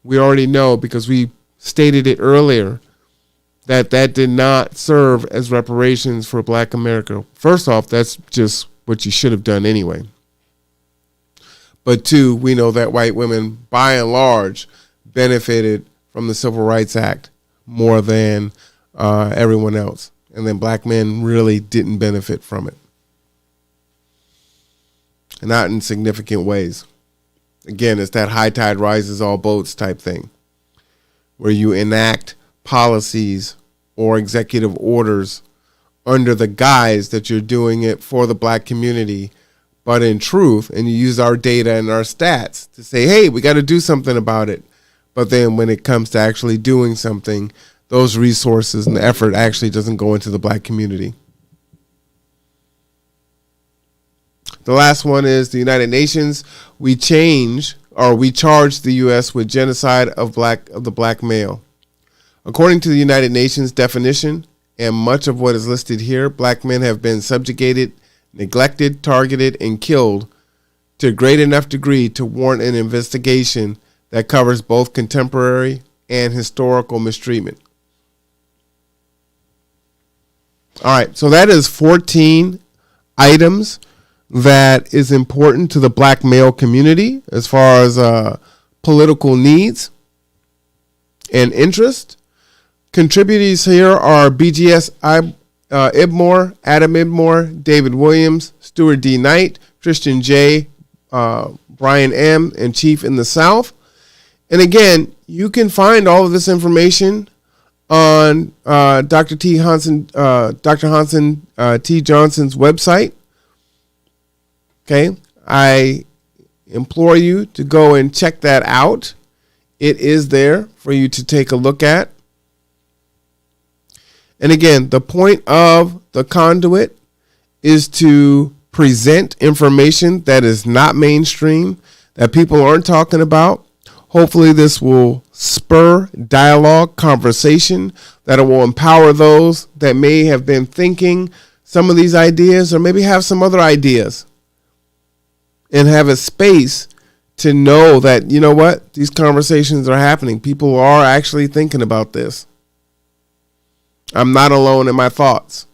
we already know because we stated it earlier that did not serve as reparations for black America. First off, that's just what you should have done anyway. But 2, we know that white women, by and large, benefited from the Civil Rights Act more than everyone else. And then black men really didn't benefit from it. And not in significant ways. Again, it's that high tide rises all boats type thing, where you enact policies or executive orders under the guise that you're doing it for the black community, but in truth, and you use our data and our stats to say, hey, we got to do something about it. But then when it comes to actually doing something, those resources and the effort actually doesn't go into the black community. The last one is the United Nations. We charge the U.S. with genocide of the black male. According to the United Nations definition, and much of what is listed here, black men have been subjugated, neglected, targeted, and killed to a great enough degree to warrant an investigation that covers both contemporary and historical mistreatment. All right, so that is 14 items that is important to the black male community as far as political needs and interest. Contributors here are BGS Ibmore, Adam Ibmore, David Williams, Stuart D. Knight, Christian J., Brian M., and Chief in the South. And again, you can find all of this information on Dr. Hasan T. Johnson's website. Okay, I implore you to go and check that out. It is there for you to take a look at. And again, the point of the Conduit is to present information that is not mainstream, that people aren't talking about. Hopefully this will spur dialogue, conversation, that it will empower those that may have been thinking some of these ideas or maybe have some other ideas and have a space to know that, you know what, these conversations are happening. People are actually thinking about this. I'm not alone in my thoughts.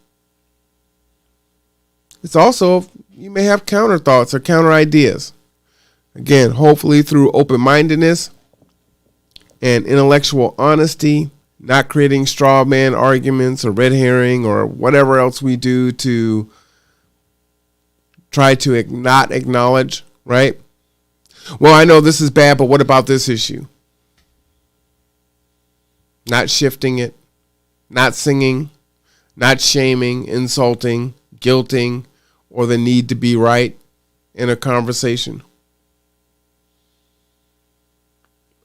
It's also, you may have counter thoughts or counter ideas. Again, hopefully through open-mindedness and intellectual honesty, not creating straw man arguments or red herring or whatever else we do to try to not acknowledge, right? Well, I know this is bad, but what about this issue? Not shifting it, not singing, not shaming, insulting, guilting, or the need to be right in a conversation.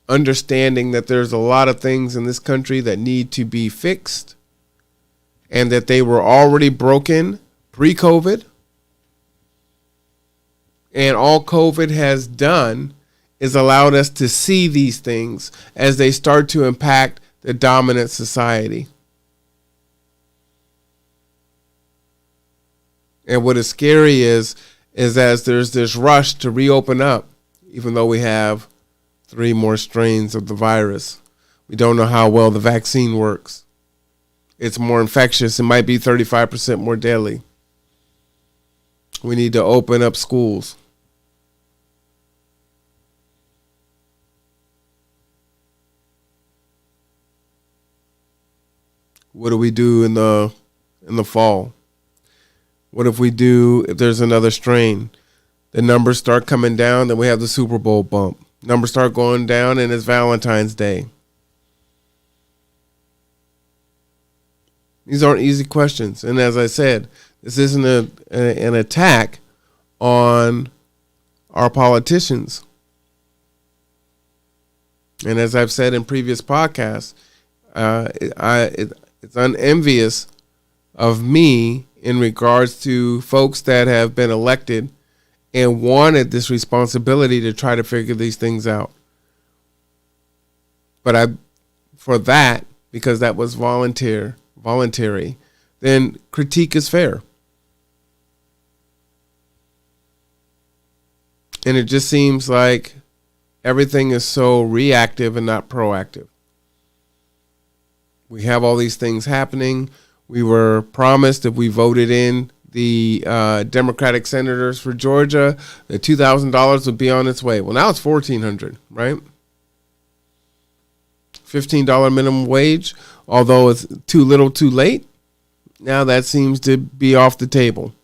Understanding that there's a lot of things in this country that need to be fixed and that they were already broken pre-COVID. And all COVID has done is allowed us to see these things as they start to impact the dominant society. And what is scary is as there's this rush to reopen up, even though we have 3 more strains of the virus. We don't know how well the vaccine works. It's more infectious. It might be 35% more deadly. We need to open up schools. What do we do in the fall? What if there's another strain? The numbers start coming down, then we have the Super Bowl bump. Numbers start going down, and it's Valentine's Day. These aren't easy questions. And as I said, this isn't an attack on our politicians. And as I've said in previous podcasts, it's unenvious of me in regards to folks that have been elected and wanted this responsibility to try to figure these things out. But because that was voluntary, then critique is fair. And it just seems like everything is so reactive and not proactive. We have all these things happening. We were promised if we voted in the Democratic senators for Georgia, the $2,000 would be on its way. Well, now it's $1,400, right? $15 minimum wage, although it's too little too late. Now that seems to be off the table.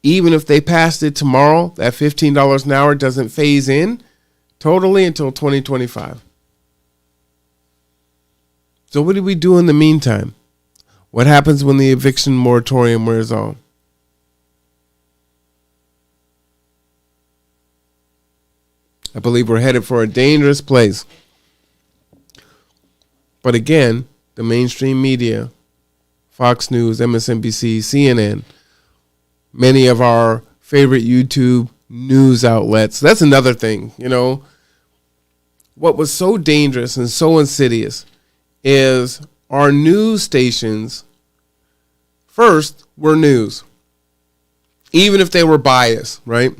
Even if they passed it tomorrow, that $15 an hour doesn't phase in totally until 2025. So what do we do in the meantime? What happens when the eviction moratorium wears off? I believe we're headed for a dangerous place. But again, the mainstream media, Fox News, MSNBC, CNN, many of our favorite YouTube news outlets. That's another thing, What was so dangerous and so insidious is our news stations first were news, even if they were biased, right?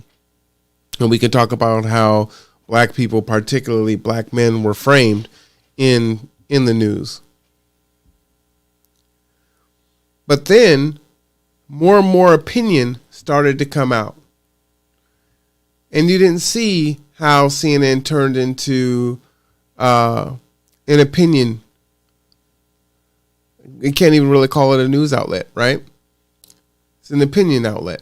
And we can talk about how black people, particularly black men, were framed in the news. But then more and more opinion started to come out. And you didn't see how CNN turned into an opinion. You can't even really call it a news outlet, right? It's an opinion outlet.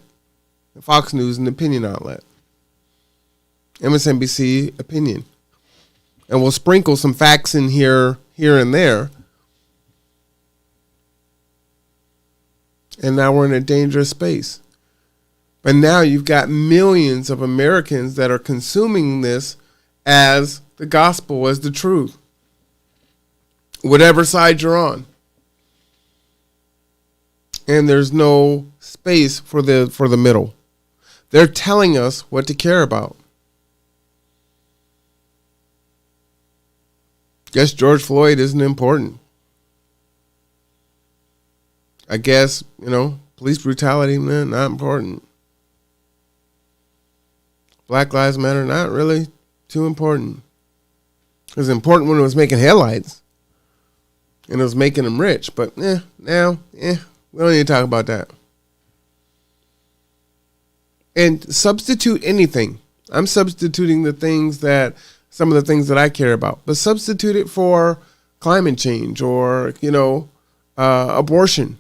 Fox News, an opinion outlet. MSNBC, opinion. And we'll sprinkle some facts in here and there. And now we're in a dangerous space. But now you've got millions of Americans that are consuming this as the gospel, as the truth. Whatever side you're on. And there's no space for the middle. They're telling us what to care about. Guess George Floyd isn't important. I guess, police brutality, not important. Black Lives Matter, not really too important. It was important when it was making headlines. And it was making them rich. But now, we don't need to talk about that. And substitute anything. I'm substituting some of the things that I care about. But substitute it for climate change or, abortion.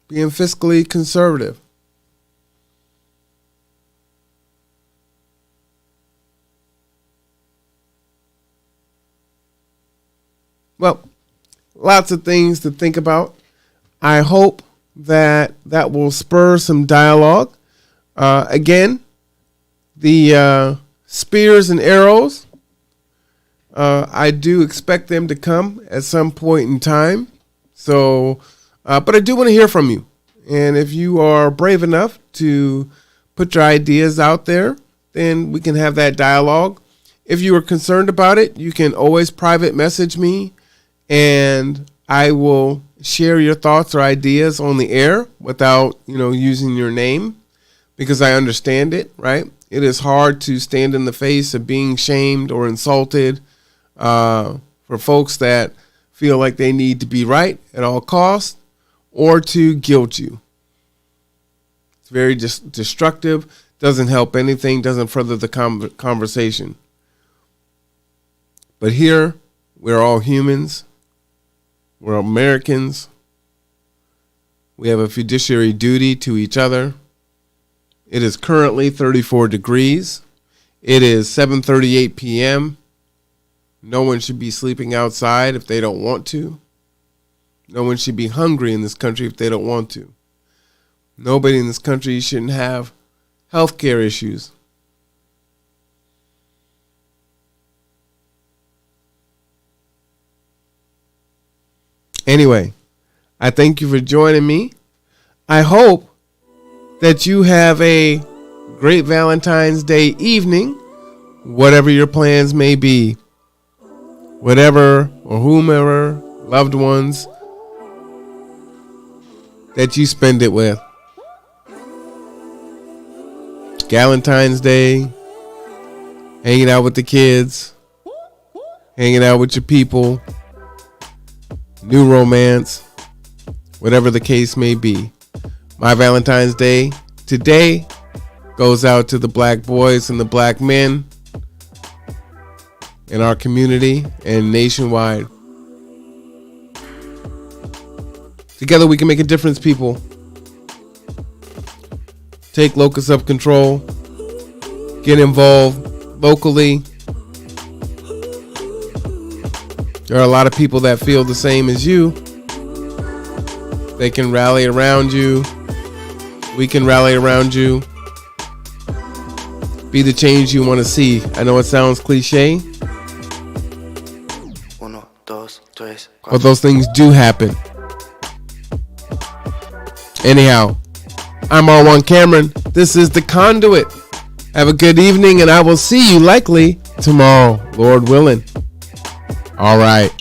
Being fiscally conservative. Well, lots of things to think about. I hope that will spur some dialogue. Again, the spears and arrows, I do expect them to come at some point in time. So, but I do want to hear from you. And if you are brave enough to put your ideas out there, then we can have that dialogue. If you are concerned about it, you can always private message me, and I will share your thoughts or ideas on the air without, using your name, because I understand it, right? It is hard to stand in the face of being shamed or insulted for folks that feel like they need to be right at all costs or to guilt you. It's very destructive, doesn't help anything, doesn't further the conversation. But here, we're all humans. We're Americans. We have a fiduciary duty to each other. It is currently 34 degrees. It is 7:38 p.m. No one should be sleeping outside if they don't want to. No one should be hungry in this country if they don't want to. Nobody in this country shouldn't have health care issues. Anyway, I thank you for joining me. I hope that you have a great Valentine's Day evening, whatever your plans may be. Whatever or whomever, loved ones, that you spend it with. Valentine's Day, hanging out with the kids, hanging out with your people, new romance, whatever the case may be. My Valentine's Day today goes out to the black boys and the black men in our community and nationwide. Together we can make a difference, people. Take locus of control. Get involved locally. There are a lot of people that feel the same as you. They can rally around you. We can rally around you. Be the change you want to see. I know it sounds cliche, but those things do happen. Anyhow, I'm R1 Cameron. This is the Conduit. Have a good evening, and I will see you likely tomorrow, Lord willing. All right.